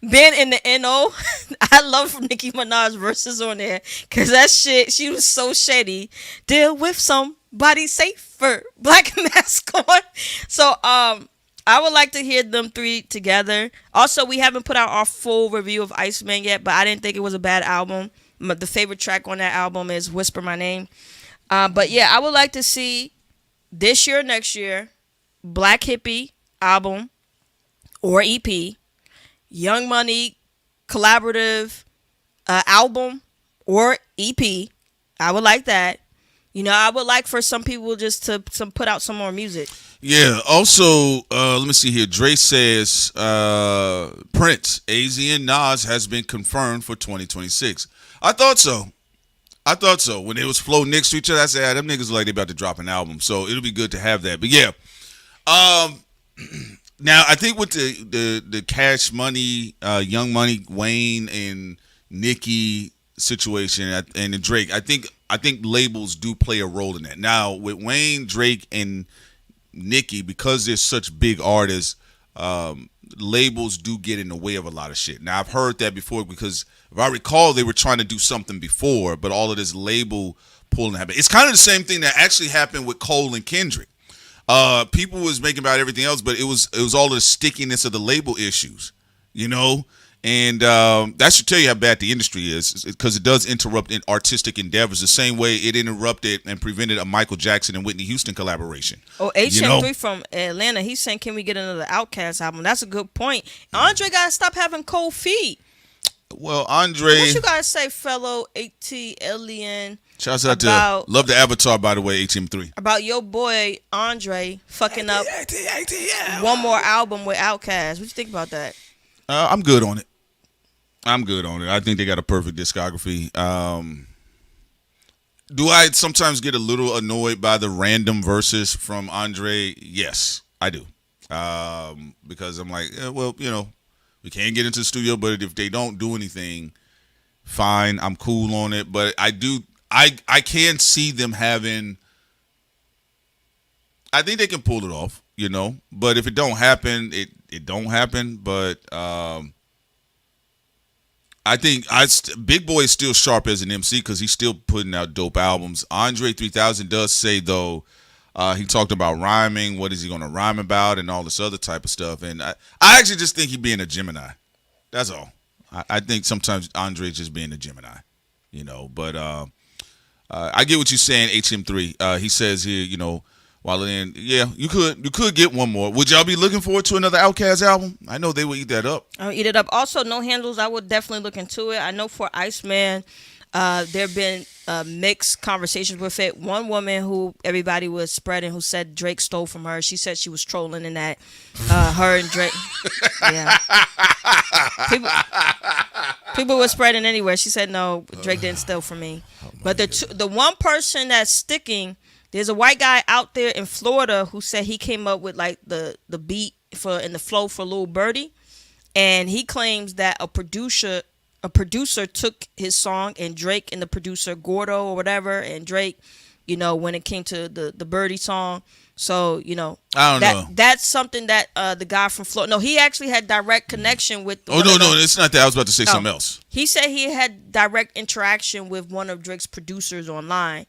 the NO. I love Nicki Minaj verses on there, because that shit, she was so shady. Deal with somebody safer, black mask on. So I would like to hear them three together. Also, we haven't put out our full review of Iceman yet, but I didn't think it was a bad album. The favorite track on that album is Whisper My Name. But yeah, I would like to see this year, next year, Black Hippie album or EP, Young Money collaborative album or EP. I would like that. You know, I would like for some people just to put out some more music. Yeah. Also, let me see here. Dre says Prince, AZ, and Nas has been confirmed for 2026. I thought so. When it was floating next to each other, I said, them niggas like they about to drop an album. So it'll be good to have that. But yeah. Now, I think with the Cash Money, Young Money, Wayne, and Nicki situation, and the Drake, I think labels do play a role in that. Now, with Wayne, Drake, and Nicki, because they're such big artists, labels do get in the way of a lot of shit. Now, I've heard that before, because if I recall, they were trying to do something before, but all of this label pulling happened. It's kind of the same thing that actually happened with Cole and Kendrick. People was making about everything else, but it was all of the stickiness of the label issues, you know? And that should tell you how bad the industry is, because it does interrupt in artistic endeavors the same way it interrupted and prevented a Michael Jackson and Whitney Houston collaboration. Oh, HM3 from Atlanta, he's saying, can we get another Outkast album? That's a good point. Andre got to stop having cold feet. Well, Andre... What you guys say, fellow ATLian? Shouts out to... Love the avatar, by the way, HM3. About your boy, Andre, fucking up one more album with Outkast. What you think about that? I'm good on it. I think they got a perfect discography. Do I sometimes get a little annoyed by the random verses from Andre? Yes, I do. Because I'm like, well, you know, we can't get into the studio, but if they don't do anything, fine, I'm cool on it. But I can see them having, I think they can pull it off, you know. But if it don't happen, it don't happen. But I think Big Boy is still sharp as an MC, because he's still putting out dope albums. Andre 3000 does say, though, he talked about rhyming. What is he going to rhyme about, and all this other type of stuff. And I actually just think he's being a Gemini. That's all. I think sometimes Andre's just being a Gemini, you know. But I get what you're saying, HM3. He says here, you know, while in, yeah, you could get one more. Would y'all be looking forward to another Outkast album? I know they would eat that up. I'll eat it up. Also, No Handles, I would definitely look into it. I know for Iceman, there have been mixed conversations with it. One woman who everybody was spreading, who said Drake stole from her, she said she was trolling in that her and Drake. Yeah. People were spreading anywhere. She said, no, Drake didn't steal from me. But the one person that's sticking, there's a white guy out there in Florida who said he came up with like the beat and the flow for Lil Birdie, and he claims that a producer took his song, and Drake and the producer Gordo or whatever, and Drake, you know, when it came to the Birdie song. So, you know, I don't know. That's something that the guy from Florida. No, he actually had direct connection with. No, it's not that. I was about to say something else. He said he had direct interaction with one of Drake's producers online.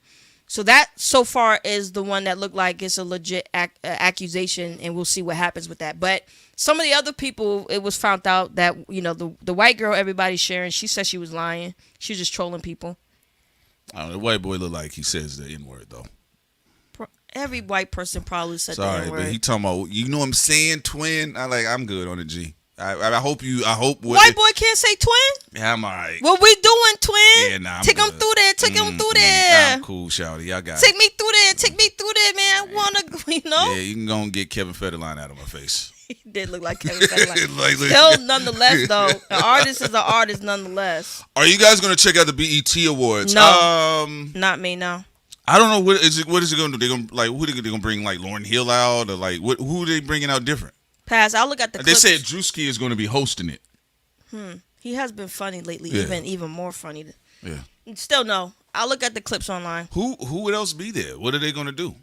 So that so far is the one that looked like it's a legit accusation, and we'll see what happens with that. But some of the other people, it was found out that, you know, the white girl everybody's sharing, she said she was lying. She was just trolling people. I don't know, the white boy look like he says the N-word, though. Every white person probably said the N-word. But he talking about, you know what I'm saying, twin? I'm good on the G. I hope white boy can't say twin? Yeah, I'm all right. What we doing, twin? Yeah, nah, Take him through there. I'm cool, shawty. Y'all got Take me through there, man. I wanna, you know? Yeah, you can go and get Kevin Federline out of my face. He did look like Kevin Federline. Still, nonetheless, though, an artist is an artist, nonetheless. Are you guys gonna check out the BET Awards? No, not me. No. I don't know what is it gonna do. They gonna who they gonna bring, like Lauryn Hill out, or like who are they bringing out different? Pass. I'll look at the. They clips. said Drewski is going to be hosting it. He has been funny lately, Yeah. even more funny. Yeah. Still no. I'll look at the clips online. Who would else be there? What are they going to do?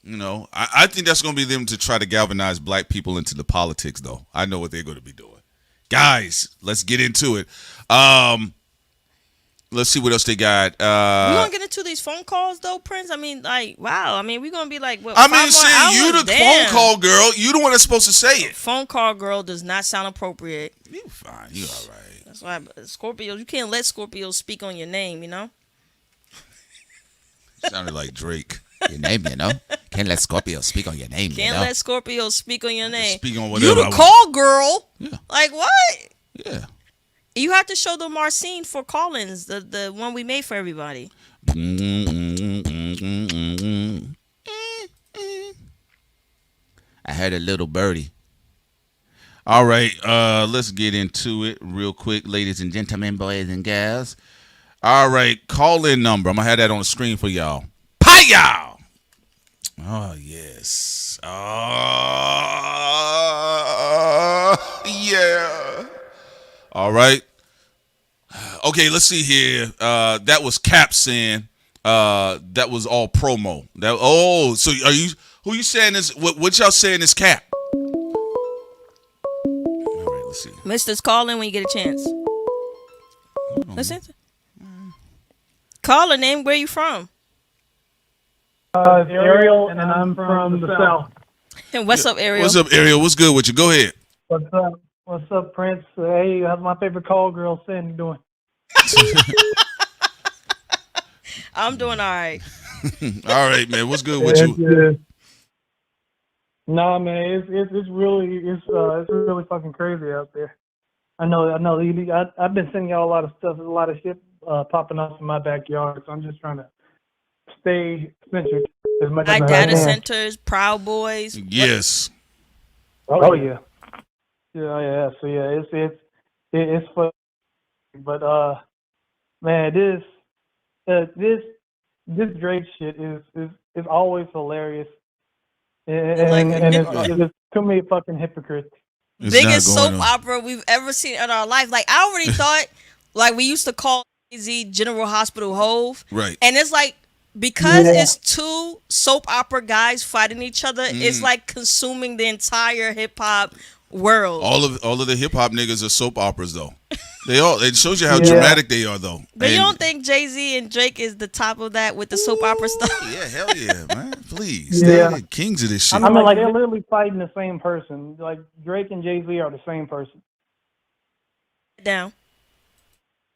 You know, I think that's going to be them to try to galvanize black people into the politics, though. I know what they're going to be doing. Guys, let's get into it. Let's see what else they got. We gonna get into these phone calls though, Prince. I mean, like, wow. I mean, we gonna be like, what? I mean, saying you the phone call girl. You the one that's supposed to say it. Phone call girl does not sound appropriate. You fine. You all right. That's why Scorpios. You can't let Scorpios speak on your name. You know. Sounded like Drake. Your name, you know. Can't let Scorpio speak on your name. Can't let Scorpios speak on your name. Speak on whatever. You the call girl. Yeah. Like what? Yeah. You have to show the Marcine for call-ins, the one we made for everybody. I heard a little birdie. All right, let's get into it real quick, ladies and gentlemen, boys and girls. All right, call-in number. I'm going to have that on the screen for y'all. Pie y'all! Oh, yes. Yeah. All right. Okay, let's see here. That was Cap saying that was all promo. So are you? Who you saying is? What y'all saying is Cap? All right, let's see. Mister's calling when you get a chance. Listen. Call a name. Where you from? Ariel, and I'm from the South. And what's up, Ariel? What's up, Ariel? What's good with you? Go ahead. What's up? What's up, Prince? Hey, how's my favorite call girl, Sandy, doing? I'm doing all right. All right, man. What's good with you? No, man, it's really fucking crazy out there. I know. I've been sending y'all a lot of stuff. There's a lot of shit popping up in my backyard, so I'm just trying to stay centric as much as I data can. centers, Proud Boys. Yes. Oh yeah. Yeah. So yeah, it's fun. But man, this Drake shit is always hilarious, and it's too many fucking hypocrites. Biggest soap opera we've ever seen in our life. Like I already thought, like we used to call Jay-Z General Hospital Hove, right? And it's like because it's two soap opera guys fighting each other, it's like consuming the entire hip hop world. All of the hip hop niggas are soap operas though. It shows you how dramatic they are though. But you don't think Jay-Z and Drake is the top of that with the soap opera stuff? Yeah, hell yeah, man. Please. They're the kings of this shit. I mean, like they're literally fighting the same person. Like Drake and Jay-Z are the same person. Down.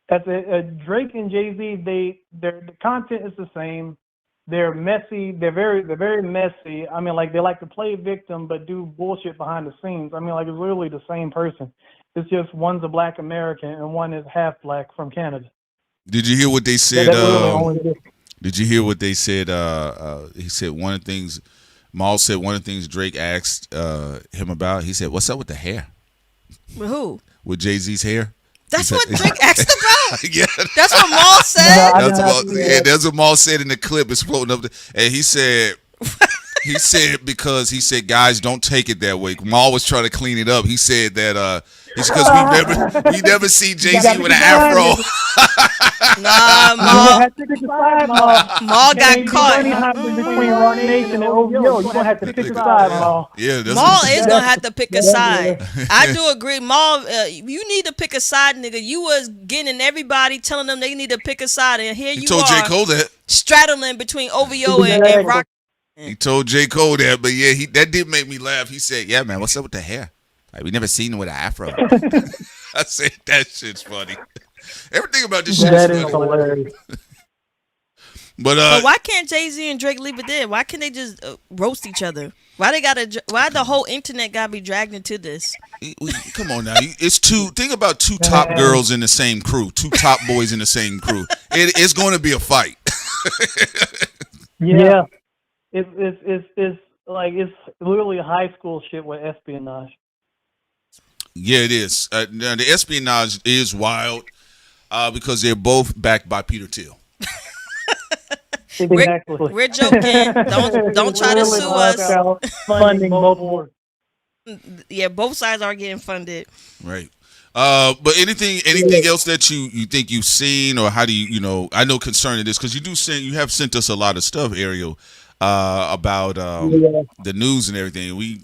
Drake and Jay-Z, the content is the same. They're messy. They're very messy. I mean, like they like to play victim but do bullshit behind the scenes. I mean, like it's literally the same person. It's just one's a black American and one is half black from Canada. Did you hear what they said? Did you hear what they said? He said one of the things. Maul said one of the things Drake asked him about. He said, "What's up with the hair?" With who? With Jay-Z's hair. That's what Drake asked about. Yeah, that's what Maul said. That's what Maul said in the clip. It's floating up, and he said. He said guys, don't take it that way. Maul was trying to clean it up. He said that It's because we never see Jay-Z with an afro. Nah, Maul got caught. Between Rock Nation and OVO, you're gonna have to pick a side, Maul. Yeah, Maul is gonna have to pick a side. I do agree, Maul. You need to pick a side, nigga. You was getting everybody telling them they need to pick a side, and here you told are. J. Cole that. Straddling between OVO and Rock. He told J. Cole that, but yeah, that did make me laugh. He said, "Yeah, man, what's up with the hair? Like, we never seen him with an afro." I said, "That shit's funny." Everything about this shit is funny. Hilarious. But why can't Jay-Z and Drake leave it there? Why can't they just roast each other? Why the whole internet gotta be dragged into this? Come on now, it's two. Think about two top girls in the same crew, two top boys in the same crew. It's going to be a fight. Yeah. It's like it's literally high school shit with espionage. Yeah, it is. Now the espionage is wild because they're both backed by Peter Thiel. Exactly. We're joking. Don't try to sue us. Funding both wars. Yeah, both sides are getting funded. Right. But anything else that you think you've seen, or how do you I know concerning this, because you have sent us a lot of stuff, Ariel, about the news and everything. We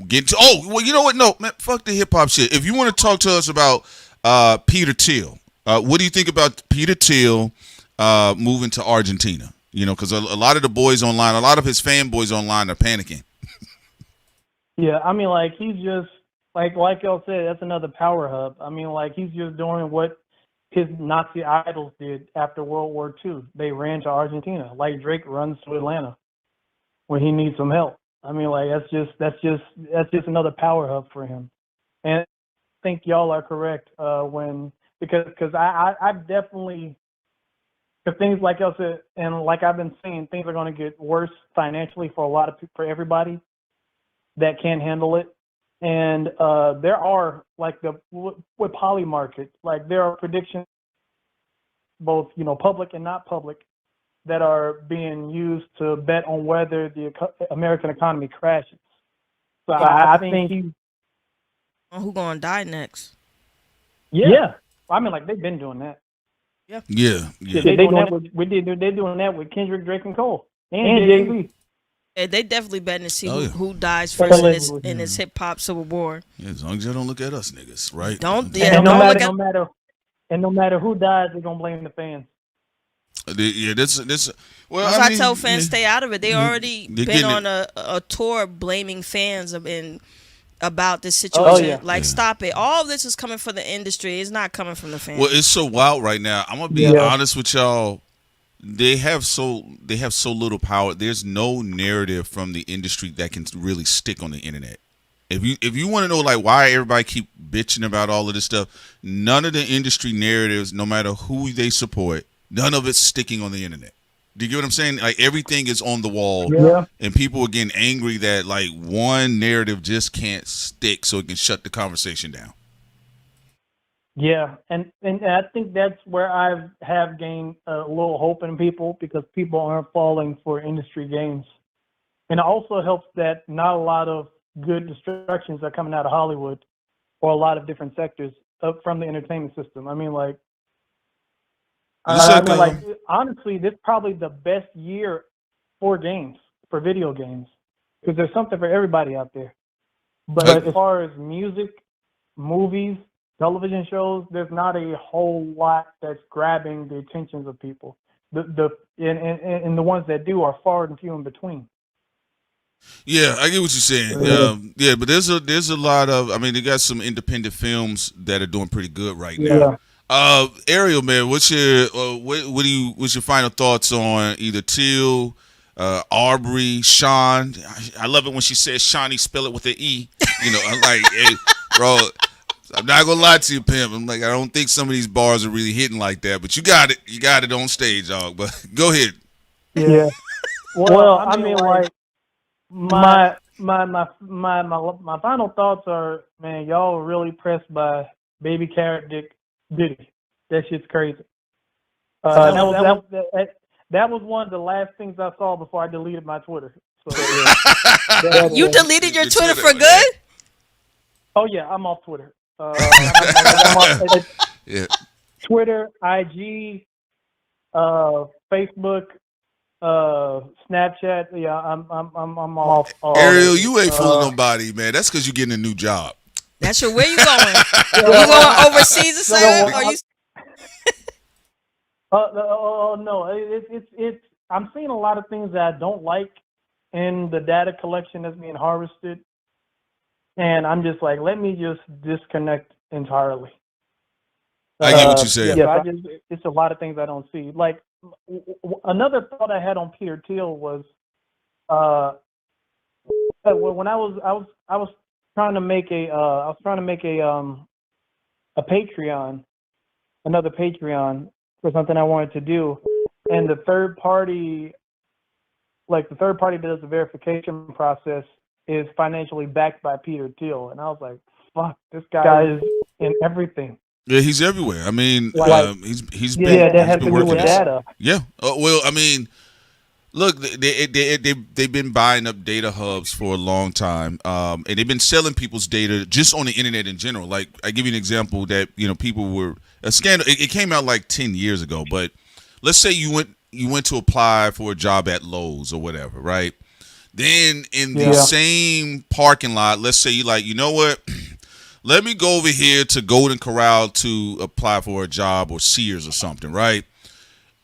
get to, you know what? No, man, fuck the hip hop shit. If you want to talk to us about Peter Thiel, what do you think about Peter Thiel moving to Argentina? Because a lot of the boys online, a lot of his fanboys online are panicking. Yeah, I mean, like, he's just like y'all said, that's another power hub. I mean, like, he's just doing what his Nazi idols did after World War II. They ran to Argentina, like Drake runs to Atlanta when he needs some help. I mean, like, that's just another power hub for him. And I think y'all are correct because I definitely, because things like y'all said, and like I've been saying, things are going to get worse financially for a lot of people, for everybody that can't handle it. And there are, like, with poly market, like, there are predictions, both public and not public, that are being used to bet on whether the American economy crashes. So I think who's gonna die next? Yeah. I mean, like, they've been doing that. Yeah. They're doing that with Kendrick, Drake, and Cole, and Jay-Z. Yeah, they definitely betting to see who dies first in this hip hop civil war. Yeah, as long as y'all don't look at us niggas, right? No matter who dies, they're gonna blame the fans. Well, I tell fans stay out of it. They already been on a tour blaming fans about this situation. Stop it. All of this is coming from the industry. It's not coming from the fans. Well, it's so wild right now. I'm gonna be honest with y'all. They have so little power. There's no narrative from the industry that can really stick on the internet. If you want to know, like, why everybody keep bitching about all of this stuff, none of the industry narratives, no matter who they support, none of it's sticking on the internet. Do you get what I'm saying? Like, everything is on the wall, and people are getting angry that, like, one narrative just can't stick, so it can shut the conversation down. Yeah, and I think that's where I have gained a little hope in people, because people aren't falling for industry games. And it also helps that not a lot of good distractions are coming out of Hollywood or a lot of different sectors from the entertainment system. I mean, like, honestly, this is probably the best year for video games, because there's something for everybody out there. But as far as music, movies, television shows, there's not a whole lot that's grabbing the attentions of people. And the ones that do are far and few in between. Yeah, I get what you're saying. But there's a lot of, I mean, they got some independent films that are doing pretty good right now. Ariel, man, what's your final thoughts on either Thiel, Aubrey, Sean? I love it when she says Shawnee, spell it with an E. I'm like, hey, bro, I'm not gonna lie to you, pimp. I'm like, I don't think some of these bars are really hitting like that, but you got it on stage, dog. But go ahead. Yeah. Well, I mean, like, my final thoughts are, man, y'all were really pressed by Baby Carrot Dick Diddy. That shit's crazy. That was one of the last things I saw before I deleted my Twitter. So, you deleted your Twitter for good? Oh yeah, I'm off Twitter. Yeah. Twitter, IG, Facebook, Snapchat. Yeah, I'm off. Ariel, you ain't fooling nobody, man. That's because you're getting a new job. That's your. Where you going? You going overseas or something? Or you? No, it's. I'm seeing a lot of things that I don't like in the data collection that's being harvested, and I'm just like, let me just disconnect entirely. I get what you said. Yeah, it's a lot of things I don't see. Like another thought I had on Peter Thiel was, when I was trying to make a Patreon, another Patreon for something I wanted to do, and the third party that does the verification process is financially backed by Peter Thiel, and I was like, fuck, this guy is in everything. Yeah, he's everywhere. I mean, he's been that has to do working with data. Yeah. Well, I mean, look, they've been buying up data hubs for a long time, and they've been selling people's data just on the internet in general. Like, I give you an example that people were a scandal. It came out like 10 years ago, but let's say you went to apply for a job at Lowe's or whatever, right? Then in the same parking lot, let's say you're like, you know what? Let me go over here to Golden Corral to apply for a job, or Sears or something, right?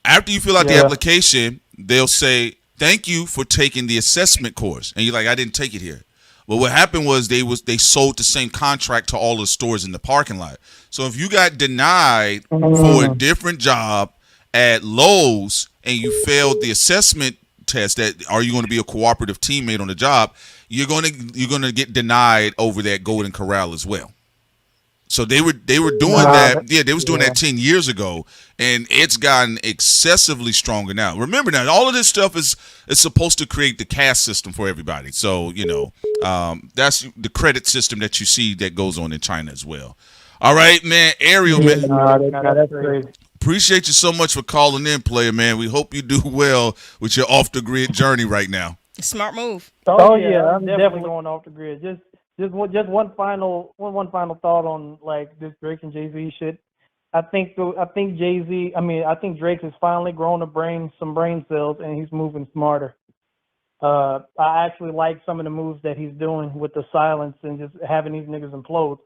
After you fill out the application, they'll say, thank you for taking the assessment course. And you're like, I didn't take it here. Well, what happened was they sold the same contract to all the stores in the parking lot. So if you got denied for a different job at Lowe's and you failed the assessment test, that are you going to be a cooperative teammate on the job, you're going to get denied over that Golden Corral as well. So they were doing that. Yeah, they was doing that 10 years ago, and it's gotten excessively stronger now. Remember now, all of this stuff is supposed to create the caste system for everybody. So that's the credit system that you see that goes on in China as well. All right, man, Ariel, man. That's crazy. Appreciate you so much for calling in, player, man. We hope you do well with your off the grid journey right now. Smart move. Oh yeah, I'm definitely going off the grid. Just one final thought on like this Drake and Jay-Z shit. I think Jay-Z. I think Drake has finally grown some brain cells, and he's moving smarter. I actually like some of the moves that he's doing with the silence and just having these niggas implode.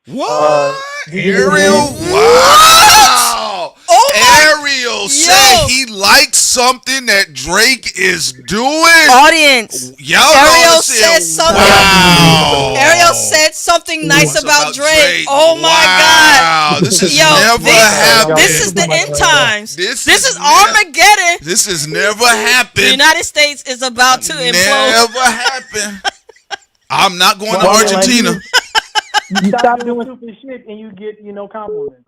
What? Ariel? Wow! Ariel said he likes something that Drake is doing. Audience, Ariel said something. Wow. Ariel said something nice about Drake. Oh my God! This has never happened. This is the end times. This is Armageddon. This has never happened. The United States is about to implode. Never happened. I'm not going to Argentina. You stop doing stupid shit and you get compliments.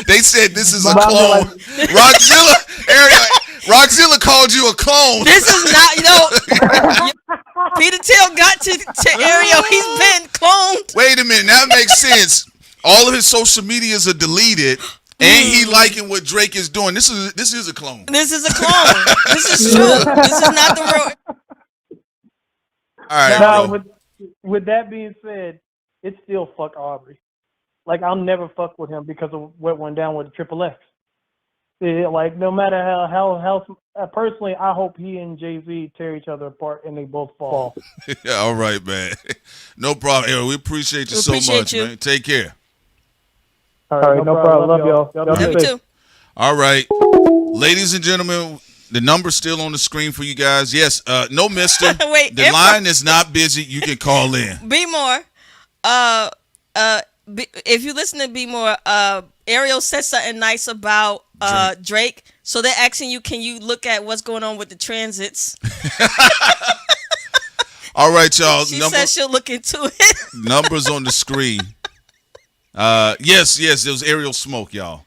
They said this is a clone. Rockzilla called you a clone. This is not, Peter Thiel got to Ariel. He's been cloned. Wait a minute, that makes sense. All of his social medias are deleted, and he liking what Drake is doing. This is a clone. This is a clone. This is true. This is not the real. All right. Now, with that being said, it's still fuck Aubrey. Like, I'll never fuck with him because of what went down with the Triple X. Like, no matter how personally, I hope he and Jay-Z tear each other apart and they both fall. Yeah, all right, man. No problem. Yo, we appreciate you so much, man. Take care. All right, no problem. Love y'all. Love you too. All right. Ladies and gentlemen, the number's still on the screen for you guys. Yes, no mister. Wait, the line is not busy. You can call in. Be more. If you listen to Be More, Ariel said something nice about Drake. So they're asking you, can you look at what's going on with the transits? All right, y'all. She said she'll look into it. Numbers on the screen. Yes, there was Ariel Smoke, y'all.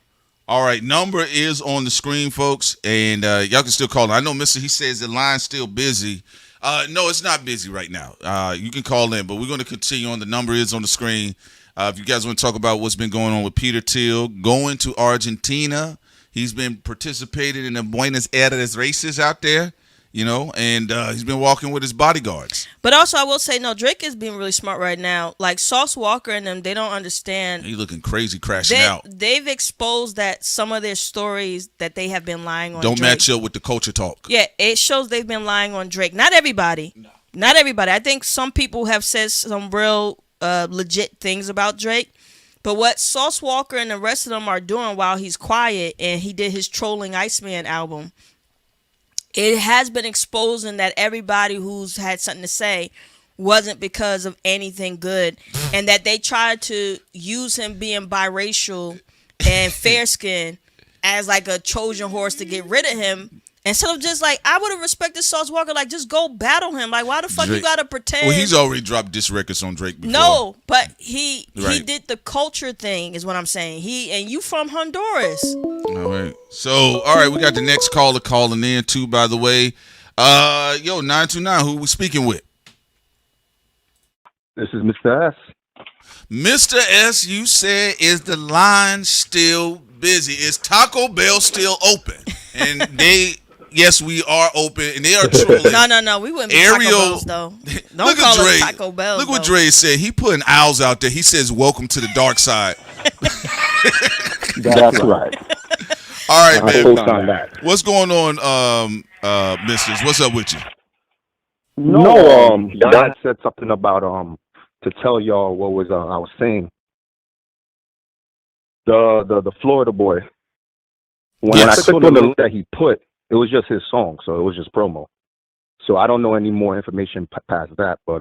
All right, number is on the screen, folks, and y'all can still call. I know Mr. He says the line's still busy. No, it's not busy right now. You can call in, but we're going to continue on. The number is on the screen. If you guys want to talk about what's been going on with Peter Thiel, going to Argentina. He's been participating in the Buenos Aires races out there. You know, and he's been walking with his bodyguards. But also, I will say, no, Drake is being really smart right now. Like Sauce Walker and them, they don't understand. He's looking crazy, crashing out. They've exposed that some of their stories that they have been lying on don't Drake. match up with the culture talk. Yeah, it shows they've been lying on Drake. Not everybody. No. Not everybody. I think some people have said some real legit things about Drake. But what Sauce Walker and the rest of them are doing while he's quiet and he did his Trolling Iceman album, it has been exposing that everybody who's had something to say wasn't because of anything good, and that they tried to use him being biracial and fair skinned as like a Trojan horse to get rid of him. Instead of just like, I would have respected Sauce Walker, like just go battle him. Like, why the fuck Drake. you gotta pretend? Well, he's already dropped diss records on Drake before. No, but he Right. did the culture thing, is what I'm saying. And you from Honduras. All right. So, all right, we got the next caller calling in too, by the way. 929, who we speaking with? This is Mr. S. Mr. S, you said, is the line still busy? Is Taco Bell still open? And yes, we are open, and they are trolling. No, we wouldn't be Taco Bells, though. Don't call us Taco Bells. Look what Dre said. He putting owls out there. He says, welcome to the dark side. That's right. All right, man. That. What's going on, misters? What's up with you? No, Dad said something about to tell y'all what was I was saying. The Florida boy. When I clicked on the link that he put, it was just his song, so it was just promo. So I don't know any more information past that, but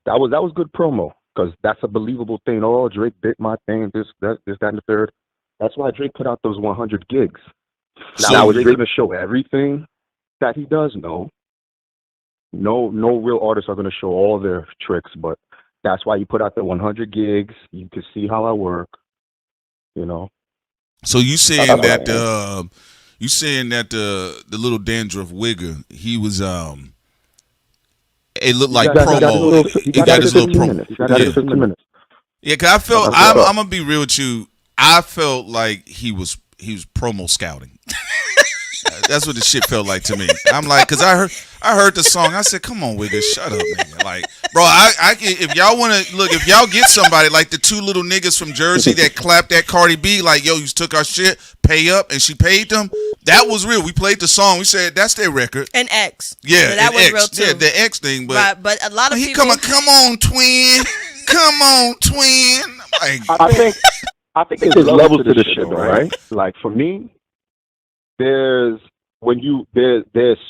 that was good promo, because that's a believable thing. Oh, Drake bit my thing, this, that, and the third. That's why Drake put out those 100 gigs. Now, is Drake going to show everything that he does? No. No real artists are going to show all their tricks, but that's why you put out the 100 gigs. You can see how I work, you know. So you saying that the little dandruff wigger, he was it looked like promo. He got his little promo. Yeah, cause I felt I'm gonna be real with you. I felt like he was promo scouting. That's what the shit felt like to me. I'm like, cause I heard the song. I said, "Come on, Wigger, shut up, man." Like, bro, I can, if y'all want to look, if y'all get somebody like the two little niggas from Jersey that clapped at Cardi B, like, yo, you took our shit, pay up, and she paid them. That was real. We played the song. We said that's their record. And X. Yeah, that was X. real too. Yeah, the X thing. But right, but a lot of people. Come on, twin. Come on, twin. Like, I think there's levels to this shit, though, right? Like for me, there's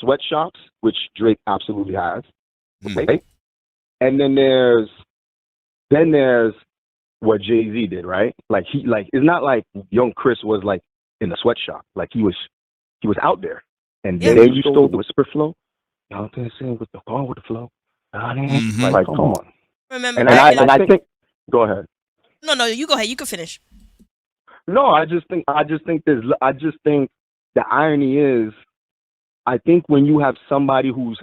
sweatshops, which Drake absolutely has. Okay. And then there's what Jay-Z did, right? Like it's not like young Chris was like in the sweatshop. Like he was out there. And then you stole the whisper flow. Y'all can sing with the flow. Like come on. Remember, and I think go ahead. No, you go ahead. You can finish. No, I just think the irony is, I think when you have somebody who's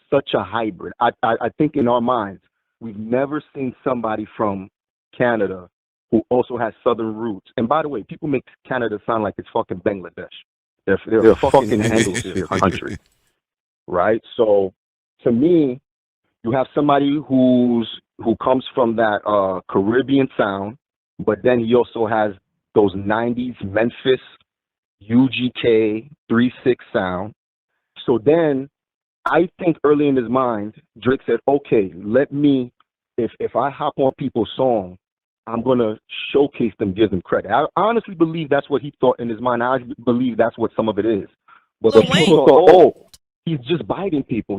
such a hybrid, I think in our minds, we've never seen somebody from Canada who also has Southern roots. And by the way, people make Canada sound like it's fucking Bangladesh. They're a fucking Anglosphere country, right? So to me, you have somebody who comes from that Caribbean sound, but then he also has those 90s Memphis UGK 3-6 sound. So then I think early in his mind, Drake said, okay, let me, if I hop on people's song, I'm going to showcase them, give them credit. I honestly believe that's what he thought in his mind. I believe that's what some of it is. But the people thought, he's just biting people.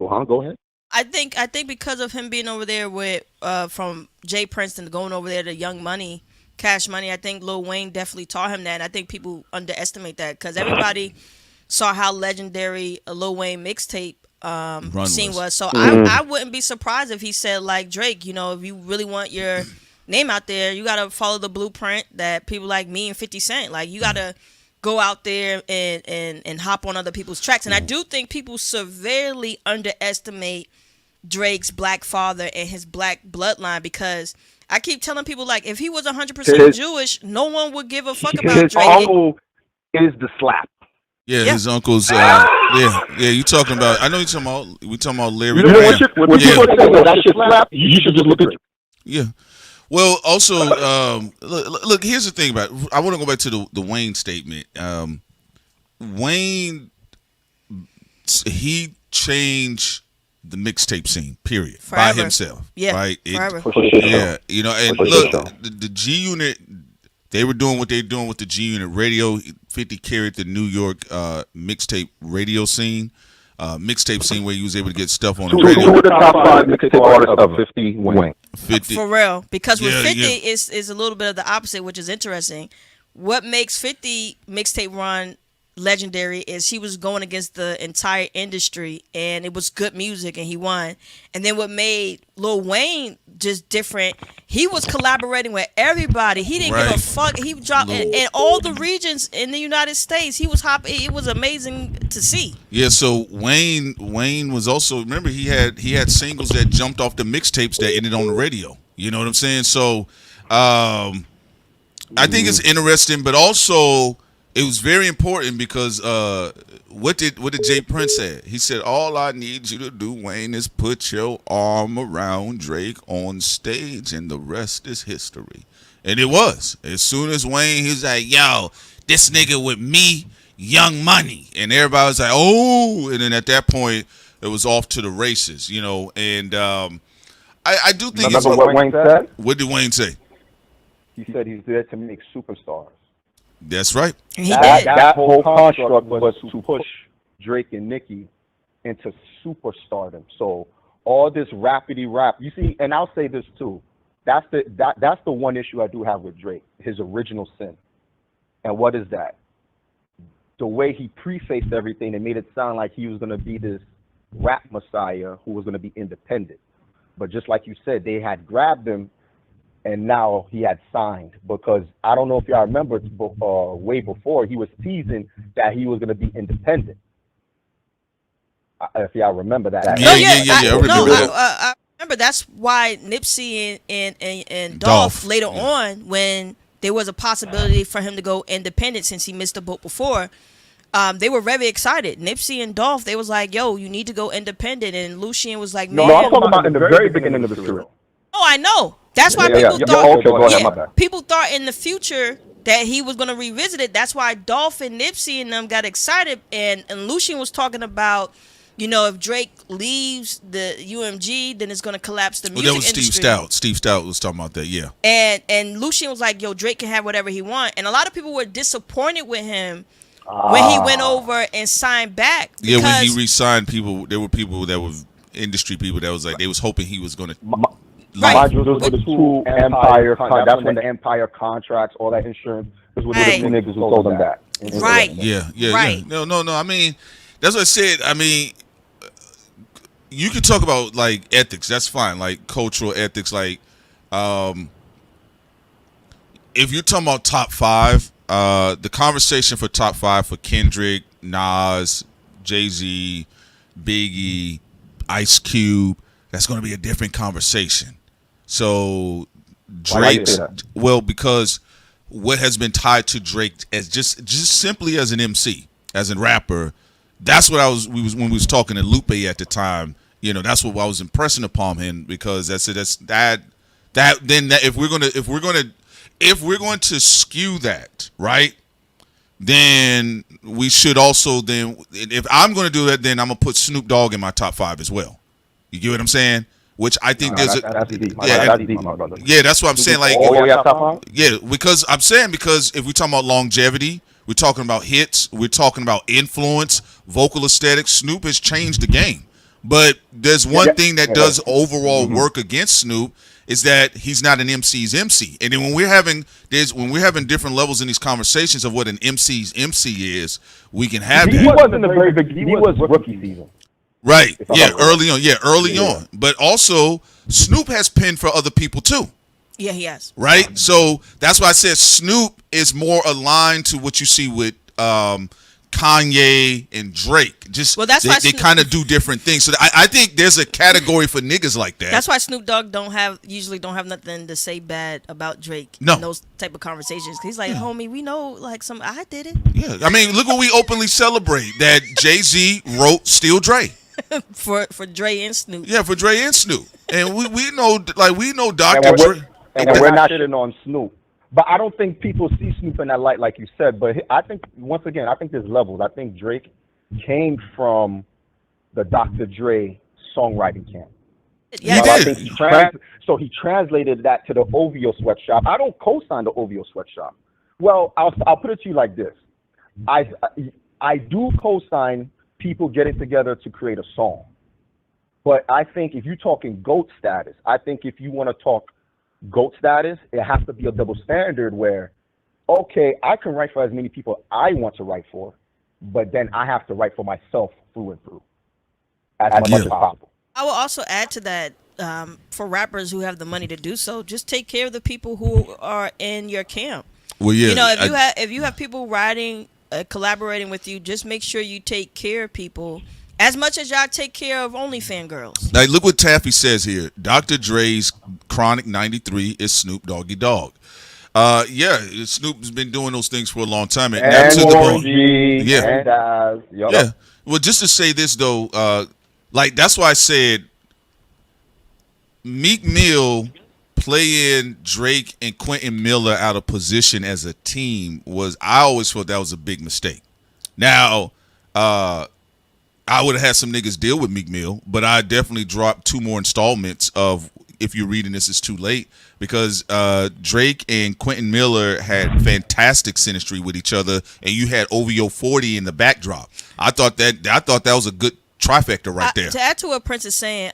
Huh? Go ahead. I think because of him being over there with from Jay Princeton going over there to Young Money, Cash Money, I think Lil Wayne definitely taught him that. And I think people underestimate that because everybody saw how legendary a Lil Wayne mixtape scene was. So I wouldn't be surprised if he said, like, Drake, you know, if you really want your name out there, you got to follow the blueprint that people like me and 50 Cent, like, you got to go out there and hop on other people's tracks. And I do think people severely underestimate Drake's black father and his black bloodline, because I keep telling people, like, if he was 100% Jewish, no one would give a fuck about Drake. His uncle is the slap. Yeah, his uncle's Yeah. You talking about? I know you talking about. We talking about Larry. When people say that shit slap, you should just look at it. Yeah. Well, also, look. Here's the thing about it. I want to go back to the Wayne statement. Wayne, he changed the mixtape scene. Period. Forever. By himself. Yeah. Right. Forever. Yeah. You know, and look, the G Unit. They were doing what they doing with the G Unit radio. 50 carried the New York mixtape radio scene, mixtape scene where you was able to get stuff on the radio. Two of the top 5 mixtape artists of 50 Wayne. 50. For real, because with 50 is a little bit of the opposite, which is interesting. What makes 50 mixtape run legendary is he was going against the entire industry, and it was good music, and he won. And then what made Lil Wayne just different, he was collaborating with everybody. He didn't give a fuck. He dropped in all the regions in the United States. He was hopping. It was amazing to see. Yeah, so Wayne was also, remember, he had singles that jumped off the mixtapes that ended on the radio. You know what I'm saying? So I think it's interesting, but also it was very important because what did Jay Prince say? He said, "All I need you to do, Wayne, is put your arm around Drake on stage, and the rest is history." And it was. As soon as Wayne, he was like, "Yo, this nigga with me, Young Money," and everybody was like, "Oh!" And then at that point, it was off to the races, you know. And I do think. Remember what Wayne said? What did Wayne say? He said he's there to make superstars. That's right. That whole construct was to push Drake and Nicki into superstardom. So all this rapidy rap, you see, and I'll say this too. That's the one issue I do have with Drake, his original sin. And what is that? The way he prefaced everything and made it sound like he was going to be this rap messiah who was going to be independent. But just like you said, they had grabbed him, and now he had signed, because I don't know if y'all remember, way before, he was teasing that he was going to be independent. If y'all remember that. I remember. That's why Nipsey and Dolph later on, when there was a possibility for him to go independent since he missed the boat before, they were very excited. Nipsey and Dolph, they was like, "Yo, you need to go independent," and Lucien was like, "Man." No, I'm talking about in the very beginning of the career. Oh, I know. That's why people thought in the future that he was going to revisit it. That's why Dolph and Nipsey and them got excited. And Lucien was talking about, you know, if Drake leaves the UMG, then it's going to collapse the music industry. That was Steve Stout was talking about that, yeah. And Lucien was like, "Yo, Drake can have whatever he wants." And a lot of people were disappointed with him when he went over and signed back. Yeah, when he re-signed people, there were people that were industry people that was like, they was hoping he was going to... Right. Those were the two Empire. That's when the Empire contracts, all that insurance. Those were the two niggas who told them that. Right. Yeah. No. I mean, that's what I said. I mean, you can talk about like ethics. That's fine. Like cultural ethics. Like, if you're talking about top 5, the conversation for top 5 for Kendrick, Nas, Jay-Z, Biggie, Ice Cube, that's going to be a different conversation. So Drake's, well, because what has been tied to Drake as just simply as an MC, as a rapper, that's what when we was talking to Lupe at the time, you know, that's what I was impressing upon him, because if we're going to skew that, right, then we should also, then if I'm going to do that, then I'm going to put Snoop Dogg in my top 5 as well. You get what I'm saying? Which I think that's what I'm saying. Like, because I'm saying, because if we're talking about longevity, we're talking about hits, we're talking about influence, vocal aesthetics. Snoop has changed the game, but there's one thing that does overall work against Snoop is that he's not an MC's MC. And then when we're having different levels in these conversations of what an MC's MC is, we can have that. He wasn't a very big. He was rookie season. Right. Yeah, early on. But also, Snoop has penned for other people too. Yeah, he has. Right? So that's why I said Snoop is more aligned to what you see with Kanye Kanye and Drake. Just that's why they kind of do different things. So I think there's a category for niggas like that. That's why Snoop Dogg usually don't have nothing to say bad about Drake in those type of conversations. He's like, homie, we know like I did it. Yeah, I mean, look what we openly celebrate, that Jay-Z wrote Still Dre. for Dre and Snoop. Yeah, for Dre and Snoop. And we know Dr. And Dre. And we're not shitting on Snoop. But I don't think people see Snoop in that light, like you said. But I think, once again, I think there's levels. I think Drake came from the Dr. Dre songwriting camp. Yeah, I think he translated that to the OVO sweatshop. I don't co-sign the OVO sweatshop. Well, I'll put it to you like this. I do co-sign people getting together to create a song. But I think if you're talking GOAT status, I think if you want to talk GOAT status, it has to be a double standard where, okay, I can write for as many people I want to write for, but then I have to write for myself through and through as much as possible. I will also add to that, for rappers who have the money to do so, just take care of the people who are in your camp. Well, yeah, you know, if you have people writing, collaborating with you, just make sure you take care of people as much as y'all take care of OnlyFans girls. Like, look what Taffy says here. Dr. Dre's Chronic 93 is Snoop Doggy Dogg. Yeah, Snoop's been doing those things for a long time. And Warren yeah. Yeah. Well, just to say this, though, like, that's why I said Meek Mill playing Drake and Quentin Miller out of position as a team I always felt that was a big mistake. Now, I would have had some niggas deal with Meek Mill, but I definitely dropped 2 more installments of If You're Reading This It's Too Late, because Drake and Quentin Miller had fantastic synastry with each other, and you had OVO 40 in the backdrop. I thought that was a good trifecta right there. To add to what Prince is saying,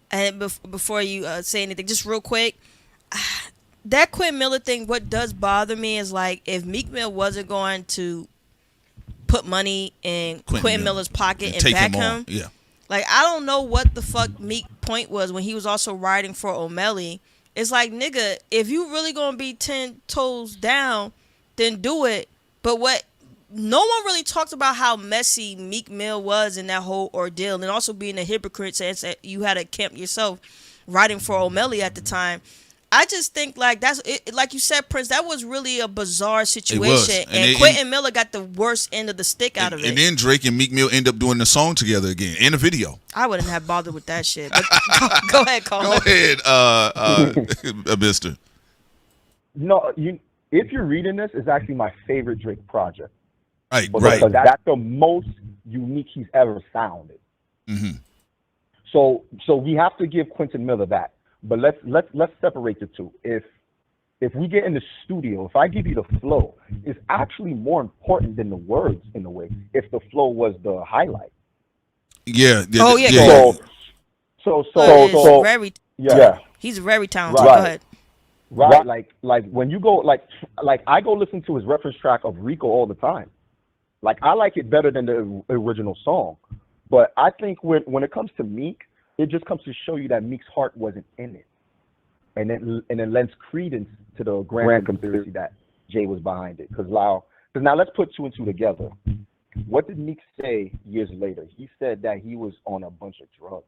and before you say anything, just real quick, that Quentin Miller thing, what does bother me is, like, if Meek Mill wasn't going to put money in Quentin Miller's pocket and back him. Yeah. Like, I don't know what the fuck Meek's point was when he was also riding for O'Malley. It's like, nigga, if you really gonna be 10 toes down, then do it. But what no one really talked about how messy Meek Mill was in that whole ordeal, and also being a hypocrite since you had a camp yourself riding for O'Malley at the time. I just think, like, that's it, like you said, Prince, that was really a bizarre situation, and Quentin Miller got the worst end of the stick out of it. And then Drake and Meek Mill end up doing the song together again in a video. I wouldn't have bothered with that shit. But go ahead, Colin. Go ahead, Mister. No, if you're reading this, it's actually my favorite Drake project. Right. Because that's the most unique he's ever sounded. Mm-hmm. So we have to give Quentin Miller that. But let's separate the two. If we get in the studio, if I give you the flow, it's actually more important than the words in a way. If the flow was the highlight. Yeah. So very he's very talented. Right. Go ahead. Right. Like when you go like I go listen to his reference track of Rico all the time. Like, I like it better than the original song. But I think when it comes to Meek, it just comes to show you that Meek's heart wasn't in it. And it lends credence to the grand conspiracy that Jay was behind it. Because now let's put 2 and 2 together. What did Meek say years later? He said that he was on a bunch of drugs.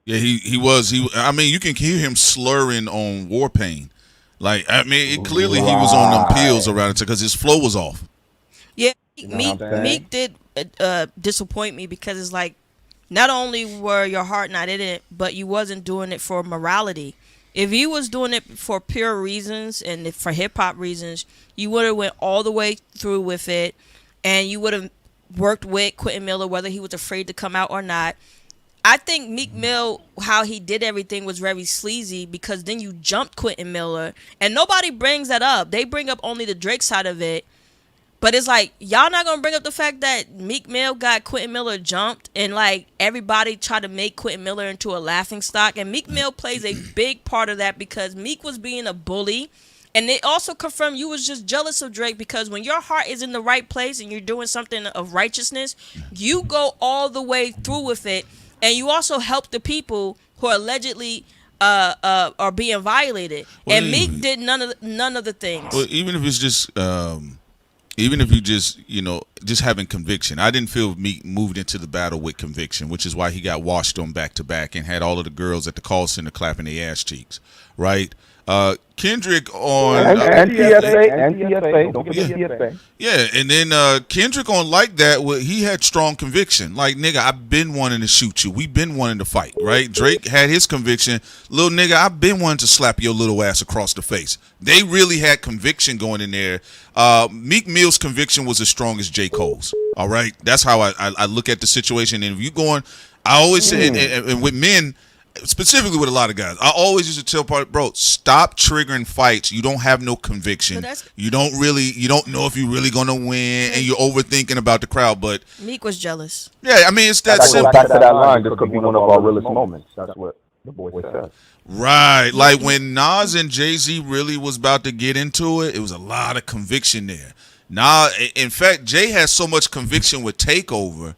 Yeah, he was. I mean, you can hear him slurring on War Pain. Like, I mean, clearly he was on them pills around it because his flow was off. Yeah, Meek did disappoint me because it's like, not only were your heart not in it, but you wasn't doing it for morality. If you was doing it for pure reasons and for hip hop reasons, you would have went all the way through with it, and you would have worked with Quentin Miller, whether he was afraid to come out or not. I think Meek Mill, how he did everything was very sleazy, because then you jumped Quentin Miller, and nobody brings that up. They bring up only the Drake side of it. But it's like, y'all not gonna bring up the fact that Meek Mill got Quentin Miller jumped, and like everybody tried to make Quentin Miller into a laughing stock, and Meek Mill plays a big part of that because Meek was being a bully, and it also confirmed you was just jealous of Drake, because when your heart is in the right place and you're doing something of righteousness, you go all the way through with it, and you also help the people who are allegedly are being violated. Well, and Meek did none of the things. Well, even if it's just Even if you just, just having conviction. I didn't feel Meek moved into the battle with conviction, which is why he got washed on back to back and had all of the girls at the call center clapping their ass cheeks, right? Kendrick on NTSA, don't forget NTSA. Yeah, and then Kendrick on Like That, he had strong conviction. Like, nigga, I've been wanting to shoot you. We've been wanting to fight, right? Drake had his conviction. Little nigga, I've been wanting to slap your little ass across the face. They really had conviction going in there. Meek Mill's conviction was as strong as J. Cole's. All right, that's how I look at the situation. And if you going, I always say, and with men. Specifically with a lot of guys, I always used to tell bro, stop triggering fights. You don't have no conviction. You don't know if you're really gonna win, and you're overthinking about the crowd. But Meek was jealous. Yeah, I mean, it's that simple. Back to that line, this could be one of our realest moments. That's what the boy said. Right, like when Nas and Jay-Z really was about to get into it, it was a lot of conviction there. In fact, Jay has so much conviction with Takeover.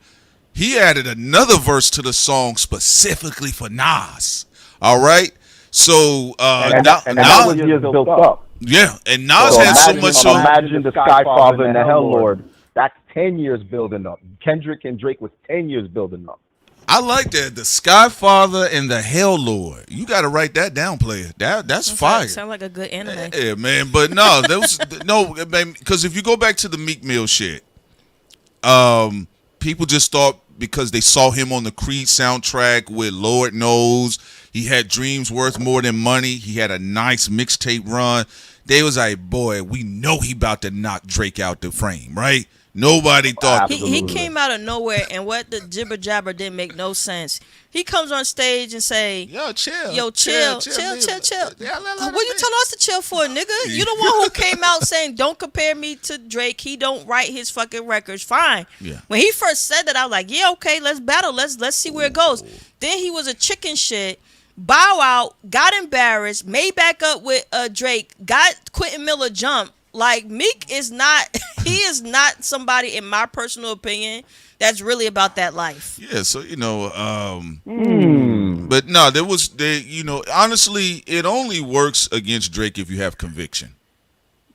He added another verse to the song specifically for Nas. All right, so that was years built up. Yeah, and Nas had so much. Imagine the Skyfather and the Hell Lord. That's 10 years building up. Kendrick and Drake was 10 years building up. I like that, the Skyfather and the Hell Lord. You got to write that down, player. That's fire. Sound like a good anime. Yeah, man. But no, because if you go back to the Meek Mill shit, people just thought because they saw him on the Creed soundtrack with Lord Knows, he had Dreams Worth More Than Money, he had a nice mixtape run. They was like, boy, we know he about to knock Drake out the frame, right? Nobody thought he came out of nowhere, and what the jibber jabber didn't make no sense. He comes on stage and say, "Yo, chill, chill. What you tell us to chill for, nigga? You the one who came out saying don't compare me to Drake. He don't write his fucking records. Fine. Yeah. When he first said that, I was like, yeah, okay, let's battle. Let's see where it goes. Then he was a chicken shit. Bow out, got embarrassed, made back up with Drake, got Quentin Miller jump. Like, Meek is not, he is not somebody, in my personal opinion, that's really about that life. Yeah, so, but no, honestly, it only works against Drake if you have conviction.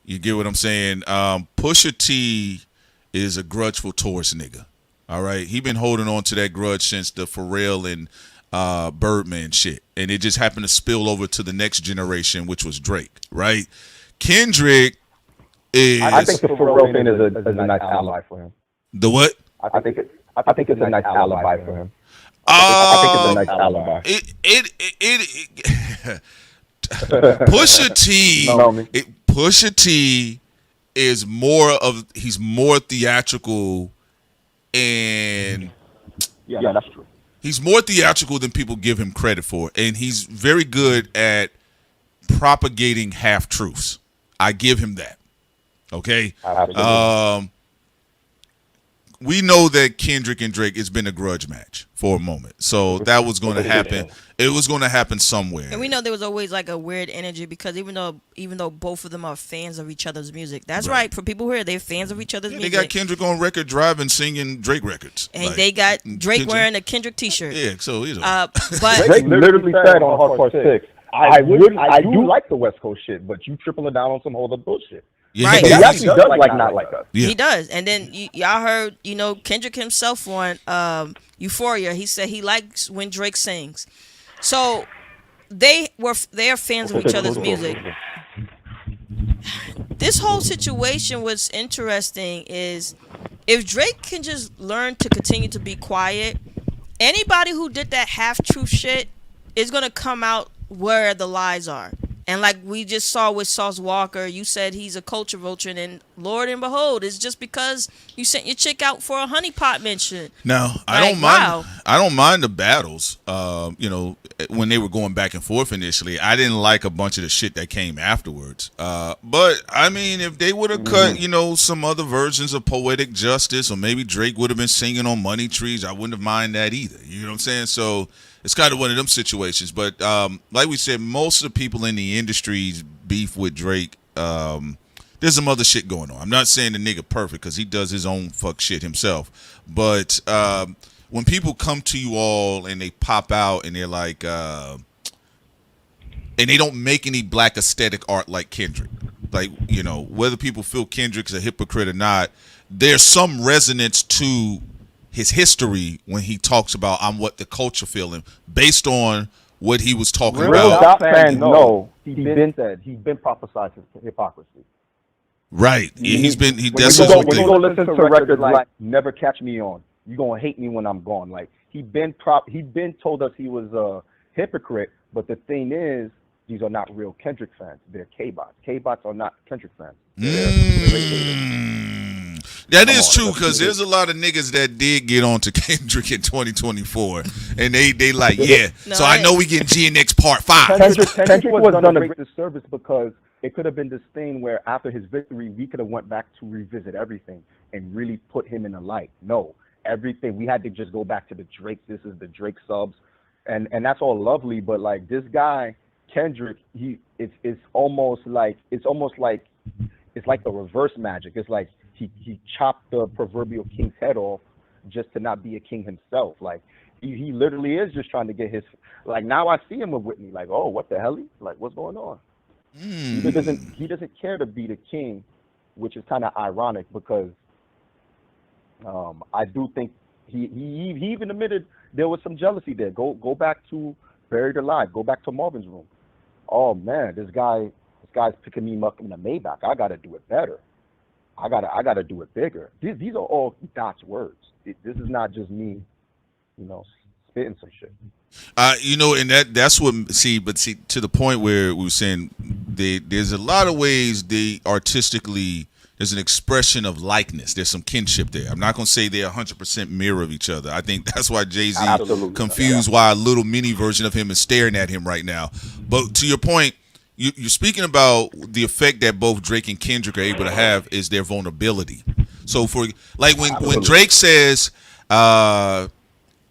You get what I'm saying? Pusha T is a grudgeful Taurus nigga. All right? He been holding on to that grudge since the Pharrell and Birdman shit. And it just happened to spill over to the next generation, which was Drake, right? Kendrick is... I think the Pharrell thing is a nice ally for him. The what? I think it's a nice alibi for him. I think it's a nice alibi. Pusha T is he's more theatrical, and yeah, that's true. He's more theatrical than people give him credit for, and he's very good at propagating half truths. I give him that. Okay. We know that Kendrick and Drake, it's been a grudge match for a moment. So that was going to happen. It was going to happen somewhere. And we know there was always like a weird energy because even though both of them are fans of each other's music. That's right. For people here, they're fans of each other's music. They got Kendrick on record driving, singing Drake records. And they got Drake wearing a Kendrick t-shirt. Yeah, so but Drake literally said on Hardcore 6, I do like the West Coast shit, but you tripling down on some whole other bullshit. Yeah, right. He actually does like not like us. Yeah. He does. And then y'all heard, Kendrick himself on Euphoria. He said he likes when Drake sings. So they are fans of each other's music. This whole situation, what's interesting is if Drake can just learn to continue to be quiet, anybody who did that half-truth shit is going to come out where the lies are. And like we just saw with Sauce Walker, you said he's a culture vulture, and Lord and behold, it's just because you sent your chick out for a honeypot mention. No, I don't mind. Wow. I don't mind the battles. When they were going back and forth initially, I didn't like a bunch of the shit that came afterwards. But I mean, if they would have cut, some other versions of Poetic Justice, or maybe Drake would have been singing on Money Trees, I wouldn't have minded that either. You know what I'm saying? So it's kind of one of them situations. But like we said, most of the people in the industry's beef with Drake, there's some other shit going on. I'm not saying the nigga perfect because he does his own fuck shit himself. But when people come to you all and they pop out and they're like, and they don't make any black aesthetic art like Kendrick. like, you know, whether people feel Kendrick's a hypocrite or not, there's some resonance to his history when he talks about I'm what the culture feeling based on what he was talking Real about. Dot fans know he's been prophesied his hypocrisy. Right. That's when you go listen to records like Never Catch Me On, you're gonna hate me when I'm gone. Like he been told us he was a hypocrite, but the thing is, these are not real Kendrick fans. They're K-bots. K-bots are not Kendrick fans. That is true, because there's a lot of niggas that did get on to Kendrick in 2024, and they like, yeah. So I know we get GNX Part 5. Kendrick was done a great disservice because it could have been this thing where after his victory, we could have went back to revisit everything and really put him in the light. No, everything. We had to just go back to the Drake. This is the Drake subs, and that's all lovely. But like this guy, Kendrick, it's almost like the reverse magic. It's like he chopped the proverbial king's head off just to not be a king himself. Like he literally is just trying to get his, like, now I see him with Whitney, like, oh, what the hell? Like, what's going on? He doesn't care to be the king, which is kind of ironic because I do think he even admitted there was some jealousy there. Go back to Buried Alive. Go back to Marvin's Room. Oh man, this guy's picking me up in a Maybach. I gotta do it better. I gotta do it bigger. These are all Dot's words. This is not just me, spitting some shit. And that's what but to the point where we were saying there's a lot of ways they artistically, there's an expression of likeness. There's some kinship there. I'm not gonna say they're 100% mirror of each other. I think that's why Jay-Z confused why a little mini version of him is staring at him right now. But to your point, you're speaking about the effect that both Drake and Kendrick are able to have is their vulnerability. So for like when Drake says, I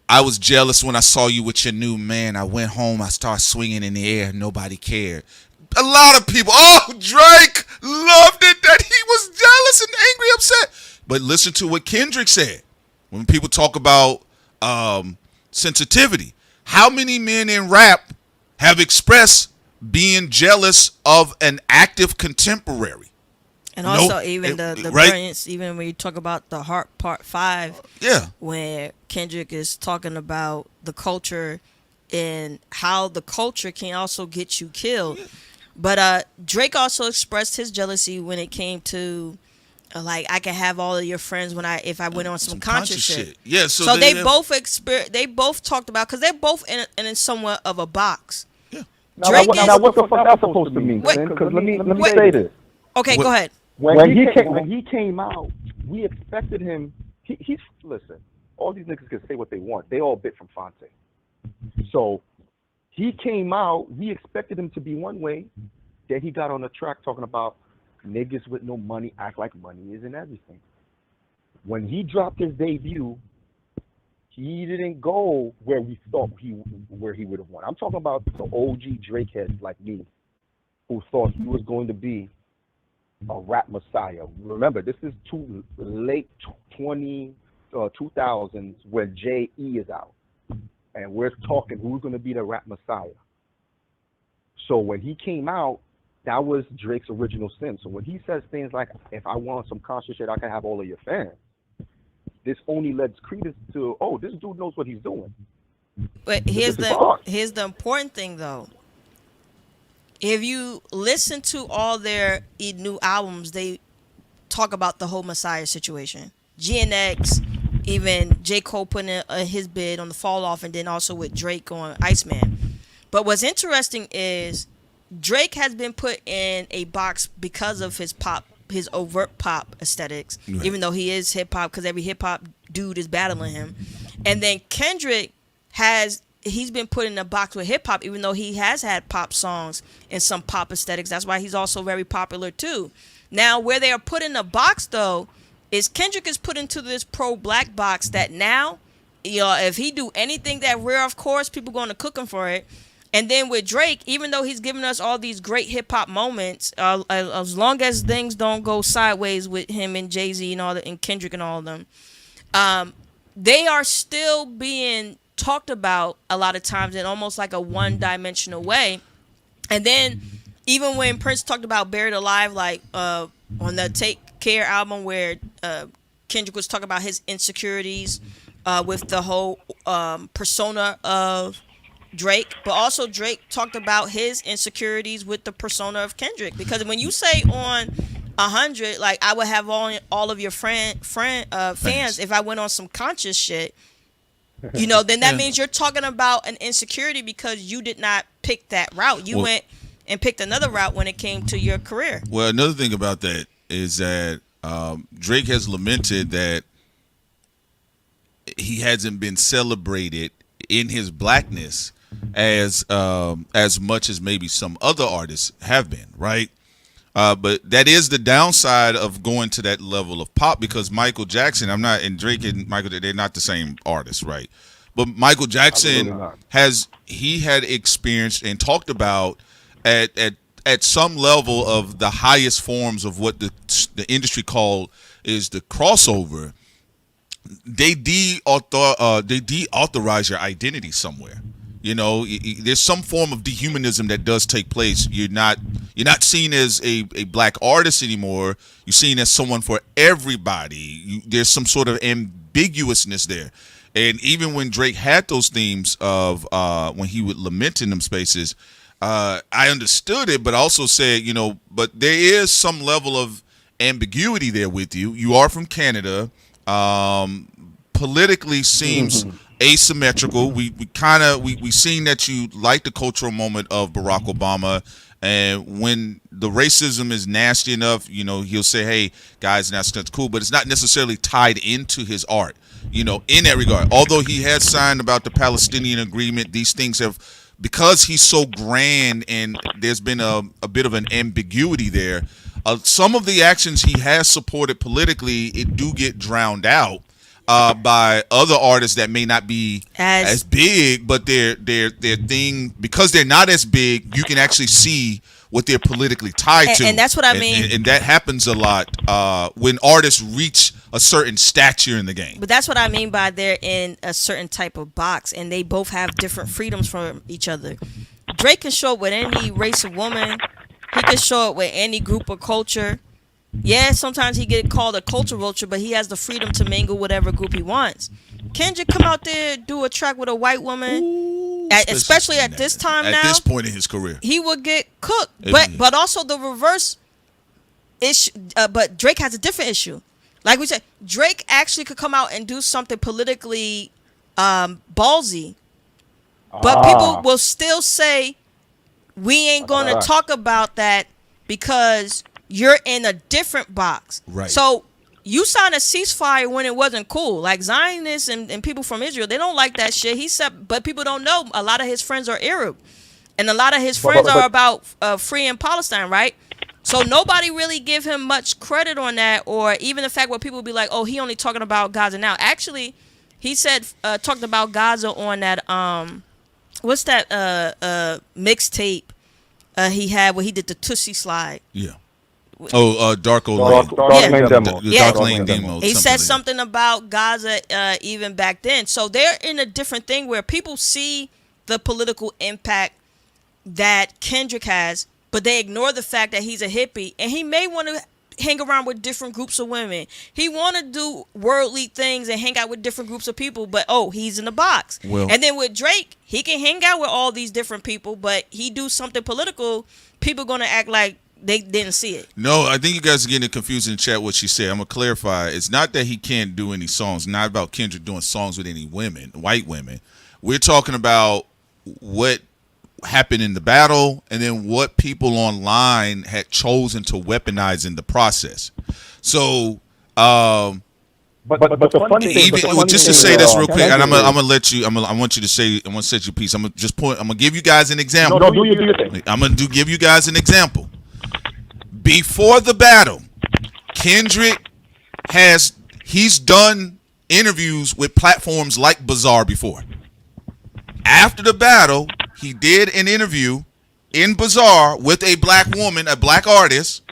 was jealous when I saw you with your new man. I went home, I started swinging in the air, nobody cared. A lot of people, Drake loved it that he was jealous and angry, upset. But listen to what Kendrick said. When people talk about sensitivity, how many men in rap have expressed being jealous of an active contemporary? And also even the brilliance, even when you talk about the Heart Part 5, where Kendrick is talking about the culture and how the culture can also get you killed. But Drake also expressed his jealousy when it came to like, I can have all of your friends if I went on some conscious shit. Yeah, so they both talked about, because they're both in somewhat of a box. Yeah. Now what the fuck that's supposed to mean? Because let me say this. Okay, go ahead. When he came out, we expected him. He's listen. All these niggas can say what they want. They all bit from Fonte. So he came out. We expected him to be one way. Then he got on the track talking about niggas with no money act like money isn't everything. When he dropped his debut, he didn't go where we thought he would have won. I'm talking about the OG Drake heads like me, who thought he was going to be a rap messiah. Remember, this is late 2000s when J.E. is out. And we're talking who's going to be the rap messiah. So when he came out, that was Drake's original sin. So when he says things like, if I want some conscious shit, I can have all of your fans. This only lends credence to, this dude knows what he's doing. But here's the important thing, though. If you listen to all their new albums, they talk about the whole Messiah situation. GNX, even J. Cole putting his bid on the Fall Off, and then also with Drake on Iceman. But what's interesting is Drake has been put in a box because of his overt pop aesthetics, even though he is hip hop, because every hip hop dude is battling him. And then Kendrick he's been put in a box with hip hop, even though he has had pop songs and some pop aesthetics. That's why he's also very popular too. Now, where they are put in a box though, is Kendrick is put into this pro-black box that now, if he do anything that rare, of course, people going to cook him for it. And then with Drake, even though he's giving us all these great hip hop moments, as long as things don't go sideways with him and Jay-Z and Kendrick and all of them, they are still being talked about a lot of times in almost like a one-dimensional way. And then even when Prince talked about Buried Alive, like on the Take Care album, where Kendrick was talking about his insecurities with the whole persona of Drake, but also Drake talked about his insecurities with the persona of Kendrick. Because when you say on 100, like, I would have all of your fans if I went on some conscious shit, you know, then that means you're talking about an insecurity because you did not pick that route. You went and picked another route when it came to your career. Well, another thing about that is that Drake has lamented that he hasn't been celebrated in his blackness as much as maybe some other artists have been, right? But that is the downside of going to that level of pop, because Michael Jackson, and Drake and Michael, they're not the same artists, right? But Michael Jackson had experienced and talked about at some level of the highest forms of what the industry called is the crossover. They deauthorize your identity somewhere. You know, there's some form of dehumanism that does take place. You're not seen as a black artist anymore. You're seen as someone for everybody. There's some sort of ambiguousness there. And even when Drake had those themes of when he would lament in them spaces, I understood it, but also said, you know, but there is some level of ambiguity there with you. You are from Canada. Politically seems asymmetrical. We seen that you like the cultural moment of Barack Obama, and when the racism is nasty enough, you know, he'll say, hey guys, that's cool, but it's not necessarily tied into his art, you know, in that regard. Although he has signed about the Palestinian agreement, these things have, because he's so grand and there's been a bit of an ambiguity there, some of the actions he has supported politically, it do get drowned out by other artists that may not be as big, but their thing, because they're not as big, you can actually see what they're politically tied to. And that's what I mean. And that happens a lot when artists reach a certain stature in the game. But that's what I mean by they're in a certain type of box, and they both have different freedoms from each other. Drake can show up with any race of woman. He can show up with any group or culture. Yeah, sometimes he get called a culture vulture, but he has the freedom to mingle whatever group he wants. Kendrick come out there, do a track with a white woman, especially at this time now. At this point in his career, he would get cooked. But also the reverse issue. But Drake has a different issue. Like we said, Drake actually could come out and do something politically ballsy, but people will still say we ain't going to talk about that because you're in a different box. Right. So you signed a ceasefire when it wasn't cool. Like Zionists and people from Israel, they don't like that shit. He said, but people don't know a lot of his friends are Arab, and a lot of his friends are about freeing Palestine, right? So nobody really give him much credit on that, or even the fact where people be like, oh, he only talking about Gaza now. Actually, he said talked about Gaza on that what's that mixtape he had where he did the Tootsie Slide. Yeah. Dark Lane Demo. He said something about Gaza even back then. So they're in a different thing where people see the political impact that Kendrick has, but they ignore the fact that he's a hippie and he may want to hang around with different groups of women. He want to do worldly things and hang out with different groups of people, but he's in the box. Well, and then with Drake, he can hang out with all these different people, but he do something political, people going to act like they didn't see it. No, I think you guys are getting confused in the chat what she said. I'm going to clarify. It's not that he can't do any songs. It's not about Kendrick doing songs with any women, white women. We're talking about what happened in the battle and then what people online had chosen to weaponize in the process. So, but the funny thing, just to say this real quick, and I'm gonna let you. I want you to say. I want to set your piece. I'm gonna give you guys an example. No, do your thing. I'm gonna give you guys an example. Before the battle, Kendrick he's done interviews with platforms like Bazaar before. After the battle, he did an interview in Bazaar with a black woman, a black artist.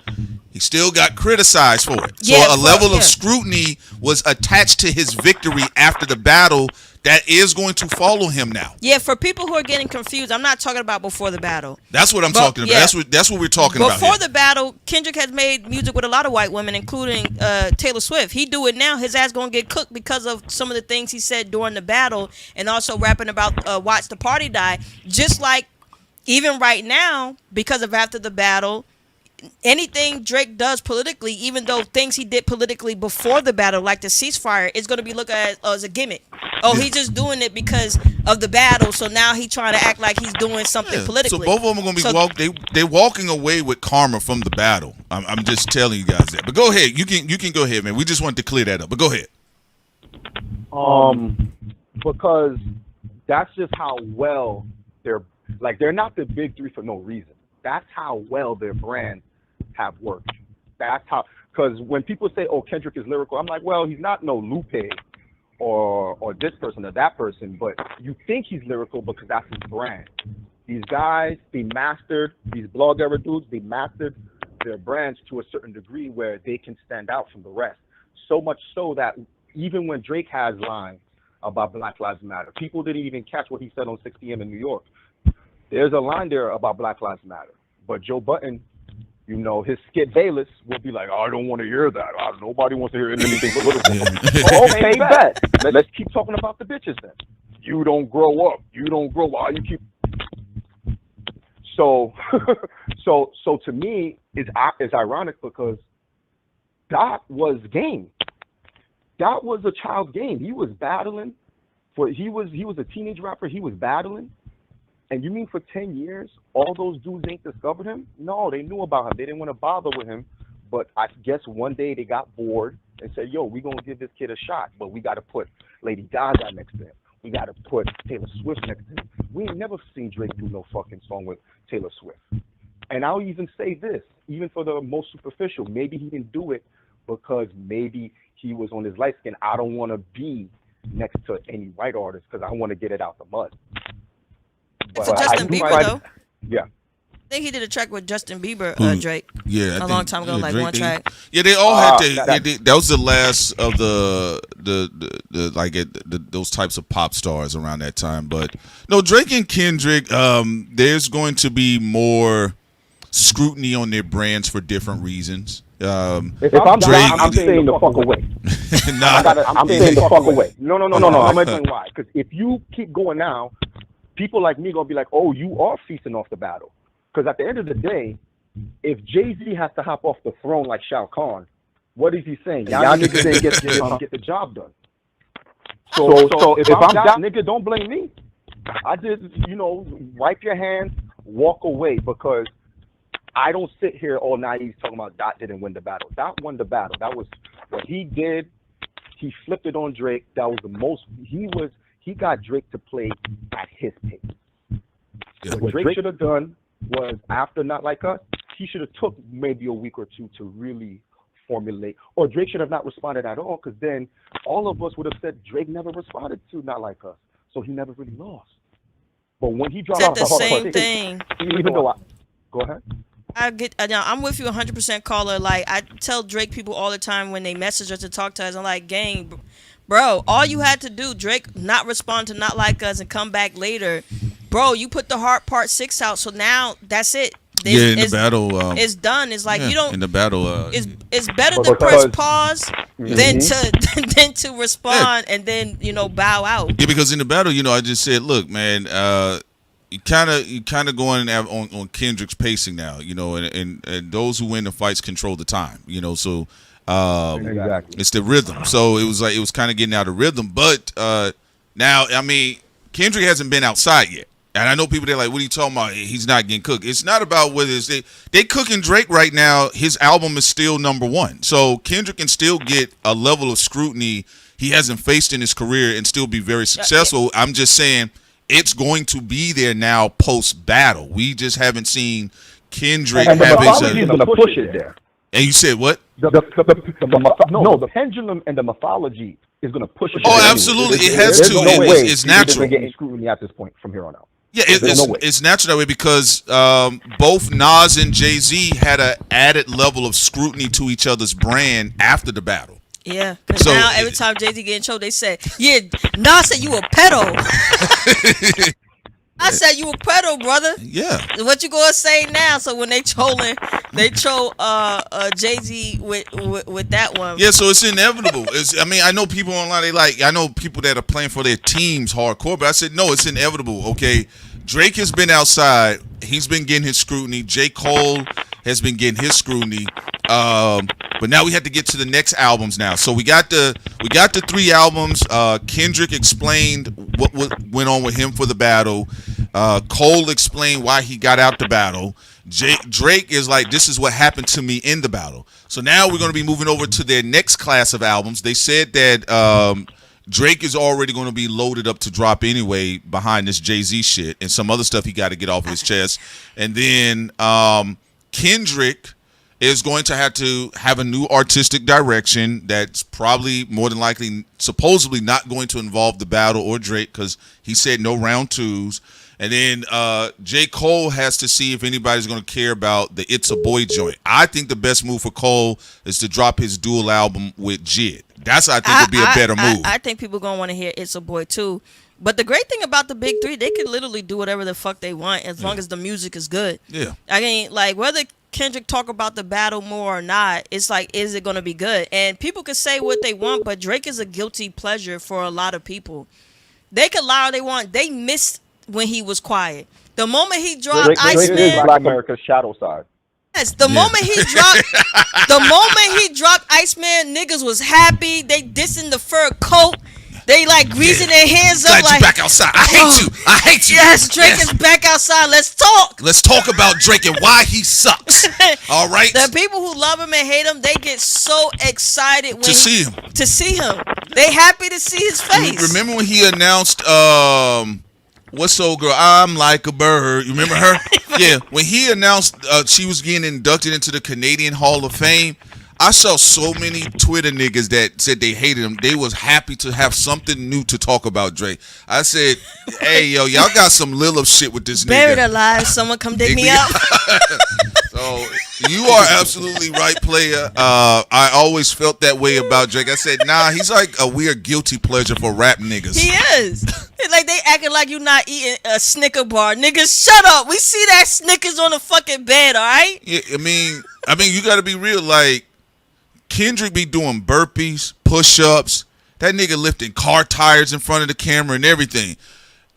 He still got criticized for it. So a level of scrutiny was attached to his victory after the battle that is going to follow him now. Yeah, for people who are getting confused, I'm not talking about before the battle. That's what I'm talking about. Yeah. That's what we're talking about. Before the battle, Kendrick has made music with a lot of white women, including Taylor Swift. He do it now. His ass gonna get cooked because of some of the things he said during the battle, and also rapping about watch the party die. Just like even right now, because of after the battle, anything Drake does politically, even though things he did politically before the battle, like the ceasefire, is going to be looked at as a gimmick. Oh, he's just doing it because of the battle, so now he's trying to act like he's doing something politically. So both of them are going to be they're walking away with karma from the battle. I'm just telling you guys that. But go ahead, you can go ahead, man. We just wanted to clear that up. But go ahead. Because that's just how well they're not the big three for no reason. That's how well their brands have worked. That's how, because when people say, "Oh, Kendrick is lyrical," I'm like, well, he's not no Lupe or this person or that person, but you think he's lyrical because that's his brand. These guys, these blog era dudes, they mastered their brands to a certain degree where they can stand out from the rest. So much so that even when Drake has lines about Black Lives Matter, people didn't even catch what he said on 6 p.m. in New York. There's a line there about Black Lives Matter, but Joe Budden, you know, his Skip Bayless will be like, I don't want to hear that. Nobody wants to hear anything political. Okay, bet. Let's keep talking about the bitches then. You don't grow up. You don't grow up. You keep. So to me, it's ironic because that was game. That was a child's game. He was battling. He was a teenage rapper. He was battling. And you mean for 10 years, all those dudes ain't discovered him? No, they knew about him. They didn't want to bother with him. But I guess one day they got bored and said, yo, we're going to give this kid a shot. But we got to put Lady Gaga next to him. We got to put Taylor Swift next to him. We ain't never seen Drake do no fucking song with Taylor Swift. And I'll even say this, even for the most superficial, maybe he didn't do it because maybe he was on his light skin. I don't want to be next to any white artist because I want to get it out the mud. For Justin Bieber, though. Yeah. I think he did a track with Justin Bieber, Drake. Yeah, a long time ago, like one track. Yeah, they all had to. That was the last of the those types of pop stars around that time. But no, Drake and Kendrick, there's going to be more scrutiny on their brands for different reasons. If I'm Drake, I'm saying the fuck away. I'm saying the fuck away. No. I'm gonna tell you why. Because if you keep going now, people like me gonna be like, oh, you are feasting off the battle. Because at the end of the day, if Jay-Z has to hop off the throne like Shao Kahn, what is he saying? Y'all niggas didn't get the job done. So if I'm that nigga, don't blame me. I just, wipe your hands, walk away, because I don't sit here all naive talking about Dot didn't win the battle. Dot won the battle. That was what he did. He flipped it on Drake. That was the most. He got Drake to play at his pace. Yeah. What Drake should have done was, after Not Like Us, he should have took maybe a week or two to really formulate. Or Drake should have not responded at all, because then all of us would have said Drake never responded to Not Like Us, so he never really lost. But when he dropped out the same thing, even though go ahead. I'm with you 100%, caller. Like, I tell Drake people all the time when they message us to talk to us, I'm like, gang, bro, all you had to do, Drake, not respond to Not Like Us and come back later. Bro, you put the Heart Part 6 out, so now that's it. In the battle, it's done. It's like, you don't. In the battle, it's better to press pause than to respond and then bow out. Yeah, because in the battle, I just said, look, man, you kind of going on Kendrick's pacing now, and those who win the fights control the time, so. Exactly. It's the rhythm. So it was kind of getting out of rhythm. But now, I mean, Kendrick hasn't been outside yet. And I know people, they're like, what are you talking about? He's not getting cooked. It's not about whether they cooking Drake right now. His album is still #1. So Kendrick can still get a level of scrutiny he hasn't faced in his career and still be very successful. I'm just saying it's going to be there now post-battle. We just haven't seen Kendrick having going to push it there. And you said what? The pendulum and the mythology is going to push it. Oh, absolutely. It has to. It's natural. Getting scrutiny at this point from here on out. Yeah, it's natural that way because both Nas and Jay-Z had an added level of scrutiny to each other's brand after the battle. Yeah, because now every time Jay-Z get in trouble, they say, yeah, Nas said you a pedo. I said you a pedo, brother. Yeah. What you gonna say now? So when they troll Jay-Z with that one. Yeah, so it's inevitable. I know people online, I know people that are playing for their teams hardcore, but I said, no, it's inevitable, okay? Drake has been outside. He's been getting his scrutiny. J. Cole has been getting his scrutiny. But now we have to get to the next albums now. So we got the 3 albums. Kendrick explained what went on with him for the battle. Cole explained why he got out the battle. Drake is like, this is what happened to me in the battle. So now we're going to be moving over to their next class of albums. They said that Drake is already going to be loaded up to drop anyway behind this Jay-Z shit and some other stuff he got to get off his chest. And then Kendrick is going to have a new artistic direction that's probably more than likely supposedly not going to involve the battle or Drake because he said no round 2s. And then J. Cole has to see if anybody's going to care about the It's a Boy joint. I think the best move for Cole is to drop his dual album with Jid. That's, I think, would be a better move. I think people going to want to hear It's a Boy too. But the great thing about the big 3, they can literally do whatever the fuck they want as long as the music is good. Yeah. I mean, like, whether Kendrick talk about the battle more or not, it's like, is it going to be good? And people can say what they want, but Drake is a guilty pleasure for a lot of people. They can lie all they want. They missed when he was quiet. The moment he dropped Iceman, Drake is Black America's shadow side. Yes, the moment he dropped Iceman, niggas was happy. They dissing the fur coat. They like greasing their hands up. Glad like, you back outside. I hate you. Yes, Drake is back outside. Let's talk. Let's talk about Drake and why he sucks. All right. The people who love him and hate him, they get so excited to see him. To see him, they happy to see his face. Remember when he announced, what's old girl? I'm like a bird. You remember her? Yeah. When he announced she was getting inducted into the Canadian Hall of Fame. I saw so many Twitter niggas that said they hated him. They was happy to have something new to talk about Drake. I said, hey, yo, y'all got some Lil shit with this nigga. Buried alive. Someone come dig me up. So you are absolutely right, player. I always felt that way about Drake. I said, nah, he's like a weird guilty pleasure for rap niggas. He is. It's like they acting like you not eating a Snicker bar. Niggas, shut up. We see that Snickers on the fucking bed, all right? Yeah, I mean, you got to be real. Like, Kendrick be doing burpees, push-ups. That nigga lifting car tires in front of the camera and everything.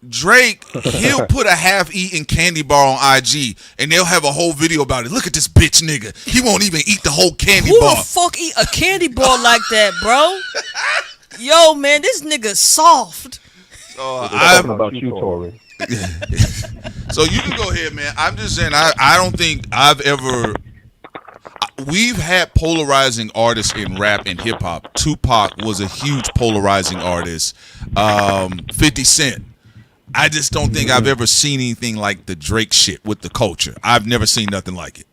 Drake, he'll put a half-eaten candy bar on IG, and they'll have a whole video about it. Look at this bitch nigga. He won't even eat the whole candy bar. Who the fuck eat a candy bar like that, bro? Yo, man, this nigga soft. I'm talking about you, Tori. So you can go ahead, man. I'm just saying, I don't think I've ever... We've had polarizing artists in rap and hip hop. Tupac was a huge polarizing artist. 50 Cent. I just don't think I've ever seen anything like the Drake shit with the culture. I've never seen nothing like it.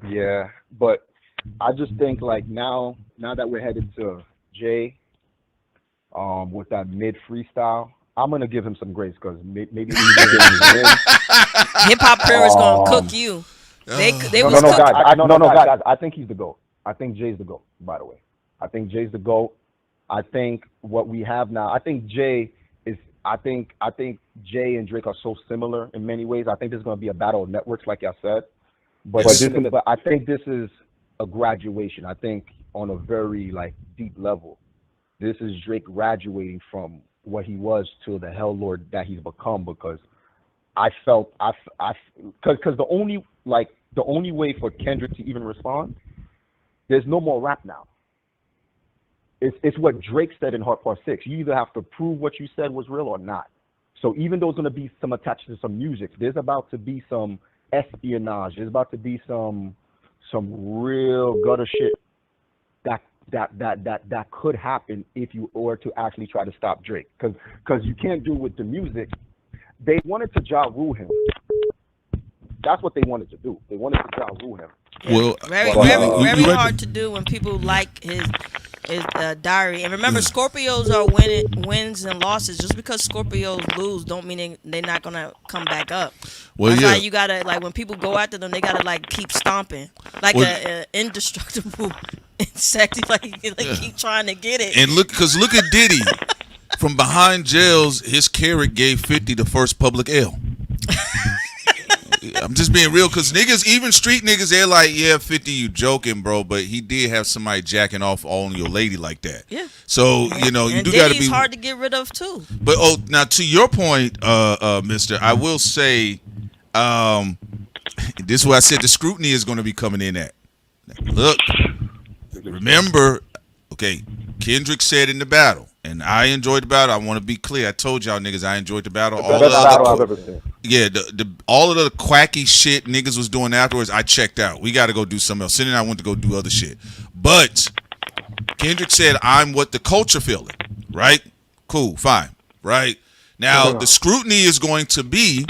Yeah, but I just think like now that we're headed to Jay, with that mid freestyle, I'm gonna give him some grace because maybe he's getting hip hop purists gonna cook you. Guys. I think he's the GOAT. I think Jay's the GOAT, by the way. I think Jay's the GOAT. I think what we have now, I think Jay and Drake are so similar in many ways. I think there's going to be a battle of networks, like I said. But I think this is a graduation. I think on a very like deep level, this is Drake graduating from what he was to the hell lord that he's become. Because I felt because the only way for Kendrick to even respond, there's no more rap now. It's what Drake said in Hard Part 6. You either have to prove what you said was real or not. So even though there's going to be some attached to some music, there's about to be some espionage. There's about to be some real gutter shit that could happen if you were to actually try to stop Drake. Because you can't do with the music. They wanted to Ja Rule him. That's what they wanted to do. They wanted to Ja Rule him. Well, very hard to do when people like his diary. And remember, Scorpios are wins and losses. Just because Scorpios lose, don't mean they're not gonna come back up. Well, That's yeah. why you gotta like when people go after them, they gotta like keep stomping, like a indestructible insect. Like keep trying to get it. And look at Diddy. From behind jails, his carrot gave 50 the first public L. I'm just being real, because niggas, even street niggas, they're like, yeah, 50, you joking, bro, but he did have somebody jacking off on your lady like that. Yeah. So, you know, you do got to be. Diddy's hard to get rid of, too. But, now to your point, mister, I will say, this is where I said the scrutiny is going to be coming in at. Look, remember, okay, Kendrick said in the battle, and I enjoyed the battle. I want to be clear. I told y'all niggas I enjoyed the battle. The best battle I've ever seen. Yeah, all of the quacky shit niggas was doing afterwards, I checked out. We got to go do something else. Cindy and I went to go do other shit. But Kendrick said, I'm what the culture feeling. Right? Cool, fine. Right? Now, the scrutiny is going to be,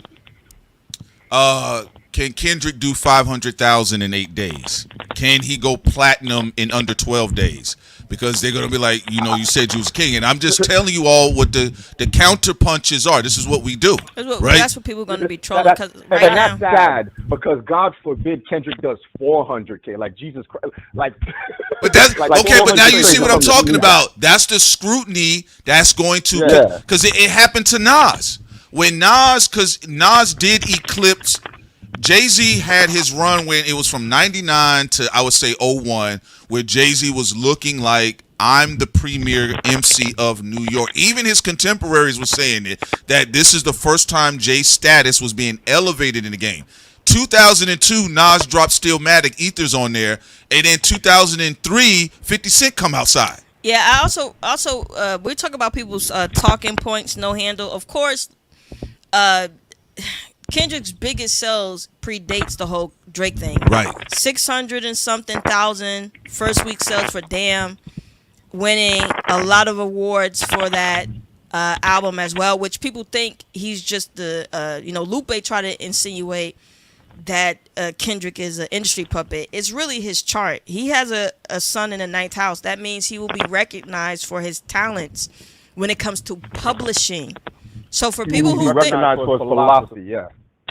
can Kendrick do 500,000 in 8 days? Can he go platinum in under 12 days? Because they're going to be like, you know, you said you was king. And I'm just telling you all what the counter punches are. This is what we do. Right? That's what people are going to be trolling. And that's sad, because God forbid Kendrick does 400K. Like, Jesus Christ. Like, but that's like okay. But now you see what I'm talking Yeah. about. That's the scrutiny that's going to, because it happened to Nas. When because Nas did eclipse. Jay-Z had his run when it was from 99 to, I would say, 01, where Jay-Z was looking like, I'm the premier MC of New York. Even his contemporaries were saying it, that this is the first time Jay's status was being elevated in the game. 2002, Nas dropped Stillmatic, Ether's on there, and then 2003, 50 Cent come outside. Yeah, I also we talk about people's talking points, no handle. Of course, Kendrick's biggest sales predates the whole Drake thing. Right. 600 and something thousand first week sales for Damn, winning a lot of awards for that album as well, which people think he's just the, Lupe tried to insinuate that Kendrick is an industry puppet. It's really his chart. He has a son in the ninth house. That means he will be recognized for his talents when it comes to publishing. So for people who think, recognized for his philosophy, yeah.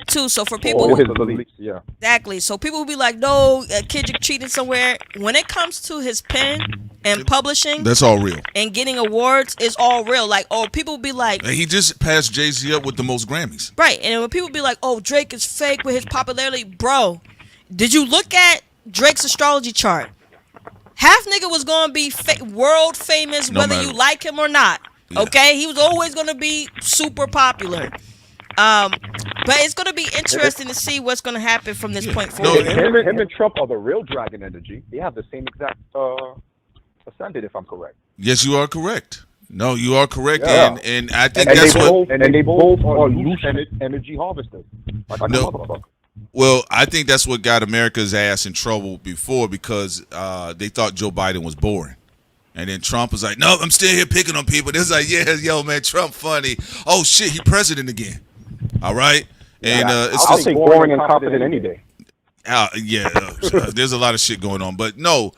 Too. So for people or his beliefs, yeah. Exactly. So people will be like, no, Kendrick cheated somewhere. When it comes to his pen and publishing, that's all real. And getting awards, it's all real. Like, people will be like, and he just passed Jay-Z up with the most Grammys. Right. And when people be like, oh, Drake is fake with his popularity, bro, did you look at Drake's astrology chart? Half nigga was gonna be world famous, whether you like him or not. Yeah. Okay, he was always gonna be super popular. But it's going to be interesting to see what's going to happen from this point forward. Him and Trump are the real dragon energy. They have the same exact ascendant, if I'm correct. Yes, you are correct. No, you are correct, and I think that's they both are loose energy harvesters. Well, I think that's what got America's ass in trouble before, because they thought Joe Biden was boring. And then Trump was like, no, I'm still here picking on people. It's like, yeah, yo, man, Trump funny. Oh, shit, he president again. All right? And I'll take boring and confident any day. There's a lot of shit going on. But no,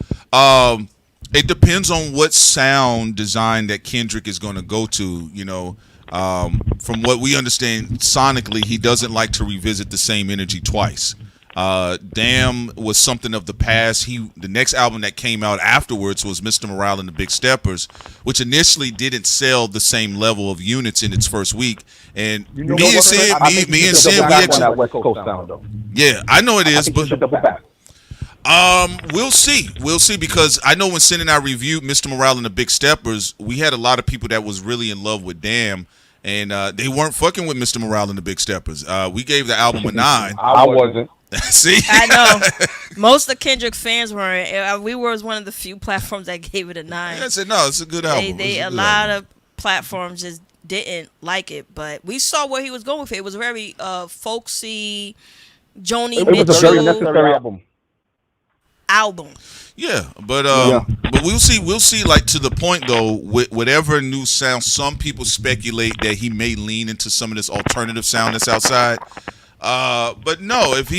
it depends on what sound design that Kendrick is going to go to, you know. From what we understand, sonically, he doesn't like to revisit the same energy twice. Damn was something of the past. The next album that came out afterwards was Mr. Morale and the Big Steppers, which initially didn't sell the same level of units in its first week. And me and Sid, we actually, West Coast sound, though. Yeah, I know it is, but we'll see, because I know when Sin and I reviewed Mr. Morale and the Big Steppers, we had a lot of people that was really in love with Damn. And they weren't fucking with Mr. Morale and the Big Steppers. We gave the album a 9. I wasn't. See, I know most of Kendrick fans weren't. We were one of the few platforms that gave it a 9. I said no, it's a good album. A lot of platforms just didn't like it, but we saw where he was going with it. It was very folksy, Joni Mitchell. It was a very necessary album. Yeah, but we'll see. Like, to the point though, with whatever new sound, some people speculate that he may lean into some of this alternative sound that's outside. But no, if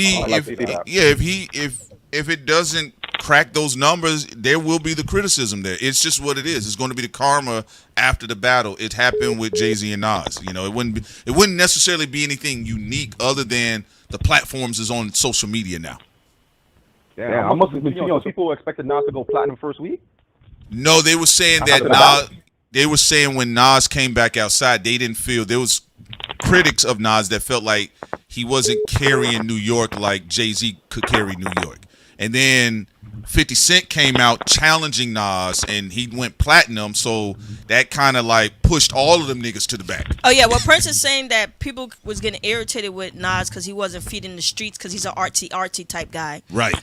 it doesn't crack those numbers, there will be the criticism there. It's just what it is. It's going to be the karma after the battle. It happened with Jay-Z and Nas. You know, it wouldn't necessarily be anything unique other than the platforms is on social media now. Yeah, I must have been. People expected Nas to go platinum first week. No, they were saying that Nas. They were saying when Nas came back outside, they didn't feel there was critics of Nas that felt like he wasn't carrying New York like Jay-Z could carry New York. And then 50 Cent came out challenging Nas, and he went platinum, so that kind of like pushed all of them niggas to the back. Oh yeah, well Prince is saying that people was getting irritated with Nas because he wasn't feeding the streets because he's an artsy type guy. Right.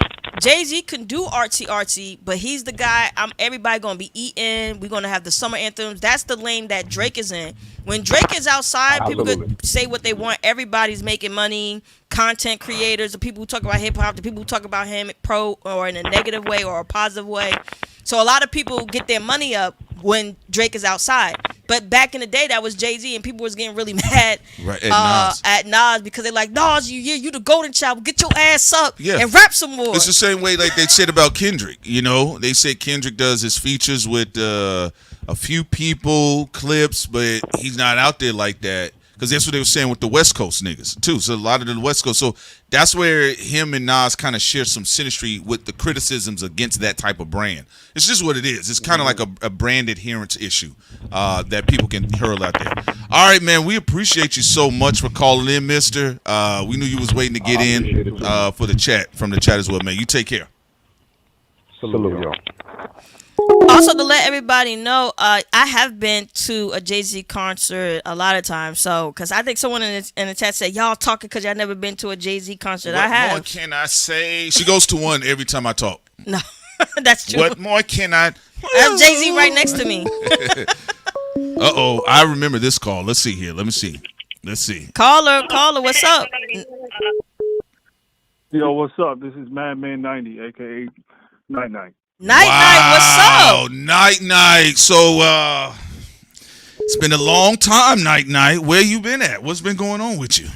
Jay-Z can do artsy, but he's the guy. Everybody gonna be eating. We're gonna have the summer anthems. That's the lane that Drake is in. When Drake is outside, people could say what they want. Everybody's making money. Content creators, the people who talk about hip hop, the people who talk about him pro or in a negative way or a positive way. So a lot of people get their money up when Drake is outside. But back in the day, that was Jay-Z, and people was getting really mad at Nas because they're like, Nas, you the golden child. Get your ass up and rap some more. It's the same way like they said about Kendrick. You know, they said Kendrick does his features with a few people, clips, but he's not out there like that. Because that's what they were saying with the West Coast niggas, too. So a lot of the West Coast. So that's where him and Nas kind of share some synastry with the criticisms against that type of brand. It's just what it is. It's kind of like a brand adherence issue that people can hurl out there. All right, man. We appreciate you so much for calling in, mister. We knew you was waiting to get in for the chat, from the chat as well, man. You take care. Salute, yo. Also, to let everybody know, I have been to a Jay-Z concert a lot of times. So, because I think someone in the chat said, y'all talking because y'all never been to a Jay-Z concert. I have. What more can I say? She goes to one every time I talk. No, that's true. What more can I? That's Jay-Z right next to me. Uh-oh, I remember this call. Let's see here. Let me see. Let's see. Caller, what's up? Yo, what's up? This is Madman 90, a.k.a. Night Night. Night, what's up? Night. So, it's been a long time, Night. Where you been at? What's been going on with you?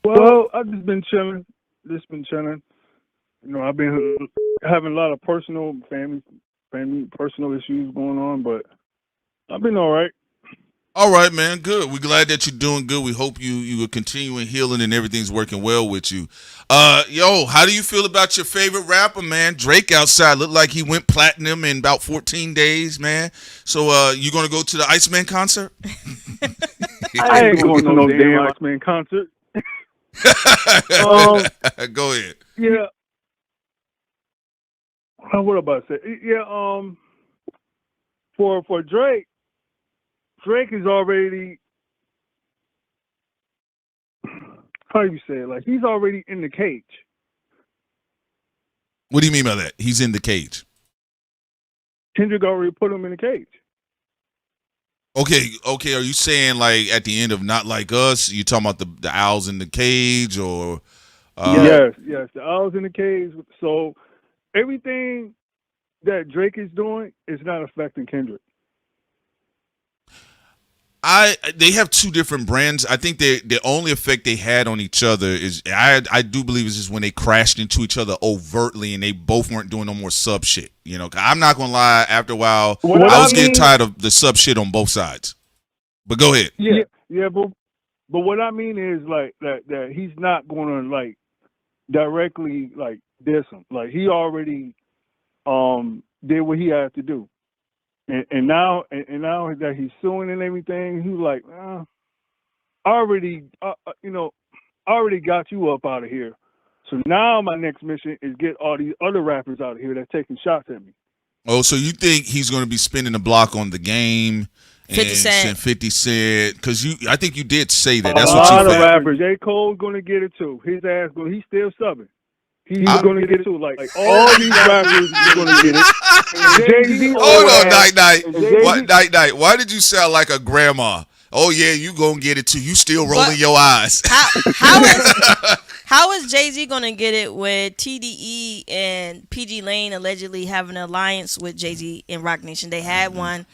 Well, I've just been chilling. You know, I've been having a lot of personal family personal issues going on, but I've been all right. All right, man. Good. We're glad that you're doing good. We hope you are continuing healing and everything's working well with you. Yo, how do you feel about your favorite rapper, man? Drake outside looked like he went platinum in about 14 days, man. So you gonna go to the Iceman concert? I ain't going to no damn Iceman concert. Go ahead. Yeah. What about to say? Yeah. For Drake is already, how do you say it? Like, he's already in the cage. What do you mean by that? He's in the cage. Kendrick already put him in the cage. Okay. Are you saying like at the end of Not Like Us, you talking about the owls in the cage or? Yes, the owls in the cage. So everything that Drake is doing is not affecting Kendrick. They have two different brands. I think the only effect they had on each other is I do believe is just when they crashed into each other overtly and they both weren't doing no more sub shit. You know, I'm not gonna lie. After a while, I was getting tired of the sub shit on both sides. But go ahead. Yeah, but what I mean is like that he's not gonna like directly like diss him. Like he already did what he had to do. And now that he's suing and everything, he's like, I already got you up out of here. So now my next mission is get all these other rappers out of here that's taking shots at me. Oh, so you think he's going to be spinning the block on The Game 50 Cent. 50 Cent? Because I think you did say that. That's a what you lot of felt. rappers. J. Cole's going to get it too. His ass, he's still subbing. He's going to get it too. Like all these rappers are going to get it. Jay-Z, hold on, Night. Why did you sound like a grandma? Oh yeah, you gonna get it too. You still rolling your eyes. How is Jay-Z gonna get it with TDE and PG Lane allegedly having an alliance with Jay-Z and Rock Nation? They had one.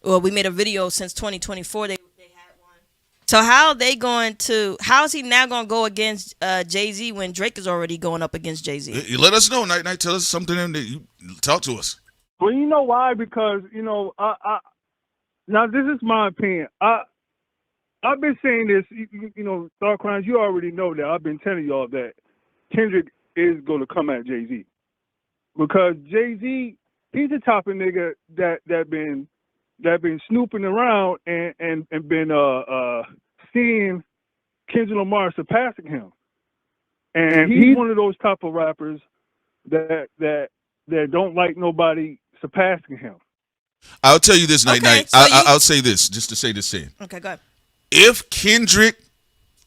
Well, we made a video since 2024. They had one. So how are they going to? How is he now going to go against Jay-Z when Drake is already going up against Jay-Z? You let us know, Night Night. Tell us something that you talk to us. Well, you know why? Because I now this is my opinion. I've been saying this. Thought Crimes. You already know that. I've been telling y'all that Kendrick is going to come at Jay-Z because Jay-Z, he's the type of nigga that been snooping around and been seeing Kendrick Lamar surpassing him, and he's one of those type of rappers that don't like nobody surpassing him. I'll tell you this, Night Night. So I'll say this just to say this thing. Okay, go ahead. If Kendrick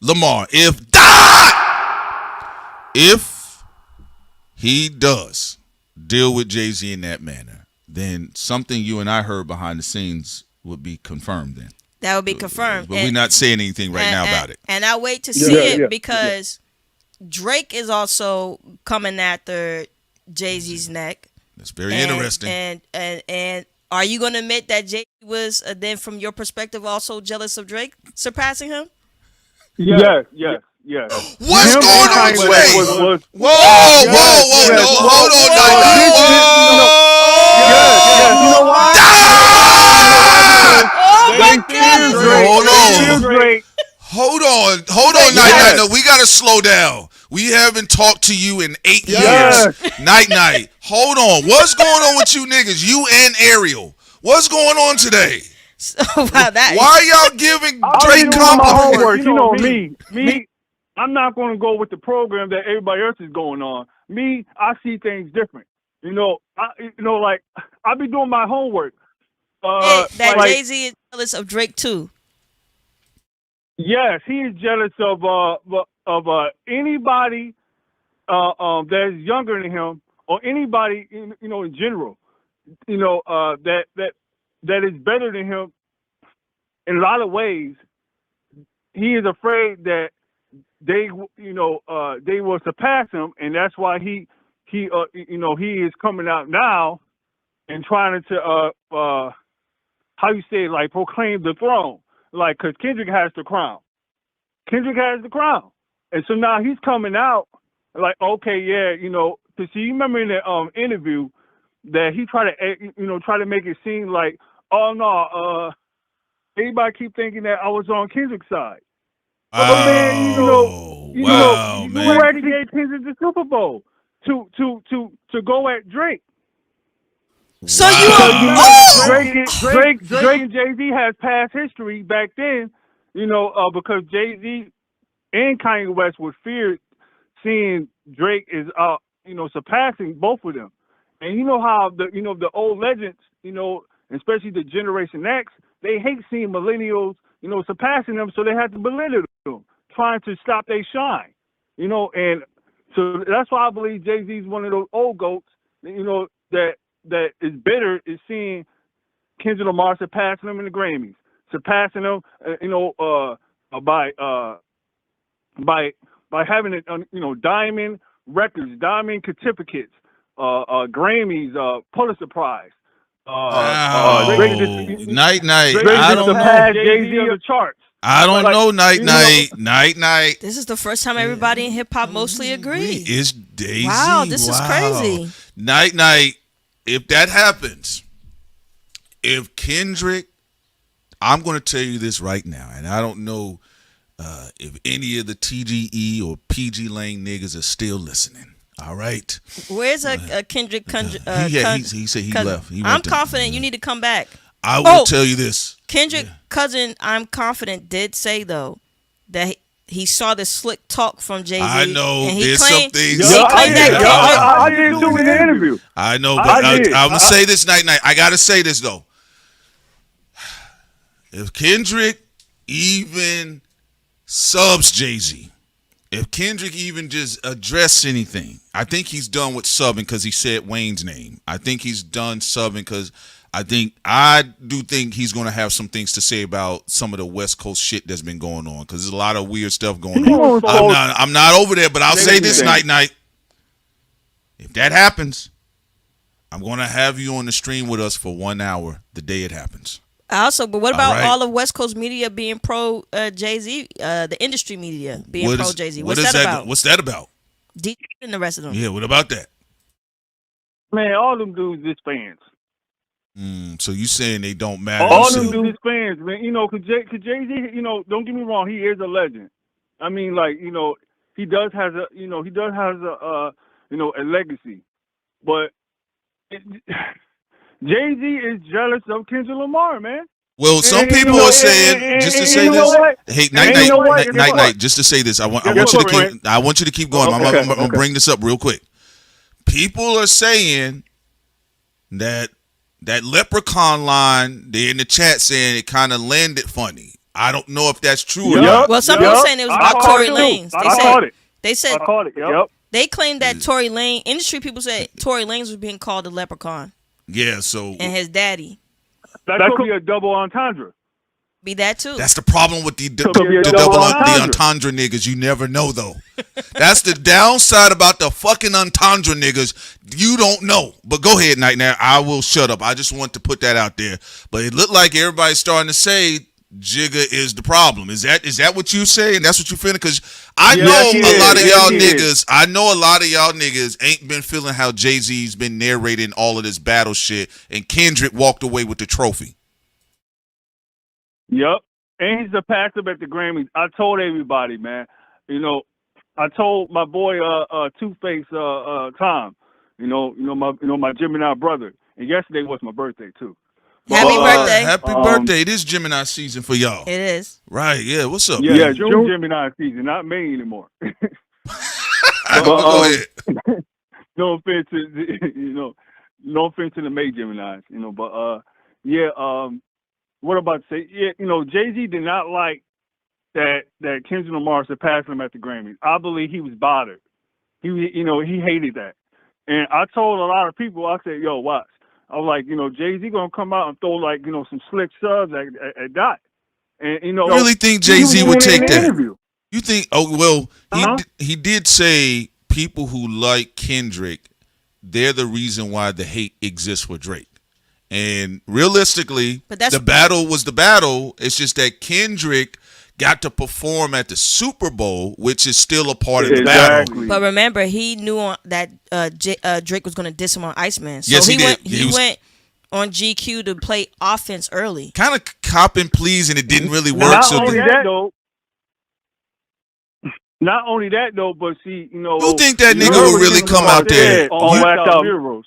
Lamar, if he does deal with Jay-Z in that manner, then something you and I heard behind the scenes would be confirmed then. That would be confirmed. But we're not saying anything right now about it. And I wait to see it because Drake is also coming after Jay-Z's neck. That's very interesting. And are you going to admit that Jay was then, from your perspective, also jealous of Drake surpassing him? Yes. What's going on? Whoa! No, hold on, You know why? Hold on, Night. No, we gotta slow down. We haven't talked to you in 8 years. Night. Hold on. What's going on with you niggas? You and Ariel. What's going on today? Why are y'all giving Drake compliments? You know me. I'm not going to go with the program that everybody else is going on. Me, I see things different. I be doing my homework. Jay-Z is jealous of Drake too. Yes, he is jealous of anybody that is younger than him, or anybody in general, that is better than him. In a lot of ways, he is afraid that they will surpass him, and that's why he is coming out now and trying to proclaim the throne, because Kendrick has the crown. And so now he's coming out okay, yeah, because you remember in the interview that he tried to make it seem like, oh no, everybody keep thinking that I was on Kendrick's side. But then, you actually gave Kendrick the Super Bowl to go at Drake. So Drake and Jay-Z has past history back then, because Jay-Z and Kanye West would fear seeing Drake is surpassing both of them. And you know how the old legends, especially the Generation X, they hate seeing millennials, surpassing them, so they have to belittle them, trying to stop their shine. And so that's why I believe Jay-Z is one of those old goats, that is bitter, is seeing Kendrick Lamar surpassing him in the Grammys, surpassing him, by having it, diamond records, diamond certificates, Grammys, Pulitzer Prize. Night. I don't know. Jay-Z on the charts. I don't know. Night. This is the first time everybody in hip hop mostly agree. It's Daisy. Wow, this is crazy. Night. If that happens, if Kendrick, I'm going to tell you this right now, and I don't know if any of the TGE or PG Lane niggas are still listening. All right. Where's a Kendrick? He said he left. I'm confident you need to come back. I will tell you this. Kendrick cousin, I'm confident, did say though that he saw the slick talk from Jay-Z. I know. And there's some things. I did do in the interview. I know, but I'm going to say this, Night. I got to say this, though. If Kendrick even subs Jay-Z, if Kendrick even just address anything, I think he's done with subbing because he said Wayne's name. I think he's done subbing because I do think he's going to have some things to say about some of the West Coast shit that's been going on, because there's a lot of weird stuff going on. I'm not over there, but I'll say this, Night. If that happens, I'm going to have you on the stream with us for 1 hour the day it happens. But what about all of West Coast media being pro Jay-Z? The industry media being pro Jay-Z. What's that about? What's that about? DJ and the rest of them. Yeah, what about that? Man, all them dudes is fans. So you saying they don't matter? All them dudes is fans, man. You know, cause Jay-Z, you know, don't get me wrong, he is a legend. I mean, like, you know, he does has a legacy, but Jay-Z is jealous of Kendrick Lamar, man. Well, some people are saying, just to say this, hey, night, just to say this, I want you to keep going. I'm gonna bring this up real quick. People are saying that Leprechaun line, they're in the chat saying it kind of landed funny. I don't know if that's true or not. Well, some people saying it was about Tory Lanez. They said I caught it. Yep. They claimed that Tory Lanez, industry people said Tory Lanez was being called a leprechaun. Yeah, so and his daddy. That could be a double entendre. Be that too. That's the problem with the entendre niggas. You never know though. That's the downside about the fucking entendre niggas. You don't know. But go ahead, Night. Now I will shut up. I just want to put that out there. But it looked like everybody's starting to say Jigga is the problem. Is that what you saying? That's what you feeling? Because I know a lot of y'all niggas. I know a lot of y'all niggas ain't been feeling how Jay-Z's been narrating all of this battle shit, and Kendrick walked away with the trophy. Yep, and he's the passive at the Grammys. I told everybody, man. You know, I told my boy Two-Face Tom. You know my Gemini brother. And yesterday was my birthday too. Happy birthday! Happy birthday! It is Gemini season for y'all. It is. Right? Yeah. What's up? Yeah, June Gemini season, not May anymore. Go ahead. No offense to no offense to the May Geminis, but what I'm about to say? Yeah, Jay-Z did not like that Kendrick Lamar surpassed him at the Grammys. I believe he was bothered. He hated that, and I told a lot of people, I said, "Yo, watch." I was like, Jay-Z gonna come out and throw some slick subs at Dot. And you really think Jay-Z would take that? Interview. You think? Oh well, he did say people who like Kendrick, they're the reason why the hate exists for Drake. And realistically, the battle was the battle. It's just that Kendrick got to perform at the Super Bowl, which is still a part of the battle. But remember, he knew that Drake was going to diss him on Iceman. So yes, he went on GQ to play offense early. Kind of cop and please, and it didn't really work. Not only that though, but see, you think that nigga will really come out there on Whacked Out Heroes?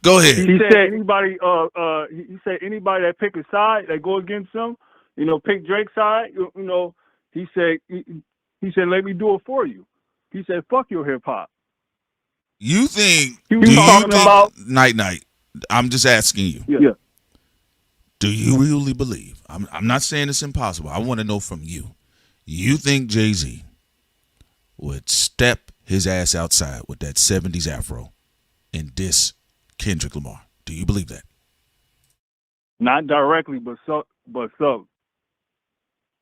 Go ahead. He said anybody that pick a side that go against him, pick Drake's side, he said, let me do it for you. He said, fuck your hip hop. You think Night? I'm just asking you. Yeah. Do you really believe? I'm not saying it's impossible. I want to know from you. You think Jay-Z would step his ass outside with that 70s afro and diss Kendrick Lamar? Do you believe that? Not directly, but so.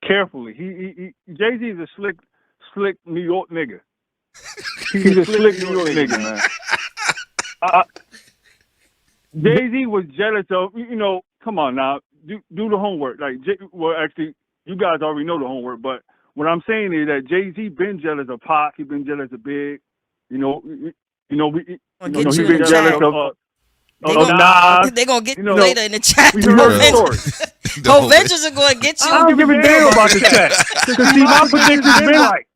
Carefully. Jay-Z is a slick New York nigga. He's a slick New York nigga, man. Jay-Z was jealous of, come on now, do the homework. Actually, you guys already know the homework, but what I'm saying is that Jay-Z been jealous of Pac, he been jealous of Big, he been jealous of Nas. They're going to get you later in the chat. Whole Ventures are going to get you. I don't give a damn about the chat. Because see, my prediction's been right.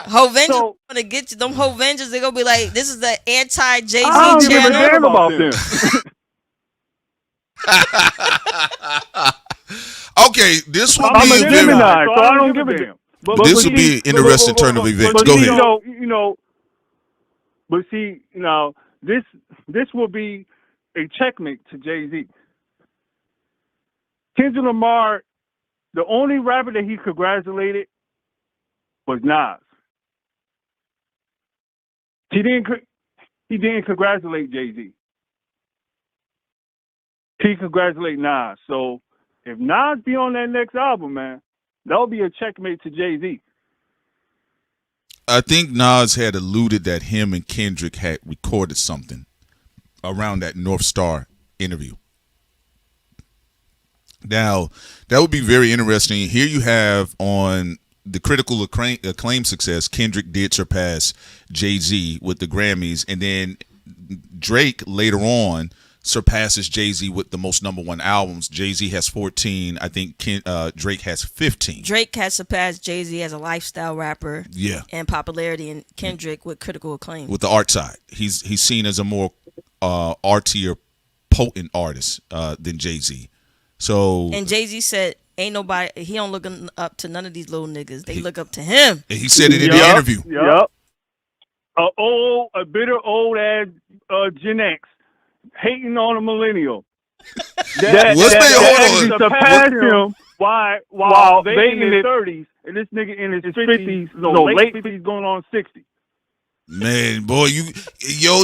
Whole Ventures going to get you. Them Whole Ventures, they're going to be like, this is the anti-Jay-Z channel. I don't give a damn about them. Okay, this will be a Gemini, so I don't give a damn. This will be an interesting turn of events. Go ahead. But see, this will be a checkmate to Jay-Z. Kendrick Lamar, the only rapper that he congratulated was Nas. He didn't congratulate Jay-Z. He congratulated Nas. So if Nas be on that next album, man, that'll be a checkmate to Jay-Z. I think Nas had alluded that him and Kendrick had recorded something around that North Star interview. Now, that would be very interesting. Here you have on the critical acclaim success, Kendrick did surpass Jay-Z with the Grammys, and then Drake later on surpasses Jay-Z with the most #1 albums. Jay-Z has 14. I think Drake has 15. Drake has surpassed Jay-Z as a lifestyle rapper, and popularity, and Kendrick with critical acclaim. With the art side, he's seen as a more artier, potent artist than Jay-Z. So, and Jay-Z said, "Ain't nobody. He don't look up to none of these little niggas. They look up to him." And he said it in the interview. Yep. A bitter old ass Gen X hating on a millennial. That surpassed him while they in their 30s and this nigga in his 50s, late 50s going on 60. Man, boy,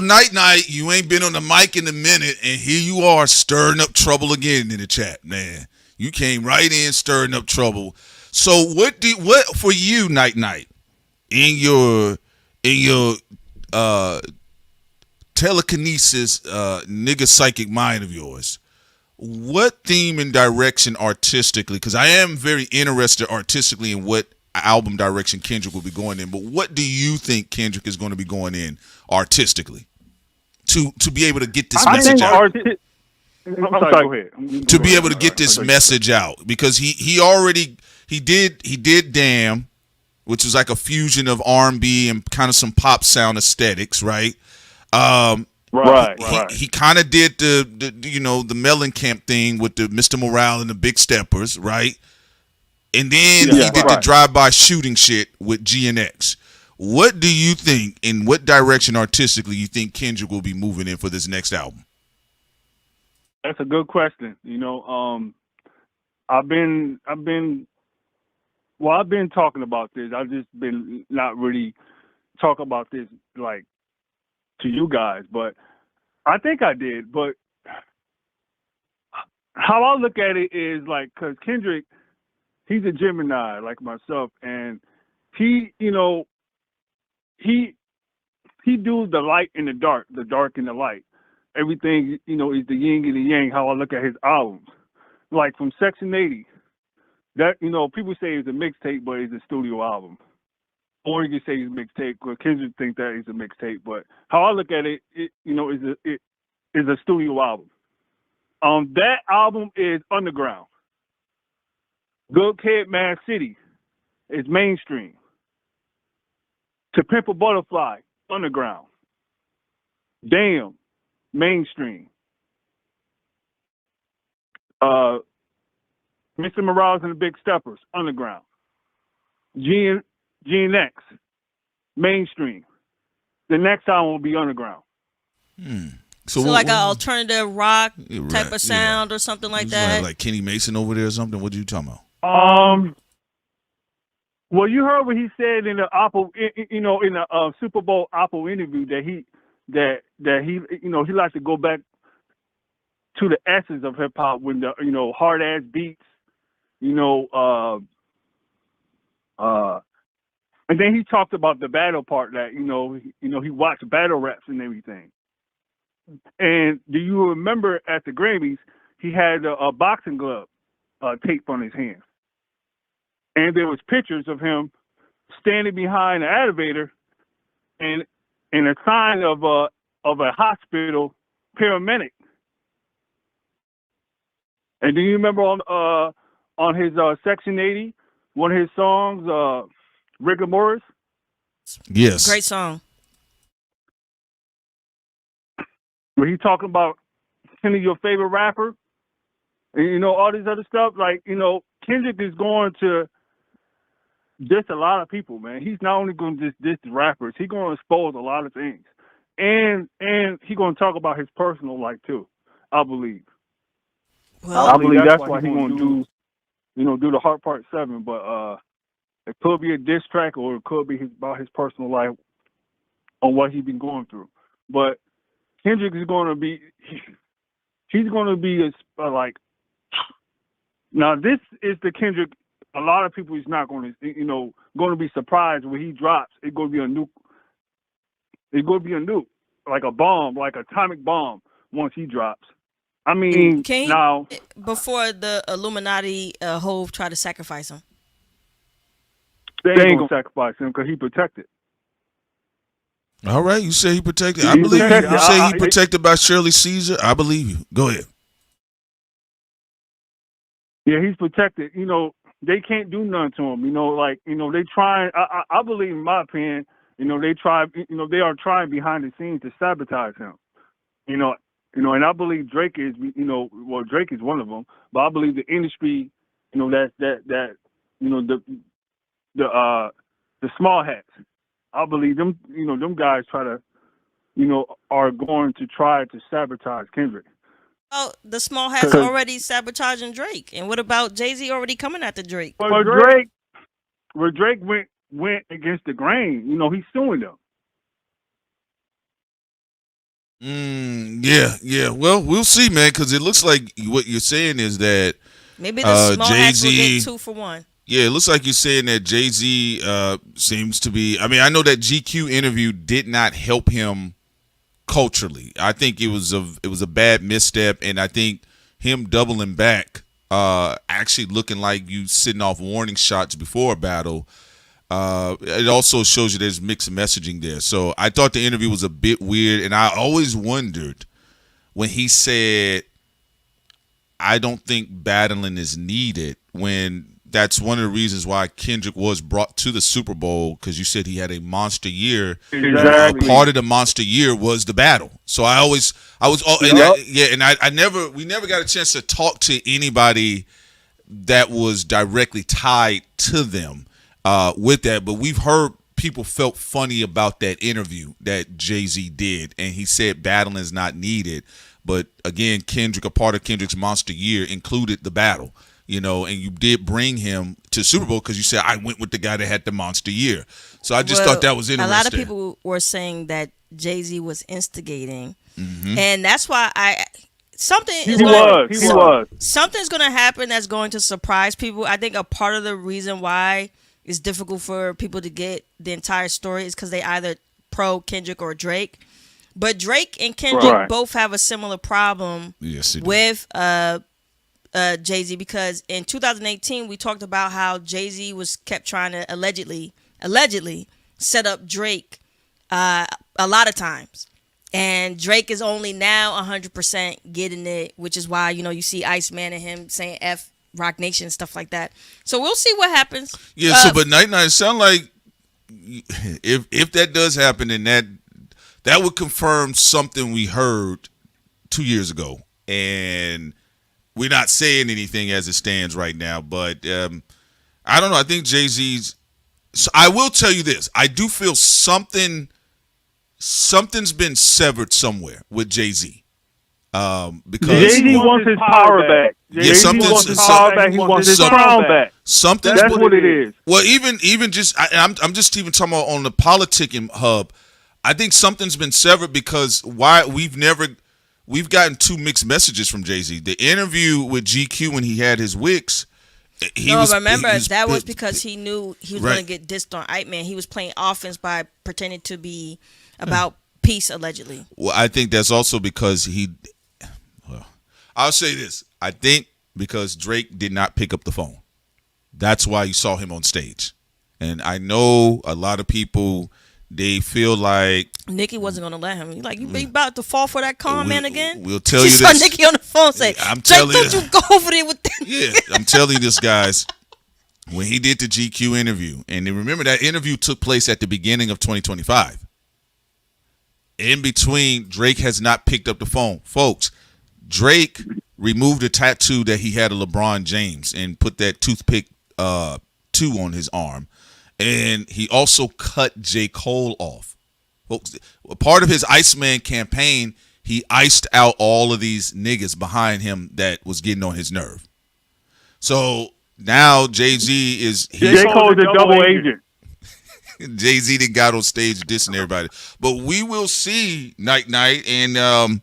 night, you ain't been on the mic in a minute, and here you are stirring up trouble again in the chat, man. You came right in stirring up trouble. So what for you, night, in your telekinesis, nigga psychic mind of yours, what theme and direction artistically, because I am very interested artistically in what album direction Kendrick will be going in, but what do you think Kendrick is going to be going in artistically to be able to get this message out? Go ahead. To be able to get this message out, because he did Damn, which was like a fusion of R&B and kind of some pop sound aesthetics, right? Right. He kind of did the the Mellencamp thing with the Mr. Morale and the Big Steppers, right? And then he did the drive-by shooting shit with GNX. What do you think, in what direction artistically you think Kendrick will be moving in for this next album? That's a good question. I've been talking about this. I've just been not really talking about this like to you guys, but I think I did. But how I look at it is like, because Kendrick, he's a Gemini like myself, and he do the light and the dark and the light. Everything, is the yin and the yang, how I look at his albums. Like from Section 80, that, people say it's a mixtape, but it's a studio album. Or you can say it's a mixtape, because Kendrick think that is a mixtape. But how I look at it, is a studio album. That album is underground. Good Kid, Mad City is mainstream. To Pimp a Butterfly, underground. Damn, mainstream. Mr. Morales and the Big Steppers, underground. GNX, mainstream. The next album will be underground. So like an alternative rock type of sound or something like that? Like Kenny Mason over there or something? What are you talking about? Well, you heard what he said in the Apple, in the Super Bowl Apple interview that he he likes to go back to the essence of hip hop when the hard ass beats, and then he talked about the battle part that he watched battle raps and everything. And do you remember at the Grammys he had a boxing glove tape on his hand? And there was pictures of him standing behind the elevator and a sign of a hospital paramedic. And do you remember on his Section 80, one of his songs, Rigor Morris? Yes. Great song. Where he talking about Kenny, your favorite rapper, and all this other stuff. Like, Kendrick is going to diss a lot of people, man. He's not only going to just diss the rappers, he's going to expose a lot of things. And he's going to talk about his personal life too, I believe. Well, I believe that's why he's going to do the Heart Part 7, but it could be a diss track or it could be about his personal life on what he's been going through. But Kendrick is going to be, he's going to be like, now this is the Kendrick, a lot of people is not going to, going to be surprised when he drops. It's going to be a nuke. It's going to be a nuke, like a bomb, like atomic bomb once he drops. I mean, Can he, now before the Illuminati Hove tried to sacrifice him? they ain't gonna sacrifice him because he protected. All right, you say he protected. I He believe you. protected. You say he protected by Shirley Caesar. I believe you. Go ahead. Yeah, he's protected. You know, they can't do nothing to him. You know, like, you know, they try. I believe, in my opinion, you know, they try. You know, they are trying behind the scenes to sabotage him. You know, and I believe Drake is. You know, well, Drake is one of them. But I believe the industry. You know, that. You know, the small hats. I believe them. You know, them guys try to. You know, are going to try to sabotage Kendrick. Oh, the small hats already sabotaging Drake. And what about Jay-Z already coming after Drake? Where Drake went against the grain, you know, he's suing them. Yeah. Well, we'll see, man, because it looks like what you're saying is that maybe the small hats will Jay-Z, get 2 for 1. Yeah, it looks like you're saying that Jay-Z seems to be. I mean, I know that GQ interview did not help him culturally. I think it was a bad misstep, and I think him doubling back, actually looking like you sitting off warning shots before a battle. It also shows you there's mixed messaging there. So I thought the interview was a bit weird, and I always wondered when he said, "I don't think battling is needed," when that's one of the reasons why Kendrick was brought to the Super Bowl, because you said he had a monster year. Exactly. Part of the monster year was the battle. So we never got a chance to talk to anybody that was directly tied to them with that. But we've heard people felt funny about that interview that Jay-Z did, and he said battling is not needed. But again, a part of Kendrick's monster year included the battle. You know, and you did bring him to Super Bowl because you said, I went with the guy that had the monster year. So I just thought that was interesting. A lot of people were saying that Jay-Z was instigating. Mm-hmm. And that's why something's going to happen that's going to surprise people. I think a part of the reason why it's difficult for people to get the entire story is because they either pro Kendrick or Drake. But Drake and Kendrick both have a similar problem with Jay-Z, because in 2018 we talked about how Jay-Z kept trying to allegedly set up Drake a lot of times, and Drake is only now 100% getting it, which is why, you know, you see Iceman and him saying F Rock Nation and stuff like that. So we'll see what happens. Yeah. But Night it sound like if that does happen, then that would confirm something we heard 2 years ago, and we're not saying anything as it stands right now, but I don't know. I think Jay-Z's. So I will tell you this: I do feel something's been severed somewhere with Jay-Z, because Jay-Z wants his power back. Jay-Z wants his power back. He wants his crown back. That's what it is. Well, even just I'm just even talking about on the politicking hub. I think something's been severed because we've gotten 2 mixed messages from Jay-Z. The interview with GQ when he had his wicks. That was because he knew he was going to get dissed on Ike Man. He was playing offense by pretending to be about peace, allegedly. Well, I think that's also because I'll say this. I think because Drake did not pick up the phone. That's why you saw him on stage. And I know a lot of people, they feel like Nicki wasn't going to let him. He's like, you about to fall for that con man again? We'll tell you this. She saw Nicki on the phone say, Drake, don't you go over there with that. Yeah, I'm telling you this, guys. When he did the GQ interview, and then remember that interview took place at the beginning of 2025. In between, Drake has not picked up the phone. Folks, Drake removed a tattoo that he had of LeBron James and put that toothpick 2 on his arm. And he also cut J. Cole off. Folks, part of his Iceman campaign, he iced out all of these niggas behind him that was getting on his nerve. So now Jay-Z is... J. Cole's a double agent. Jay-Z done got on stage dissing everybody. But we will see Night, and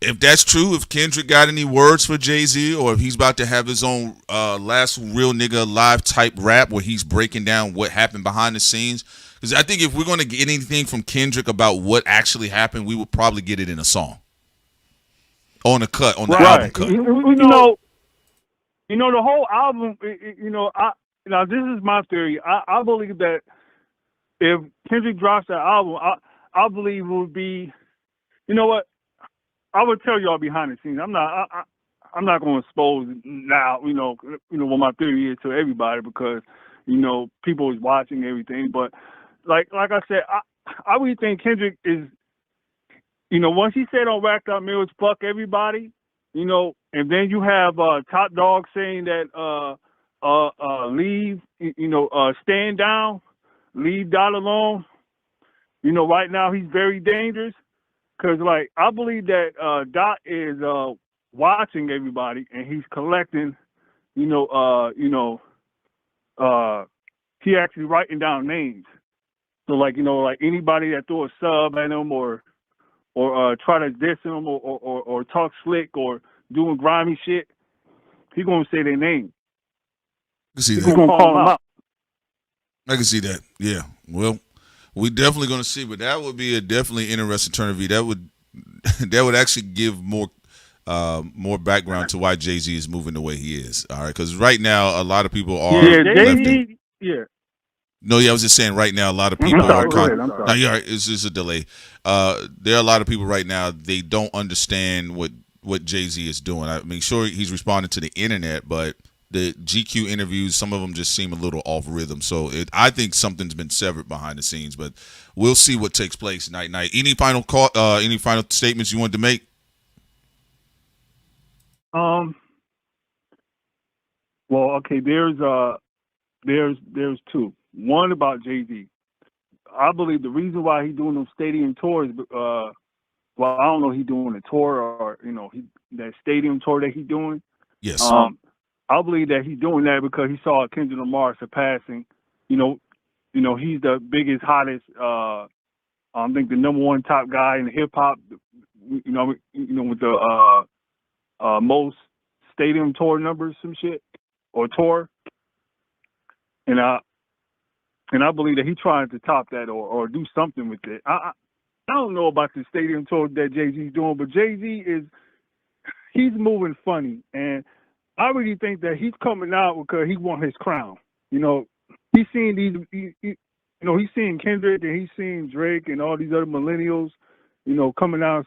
if that's true, if Kendrick got any words for Jay-Z, or if he's about to have his own last real nigga live type rap where he's breaking down what happened behind the scenes. Because I think if we're going to get anything from Kendrick about what actually happened, we would probably get it in a song. On the cut, on the Right. album cut. You know, the whole album. Now this is my theory. I believe that if Kendrick drops that album, I believe it would be. You know what? I would tell y'all behind the scenes. I'm not going to expose now. You know what my theory is to everybody because people is watching everything. But like I said, I really think Kendrick is. Once he said on Racked Out Mills, fuck everybody. And then you have Top Dog saying that leave. Stand down, leave Dot alone. Right now he's very dangerous. Cause I believe that Dot is watching everybody and he's collecting, he actually writing down names. So anybody that throw a sub at him or try to diss him or talk slick or doing grimy shit, he gonna say their name. I can see He's that. gonna call them out. I can see that. Yeah. Well, we definitely going to see, but that would be a definitely interesting turn of view. That would actually give more background to why Jay-Z is moving the way he is. All right, because right now a lot of people are. Yeah, Jay-Z. Yeah. No, I was just saying right now a lot of people I'm are. sorry. No, you're right. It's just a delay. There are a lot of people right now. They don't understand what Jay-Z is doing. I mean, sure he's responding to the internet, but the GQ interviews, some of them just seem a little off rhythm. So I think something's been severed behind the scenes, but we'll see what takes place night. Any final statements you want to make? Well, okay. There's two. One about Jay-Z. I believe the reason why he's doing those stadium tours, I don't know, he's doing a tour or that stadium tour that he's doing. Yes. I believe that he's doing that because he saw Kendrick Lamar surpassing. He's the biggest, hottest. I think the number one top guy in hip hop. With the most stadium tour numbers, some shit or tour. And I believe that he's trying to top that or do something with it. I don't know about the stadium tour that Jay-Z's doing, but Jay-Z he's moving funny, and I really think that he's coming out because he wants his crown. He's seeing he's seeing Kendrick and he's seeing Drake and all these other millennials, coming out,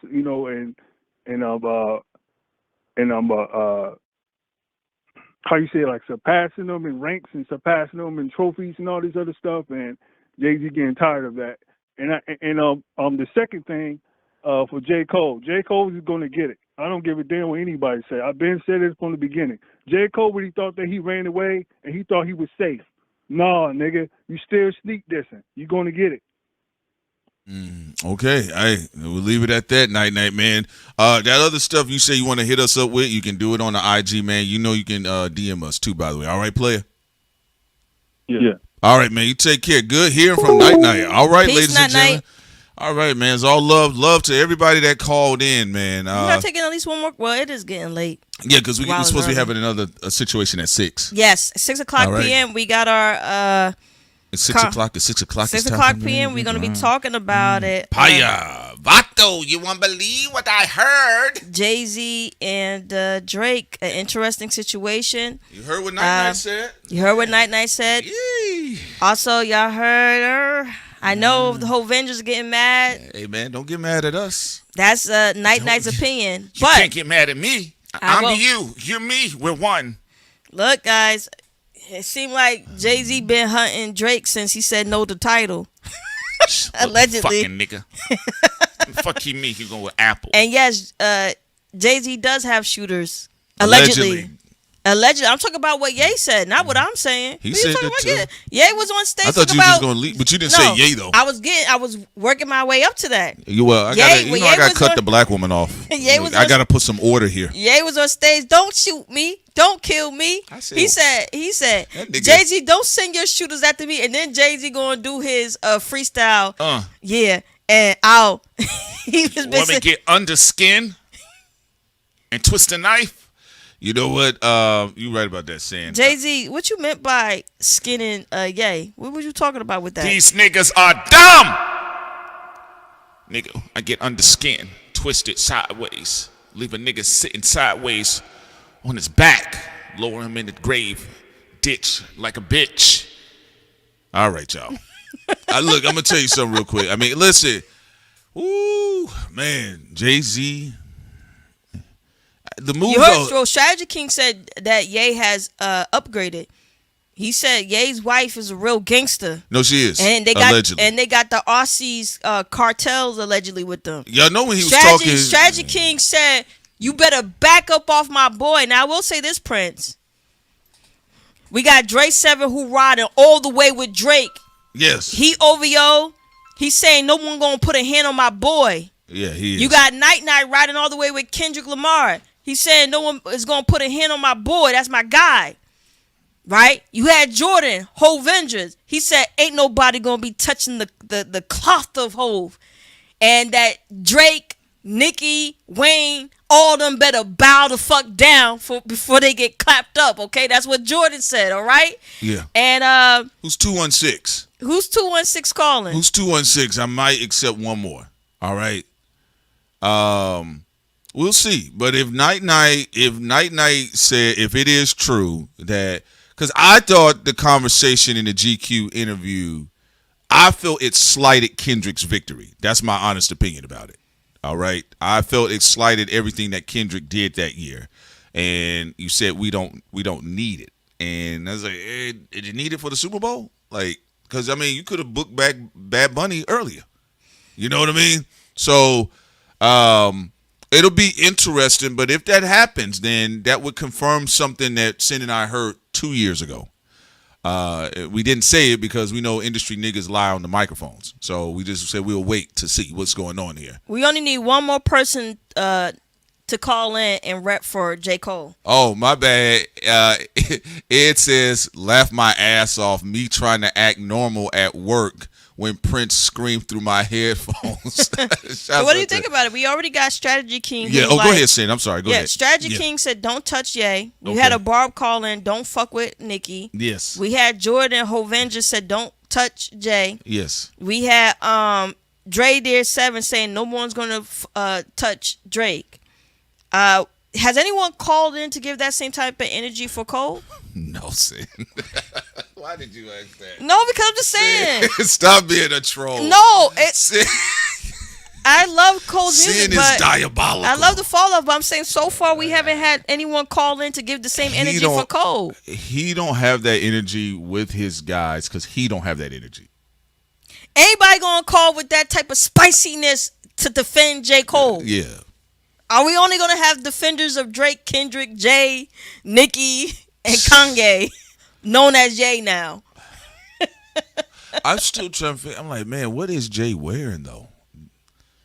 how you say it, surpassing them in ranks and surpassing them in trophies and all this other stuff, and Jay-Z getting tired of that. And the second thing for J. Cole is going to get it. I don't give a damn what anybody say. I've been said it from the beginning. J. Cole really thought that he ran away and he thought he was safe. Nah, nigga, you still sneak dissing. You going to get it. Okay, we'll leave it at that. Night, man. That other stuff you say you want to hit us up with, you can do it on the IG, man. You can DM us too, by the way. All right, player? Yeah. All right, man. You take care. Good hearing from Night. All right, Peace, ladies and gentlemen. All right, man. It's all love to everybody that called in, man. We're not taking at least one more. Well, it is getting late. Yeah, because we're supposed to be having another situation at 6. Yes, 6:00 p.m. We got our. It's 6 o'clock. It's 6 o'clock. 6 o'clock p.m. We're gonna be talking about it. Paya, Vato, you won't believe what I heard. Jay-Z and Drake, an interesting situation. You heard what Night said? You heard what Night said? Yee. Also, y'all heard her. I know the whole Avengers are getting mad. Hey, man, don't get mad at us. That's Night's opinion. You can't get mad at me. I'm you. You're me. We're one. Look, guys, it seemed like Jay-Z been hunting Drake since he said no to Tidal. Allegedly. Fucking nigga. Fuck you, me. You going with Apple. And yes, Jay-Z does have shooters. Allegedly. Allegedly. I'm talking about what Ye said, not what I'm saying. He said that too. Ye was on stage. I thought you was just going to leave, but you didn't say Ye though. I was working my way up to that. I got to cut the black woman off. I got to put some order here. Ye was on stage. Don't shoot me. Don't kill me. He said, Jay-Z, don't send your shooters after me. And then Jay-Z going to do his freestyle. Yeah. And I'll. Want me to get under skin and twist the knife? You know what? You right about that saying. Jay-Z, what you meant by skinning Ye? What were you talking about with that? These niggas are dumb. Nigga, I get under skin, twisted sideways, Leave a nigga sitting sideways on his back. Lower him in the grave ditch like a bitch. All right, y'all. Look, I'm going to tell you something real quick. I mean, listen. Ooh, man. Jay-Z. The move. You heard, so Strategy King said that Ye has upgraded. He said Ye's wife is a real gangster. No, she is. And they got allegedly. And they got the Aussies cartels allegedly with them. Y'all know when he was talking. Strategy King said, "You better back up off my boy." Now I will say this, Prince. We got Dre 7 who riding all the way with Drake. Yes. He OVO. He's saying no one gonna put a hand on my boy. Yeah, he is. You got Night riding all the way with Kendrick Lamar. He's saying no one is gonna put a hand on my boy. That's my guy. Right? You had Jordan, Hove Vengers. He said ain't nobody gonna be touching the cloth of Hove. And that Drake, Nicki, Wayne, all of them better bow the fuck down before they get clapped up, okay? That's what Jordan said, all right? Yeah. And who's 216? Who's 216 calling? Who's 216? I might accept one more. All right. We'll see. But if Night said, if it is true that, because I thought the conversation in the GQ interview, I felt it slighted Kendrick's victory. That's my honest opinion about it. All right. I felt it slighted everything that Kendrick did that year. And you said we don't need it. And I was like, hey, did you need it for the Super Bowl? Like, because, I mean, you could have booked back Bad Bunny earlier. You know what I mean? So it'll be interesting. But if that happens, then that would confirm something that Sin and I heard 2 years ago. We didn't say it because we know industry niggas lie on the microphones. So we just said we'll wait to see what's going on here. We only need one more person to call in and rep for J. Cole. Oh, my bad. It says, laugh my ass off, me trying to act normal at work when Prince screamed through my headphones. So what do you think about it? We already got Strategy King. Yeah, go ahead, Sin. I'm sorry. Go ahead. Strategy King said, don't touch Ye. We had a Barb call in, don't fuck with Nicki. Yes. We had Jordan Hovenger said, don't touch Jay. Yes. We had Dre Dear 7 saying no one's going to touch Drake. Has anyone called in to give that same type of energy for Cole? No, Sin. Why did you ask that? No, because I'm just saying. Stop being a troll. No, I love Cole's music, Sin is diabolical. I love the fall off, but I'm saying so far we haven't had anyone call in to give the same energy for Cole. He don't have that energy with his guys because he don't have that energy. Anybody gonna call with that type of spiciness to defend J. Cole? Yeah. Are we only gonna have defenders of Drake, Kendrick, Jay, Nicki, and Kanye, known as Jay now? I'm still trying to figure. I'm like, man, what is Jay wearing though?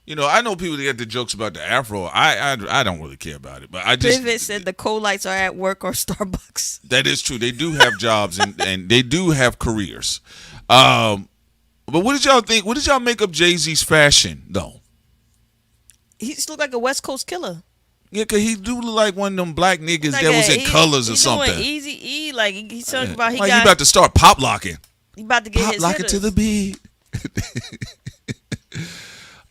You know, I know people that get the jokes about the afro. I don't really care about it, but I just. Privet said the Colites are at work or Starbucks. That is true. They do have jobs and they do have careers. But what did y'all think? What did y'all make of Jay-Z's fashion though? He just looked like a West Coast killer. Yeah, cause he do look like one of them black niggas that was in Colors or something. Doing Easy E, like he's talking about he about to start pop locking. He about to get pop his locking hitters. to the beat.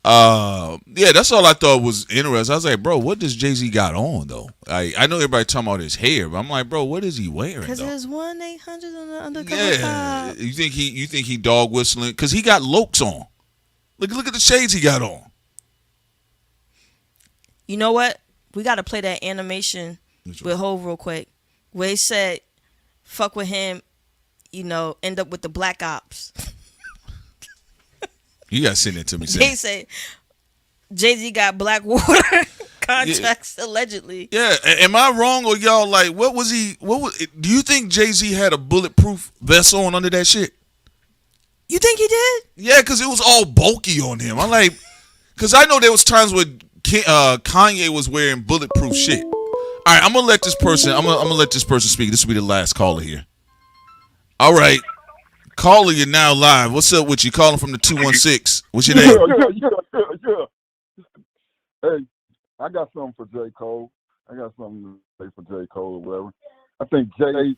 Yeah, that's all I thought was interesting. I was like, bro, what does Jay-Z got on though? I know everybody talking about his hair, but I'm like, bro, what is he wearing? Because there's 1-800 on the undercover. Yeah, you think he dog whistling? Because he got Lokes on. Look at the shades he got on. You know what? We got to play that animation with Hov real quick. Where he said, fuck with him, end up with the black ops. You got to send it to me. They say Jay-Z got black water contracts allegedly. Yeah. Am I wrong or y'all like, do you think Jay-Z had a bulletproof vest on under that shit? You think he did? Yeah, because it was all bulky on him. I'm like, because I know there was times where Kanye was wearing bulletproof shit. All right, I'm gonna let this person. I'm gonna let this person speak. This will be the last caller here. All right, caller, you're now live. What's up with you? Calling from the 216. What's your name? Yeah. Hey, I got something for J. Cole. I got something to say for J. Cole or whatever. I think Jay's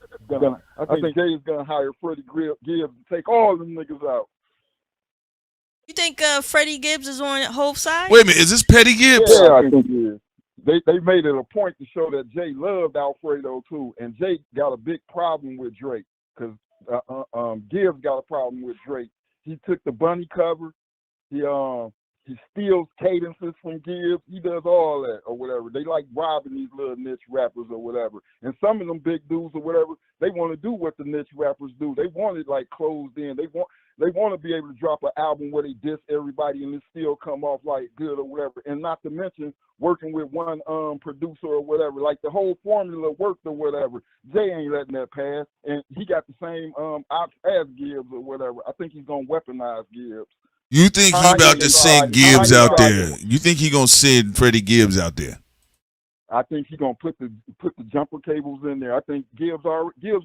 gonna hire Freddie Gibbs and take all them niggas out. You think Freddie Gibbs is on Hov's side? Wait a minute, is this Petty Gibbs? Yeah, I think he is. they made it a point to show that Jay loved Alfredo too, and Jay got a big problem with Drake because Gibbs got a problem with Drake. He took the bunny cover. He steals cadences from Gibbs. He does all that or whatever. They like robbing these little niche rappers or whatever. And some of them big dudes or whatever, they want to do what the niche rappers do. They want it like closed in. They want to be able to drop an album where they diss everybody and it still come off like good or whatever. And not to mention working with one producer or whatever. Like the whole formula worked or whatever. Jay ain't letting that pass. And he got the same ops as Gibbs or whatever. I think he's gonna weaponize Gibbs. You think he about to send Gibbs out there? You think he gonna send Freddie Gibbs out there? I think he's gonna put the jumper cables in there. I think Gibbs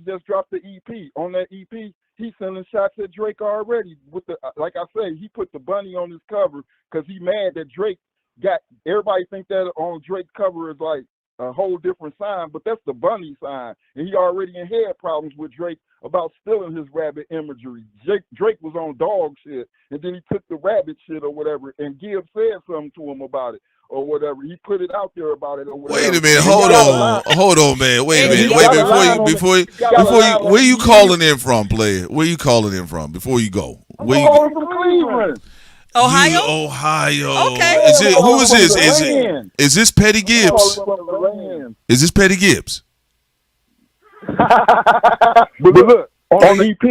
just dropped the EP. On that EP, he's sending shots at Drake already. With the like I say, he put the bunny on his cover because he mad that Drake got. Everybody think that on Drake's cover is like a whole different sign, but that's the bunny sign. And he already had problems with Drake about stealing his rabbit imagery. Drake was on dog shit, and then he took the rabbit shit or whatever, and Gibbs said something to him about it or whatever. He put it out there about it or whatever. Wait a minute, hold on, man. Wait a minute, before you, where you calling in from, player? Where you calling in from? Before you go, where you calling from Cleveland. Ohio. Okay. Who is this? Is this Petty Gibbs? Is this Petty Gibbs? But look, on the EP.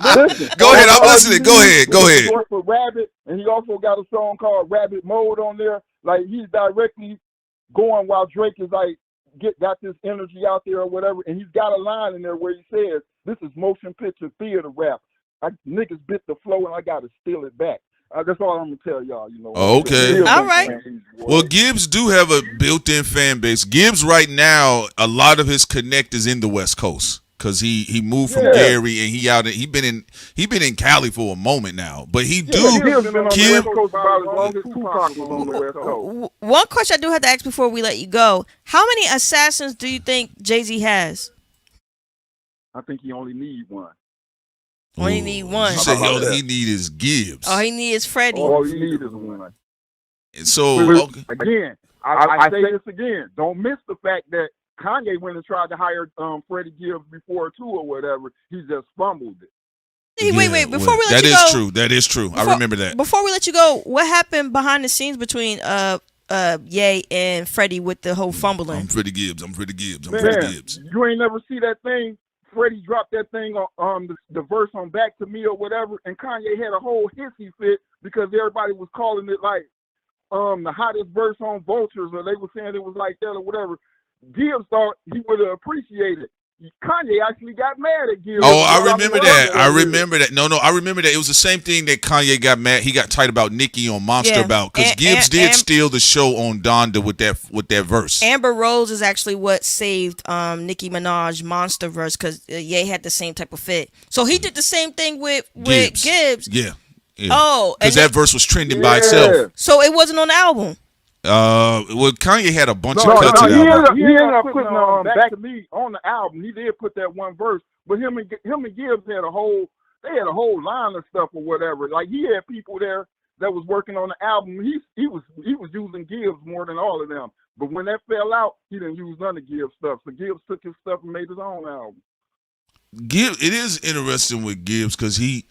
Listen, go ahead, I'm listening. Go ahead. For Rabbit, and he also got a song called Rabbit Mode on there. Like he's directly going while Drake is like got this energy out there or whatever, and he's got a line in there where he says, "This is motion picture theater rap. Niggas bit the flow and I gotta steal it back." That's all I'm gonna tell y'all. You know. Okay. All right. Well, Gibbs do have a built-in fan base. Gibbs right now, a lot of his connect is in the West Coast because he moved from Gary and he been in Cali for a moment now. But he One question I do have to ask before we let you go: how many assassins do you think Jay-Z has? I think he only need one. Only need one. You said he need is Gibbs. All he need is Freddie. All he need is one. And so again, I say this again. Don't miss the fact that Kanye went and tried to hire Freddie Gibbs before too or whatever. He just fumbled it. Hey, wait. Before we let you go, that is true. That is true. I remember that. Before we let you go, what happened behind the scenes between Ye and Freddie with the whole fumbling? I'm Freddie Gibbs. Freddie Gibbs. You ain't never see that thing. Freddie dropped that thing on the verse on Back to Me or whatever, and Kanye had a whole hissy fit because everybody was calling it like the hottest verse on Vultures, or they were saying it was like that or whatever. Gibbs thought he would have appreciated it. Kanye actually got mad at Gibbs. Oh, I remember that. I remember that. No, I remember that. It was the same thing that Kanye got mad. He got tight about Nicki on Monster about because Gibbs did steal the show on Donda with that verse. Amber Rose is actually what saved Nicki Minaj Monster verse because Ye had the same type of fit. So he did the same thing with Gibbs. Yeah. Oh, because that verse was trending by itself. So it wasn't on the album. Well, Kanye had a bunch of cuts. He ended up putting Back to Me on the album. He did put that one verse, but him and Gibbs had a whole line of stuff or whatever. Like he had people there that was working on the album. He was using Gibbs more than all of them. But when that fell out, he didn't use none of Gibbs stuff. So Gibbs took his stuff and made his own album. It is interesting with Gibbs because he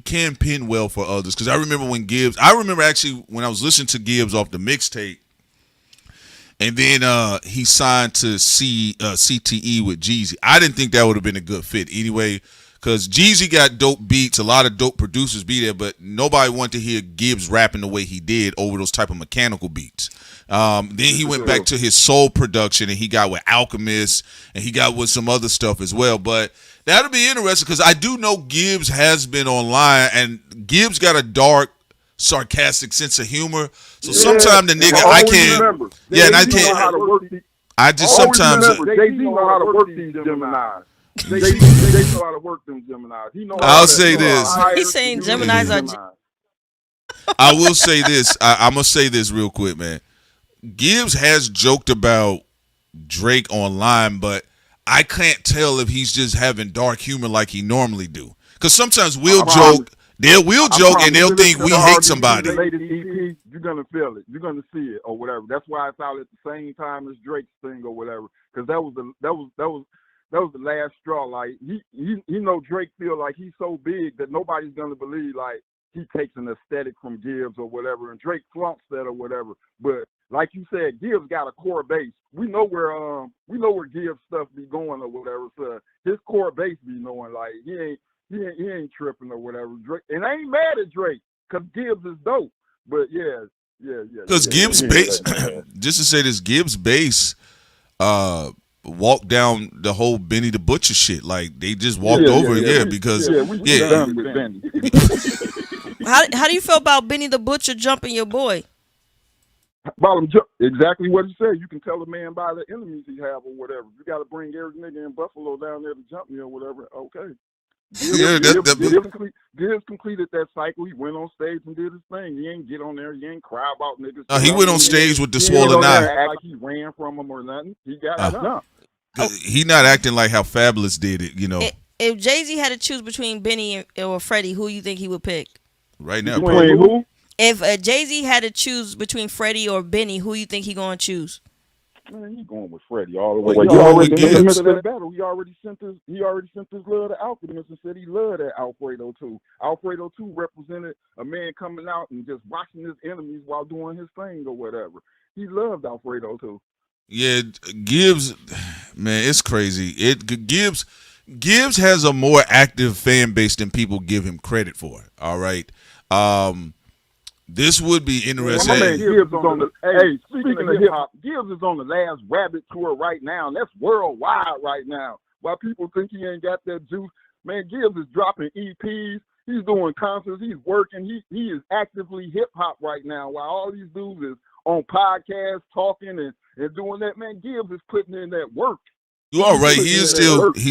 can pin well for others. Because I remember actually when I was listening to Gibbs off the mixtape, and then he signed to CTE with Jeezy. I didn't think that would have been a good fit anyway, because Jeezy got dope beats, a lot of dope producers be there, but nobody wanted to hear Gibbs rapping the way he did over those type of mechanical beats. Then he went back to his soul production, and he got with Alchemist, and he got with some other stuff as well. But that'll be interesting because I do know Gibbs has been online, and Gibbs got a dark, sarcastic sense of humor. So sometimes the nigga I can't. Yeah, and I can't. I just sometimes. They know how to work these Geminis. They know how to work them Geminis. I'll say this. He's saying Geminis are. I will say this. I'm gonna say this real quick, man. Gibbs has joked about Drake online, but I can't tell if he's just having dark humor like he normally do. Because sometimes we'll joke They will joke and they'll think we hate somebody. The latest EP, you're gonna feel it. You're gonna see it or whatever. That's why it's out at the same time as Drake's thing or whatever. Because that was the last straw. Like he know Drake feel like he's so big that nobody's gonna believe like he takes an aesthetic from Gibbs or whatever, and Drake flunks that or whatever. But like you said, Gibbs got a core base. We know where Gibbs stuff be going or whatever. So his core base be knowing like he ain't tripping or whatever. Drake, and I ain't mad at Drake because Gibbs is dope. But yeah. Because Gibbs bass, just to say this, Gibbs bass walked down the whole Benny the Butcher shit. Like they just walked over because we done with Benny. How do you feel about Benny the Butcher jumping your boy? About him, exactly what he said. You can tell a man by the enemies he have or whatever. You got to bring every nigga in Buffalo down there to jump me or whatever. Okay. Gibbs completed that cycle. He went on stage and did his thing. He ain't get on there. He ain't cry about niggas. No, he went on stage with the swollen eye. Act like he ran from him or nothing. He got jumped. He not acting like how Fabulous did it, you know. If Jay-Z had to choose between Benny or Freddie, who you think he would pick? Right now, between who? If Jay-Z had to choose between Freddie or Benny, who you think he gonna choose? Man, he going with Freddie all the way. He already in the middle of that battle. He already sent his love to Alchemist and said he loved that Alfredo too. Alfredo too represented a man coming out and just watching his enemies while doing his thing or whatever. He loved Alfredo too. Yeah, Gibbs, man, it's crazy. Gibbs has a more active fan base than people give him credit for. All right. This would be interesting. My man Gibbs is on the speaking of hip hop, Gibbs is on the last Rabbit tour right now, and that's worldwide right now. While people think he ain't got that juice, man, Gibbs is dropping EPs. He's doing concerts. He's working. He is actively hip hop right now. While all these dudes is on podcasts talking and doing that, man, Gibbs is putting in that work. You are right. He's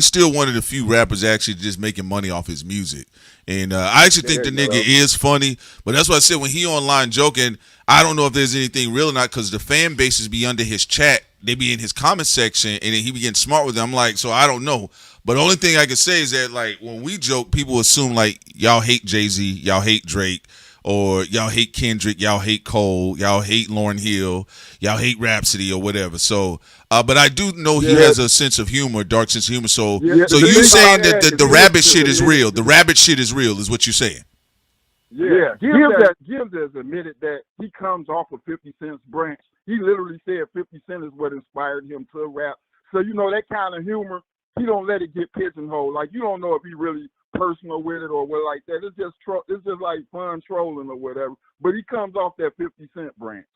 still one of the few rappers actually just making money off his music. And I actually think the nigga is funny. But that's why I said when he online joking, I don't know if there's anything real or not because the fan bases be under his chat. They be in his comment section and then he be getting smart with them. I'm like, so I don't know. But the only thing I can say is that like when we joke, people assume like y'all hate Jay-Z, y'all hate Drake, or y'all hate Kendrick, y'all hate Cole, y'all hate Lauryn Hill, y'all hate Rhapsody or whatever. So, but I do know he has a sense of humor, dark sense of humor. So, so you saying that the rabbit shit is real? The rabbit shit is real, is what you're saying? Yeah, Gibbs has admitted that he comes off of 50 Cent's branch. He literally said 50 Cent is what inspired him to rap. So you know that kind of humor, he don't let it get pigeonholed. Like you don't know if he really personal with it or what like that. It's just like fun trolling or whatever. But he comes off that 50 Cent branch.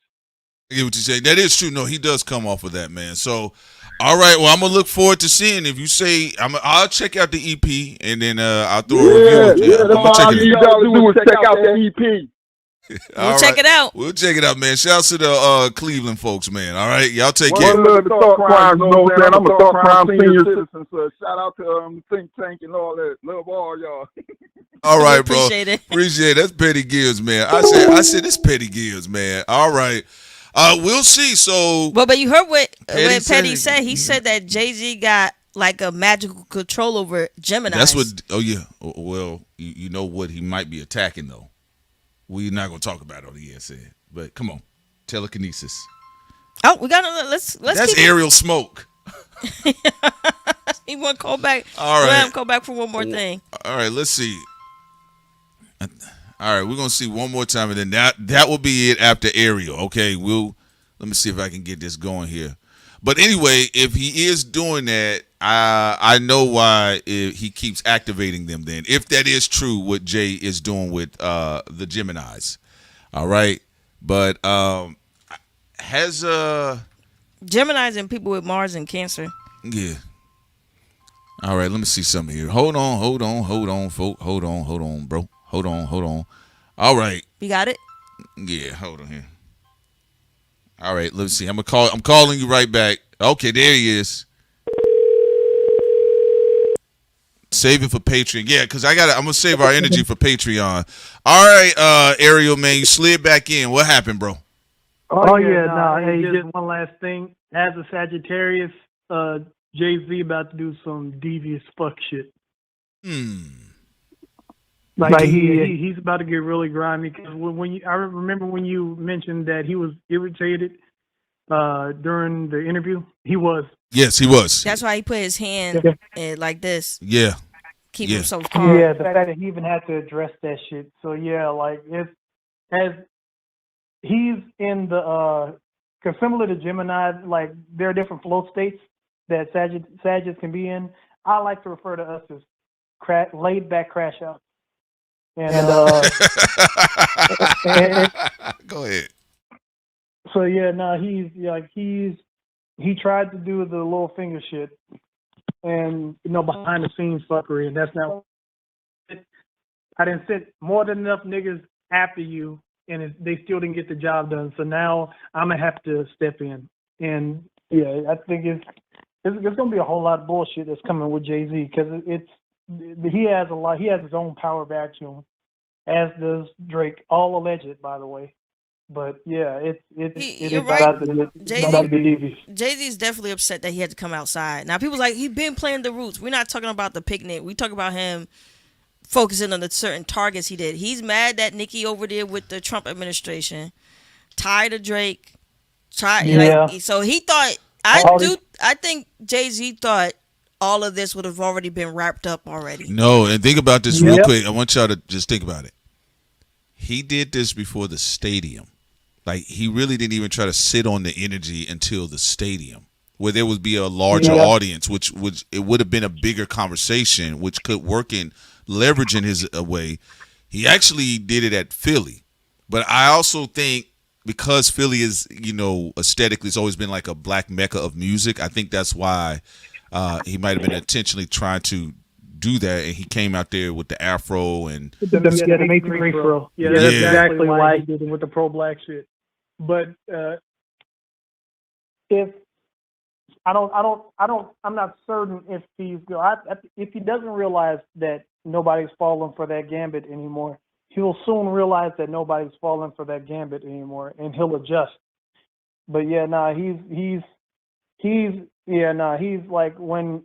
I get what you say. That is true. No, he does come off of that, man. So, all right. Well, I'm gonna look forward to seeing if you say I'll check out the EP and then I'll throw a review. Yeah, that's all you gotta do is check out the EP. We'll check it out. We'll check it out, man. Shouts to the Cleveland folks, man. All right, y'all take care. One love to Thought Crimes, you know what I'm saying? I'm a Thought Crime senior citizen, so shout out to Think Tank and all that. Love all y'all. All right, bro. Appreciate it. Appreciate it. That's Petty Gibbs, man. I said this Petty Gibbs, man. All right. We'll see. So, but you heard what Petty said. He said that Jay-Z got like a magical control over Gemini. That's what. Oh yeah. Well, you know what he might be attacking though. We're not gonna talk about it on the air, said. But come on, telekinesis. Oh, we gotta let's. That's aerial smoke. He want to call back. All right. Let him call back for one more thing. All right. Let's see. All right, we're gonna see one more time, and then that will be it after aerial. Okay, let me see if I can get this going here. But anyway, if he is doing that, I know why he keeps activating them. Then, if that is true, what Jay is doing with the Geminis, all right. But has Geminis and people with Mars and Cancer? Yeah. All right, let me see something here. Hold on, folk. Hold on, bro. Hold on. All right. You got it? Yeah, hold on here. All right, let's see. I'm calling you right back. Okay, there he is. Save it for Patreon. Yeah, because I'm gonna save our energy for Patreon. All right, Ariel, man, you slid back in. What happened, bro? Oh yeah, no. Hey, just one last thing. As a Sagittarius, Jay-Z about to do some devious fuck shit. Like he's about to get really grimy because I remember when you mentioned that he was irritated during the interview. He was. Yes, he was. That's why he put his hand like this. Yeah. Keep himself calm. Yeah, the fact that he even had to address that shit. So yeah, like it's as he's in the cause similar to Gemini, like there are different flow states that Sagittarius can be in. I like to refer to us as laid back crash outs. And go ahead. So yeah, no, he tried to do the little finger shit, and behind the scenes fuckery, and that's not. I didn't sit more than enough niggas after you, and they still didn't get the job done. So now I'm gonna have to step in, and yeah, I think it's gonna be a whole lot of bullshit that's coming with Jay-Z because he has a lot. He has his own power vacuum, as does Drake. All alleged, by the way. But yeah, it's about to be devious. Jay-Z is definitely upset that he had to come outside. Now people's like, he's been playing the roots. We're not talking about the picnic. We talk about him focusing on the certain targets he did. He's mad that Nicki over there with the Trump administration, tired of Drake. So he thought. I think Jay-Z thought all of this would have already been wrapped up already. No, and think about this real quick. I want y'all to just think about it. He did this before the stadium. Like, he really didn't even try to sit on the energy until the stadium, where there would be a larger audience, which it would have been a bigger conversation, which could work in leveraging his way. He actually did it at Philly. But I also think because Philly is, aesthetically, it's always been like a black mecca of music. I think that's why he might have been intentionally trying to do that, and he came out there with the afro and the Matrix afro. Yeah, that's exactly why he did it with the pro-black shit. But if I'm not certain if if he doesn't realize that nobody's falling for that gambit anymore, he'll soon realize that nobody's falling for that gambit anymore, and he'll adjust. But yeah, he's like when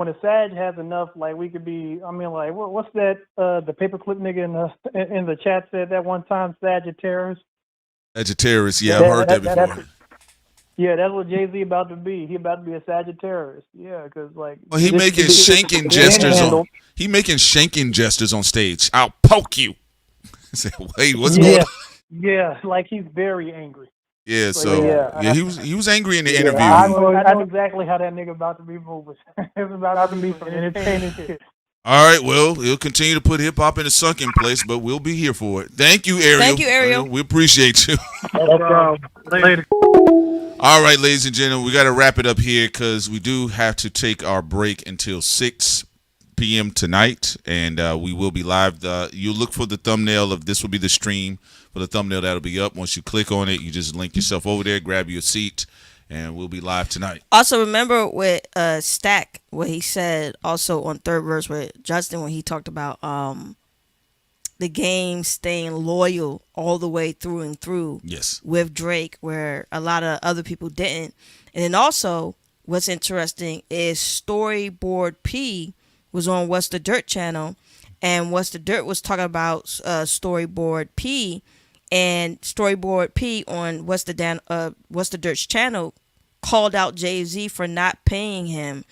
a Sag has enough, like we could be. I mean, like what's that? The paperclip nigga in the chat said that one time, Sagittarius. Sagittarius, yeah, I've heard that before. That's what Jay-Z about to be. He about to be a Sagittarius. Yeah, because like. Well, he making shanking gestures on stage. I'll poke you. I said, wait, what's going on? Yeah, like he's very angry. Yeah, so he was angry in the interview. I know exactly how that nigga about to be moving. It's about to be some entertaining shit. All right, well, he'll continue to put hip hop in a sunken place, but we'll be here for it. Thank you, Ariel. Thank you, Ariel. We appreciate you. No problem. Later. All right, ladies and gentlemen, we got to wrap it up here because we do have to take our break until 6 p.m. tonight, and we will be live. You look for the thumbnail of this will be the stream for the thumbnail that'll be up. Once you click on it, you just link yourself over there, grab your seat, and we'll be live tonight. Also, remember with Stack, what he said also on third verse with Justin when he talked about the game staying loyal all the way through and through. Yes. With Drake, where a lot of other people didn't. And then also, what's interesting is Storyboard P was on What's the Dirt channel, and What's the Dirt was talking about Storyboard P, and Storyboard P on What's the Dirt's channel called out Jay-Z for not paying him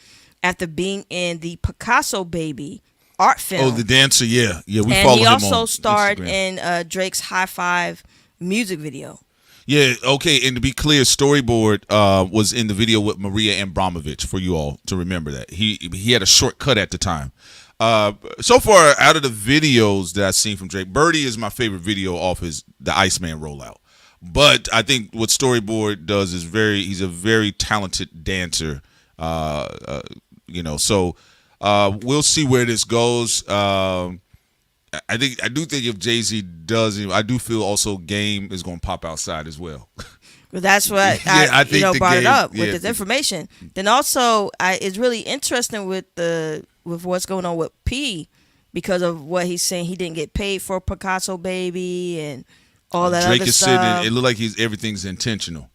after being in the Picasso Baby art film. Oh, the dancer, yeah, we follow him on And he also starred Instagram. in Drake's High Five music video. Yeah, okay, and to be clear, Storyboard was in the video with Maria Abramovich, for you all to remember that. He had a shortcut at the time. So far, out of the videos that I've seen from Drake, Birdie is my favorite video off the Iceman rollout. But I think what Storyboard does is he's a very talented dancer, so we'll see where this goes. I do think if Jay-Z does, I do feel also Game is going to pop outside as well. Well, that's what I think brought it up with this information. Then also, it's really interesting with what's going on with P because of what he's saying. He didn't get paid for Picasso Baby and all that Drake other is stuff. Sitting. It looked like everything's intentional.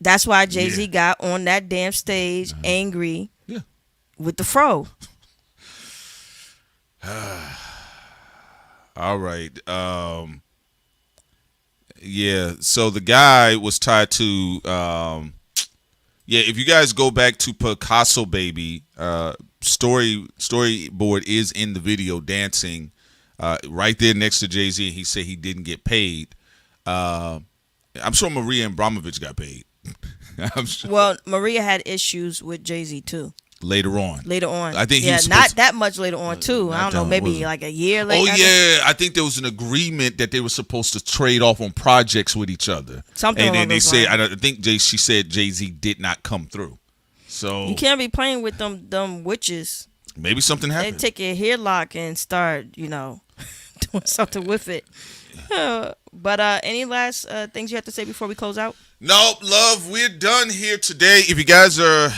That's why Jay-Z got on that damn stage angry with the fro. All right. Yeah. So the guy was tied to. If you guys go back to Picasso Baby, storyboard is in the video dancing right there next to Jay-Z, and he said he didn't get paid. I'm sure Maria Abramovich got paid. I'm sure. Well, Maria had issues with Jay-Z too. Later on. I think not that much later on too. I don't know, maybe like a year later. Oh yeah, I think there was an agreement that they were supposed to trade off on projects with each other. Something. And then they said, I think she said Jay-Z did not come through. So you can't be playing with them witches. Maybe something happened. They take your hair lock and start, doing something with it. But any last things you have to say before we close out? Nope, love, we're done here today. If you guys are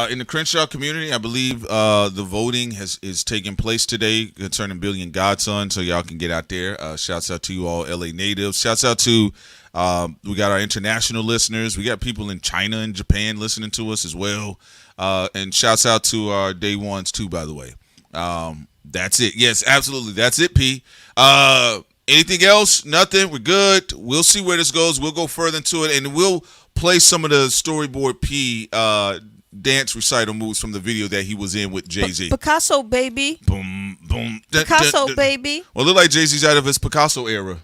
in the Crenshaw community, I believe the voting is taking place today concerning Billy and Godson, so y'all can get out there. Shouts out to you all LA natives. Shouts out to we got our international listeners. We got people in China and Japan listening to us as well. And shouts out to our day ones too, by the way. That's it. Yes, absolutely. That's it, P. Anything else? Nothing. We're good. We'll see where this goes. We'll go further into it, and we'll play some of the Storyboard P dance recital moves from the video that he was in with Jay-Z. Picasso Baby. Boom, boom. Picasso Baby. Well, it look like Jay-Z's out of his Picasso era,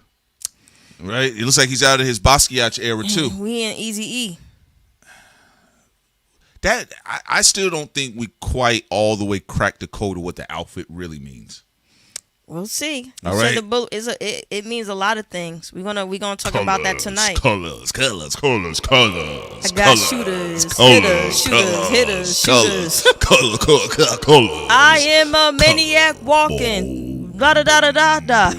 right? It looks like he's out of his Basquiat era too. We in Eazy-E. That I still don't think we quite all the way cracked the code of what the outfit really means. We'll see. All right. It means a lot of things. We're gonna talk about that tonight. Colors. I got shooters, hitters. Colors. I am a maniac walking. Da da da da da da.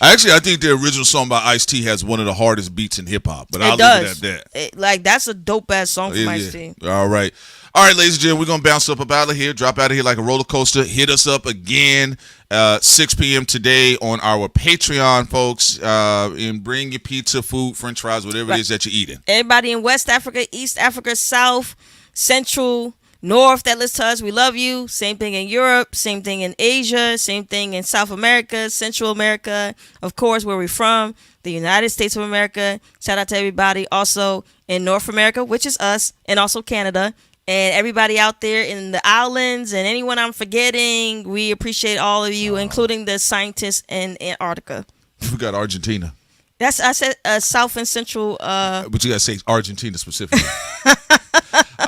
Actually, I think the original song by Ice-T has one of the hardest beats in hip hop. But I'll leave it at that. That's a dope ass song from Ice-T. All right. All right, ladies and gentlemen, we're going to bounce up out of here, drop out of here like a roller coaster. Hit us up again 6 p.m. today on our Patreon, folks. And bring your pizza, food, french fries, whatever it is that you're eating. Everybody in West Africa, East Africa, South, Central, North that listen to us, we love you. Same thing in Europe, same thing in Asia, same thing in South America, Central America, of course, where we're from, the United States of America. Shout out to everybody also in North America, which is us, and also Canada. And everybody out there in the islands and anyone I'm forgetting, we appreciate all of you, including the scientists in Antarctica. We got Argentina. I said South and Central. But you got to say Argentina specifically.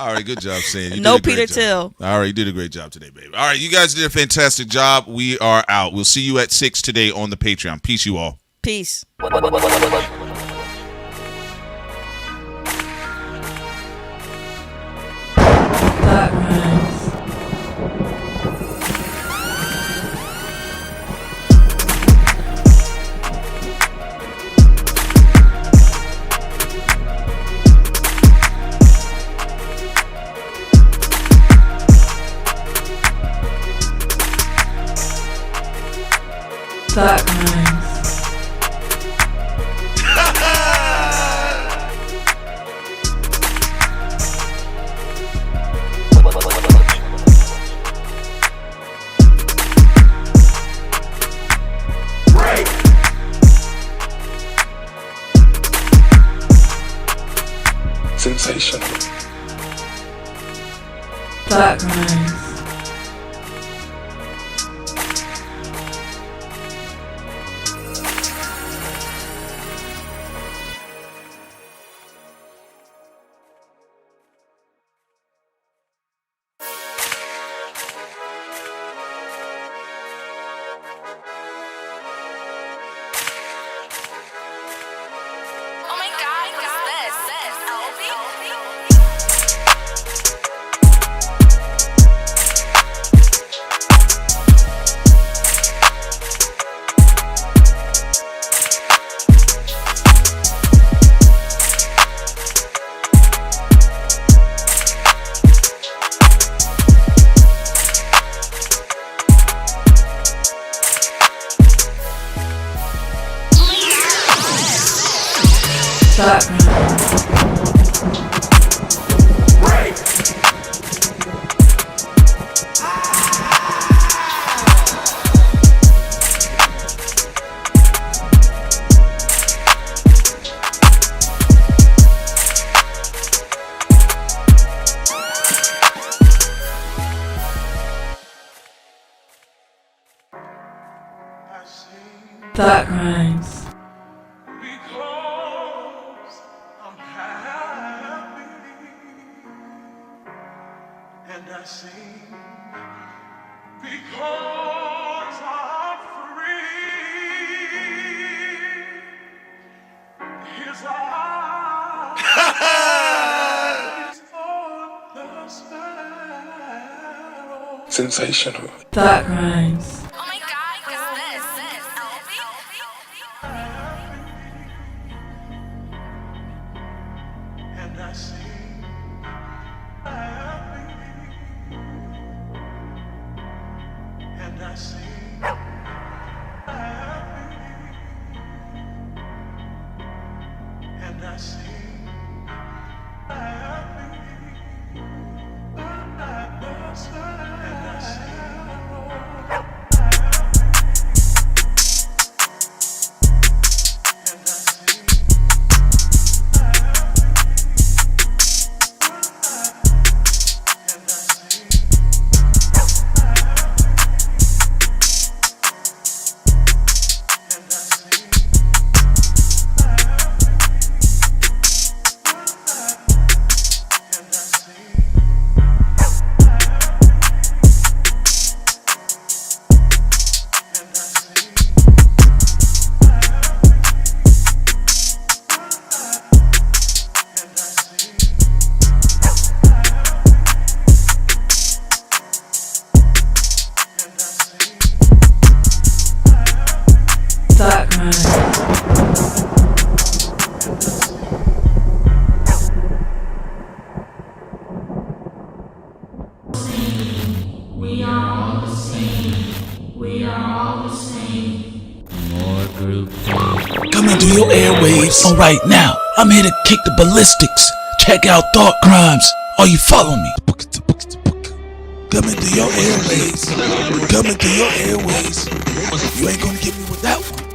All right, good job, Sam. No Peter Thiel. All right, you did a great job today, baby. All right, you guys did a fantastic job. We are out. We'll see you at 6 today on the Patreon. Peace, you all. Peace. That CRIMEZ. Sensational. That CRIMEZ. That Thought crimes. And I sing because I'm free. His eyes on the sparrow. Sensational. Thought crimes. And I sing happy. And I sing happy. And I sing happy. And I sing Thought crimes. We are all the same. We are all the same. More group Coming through your airwaves. All right, now I'm here to kick the ballistics. Check out Thought Crimes. Are you following me? Coming through your airwaves. Coming through your airways. You ain't gonna get me with that one.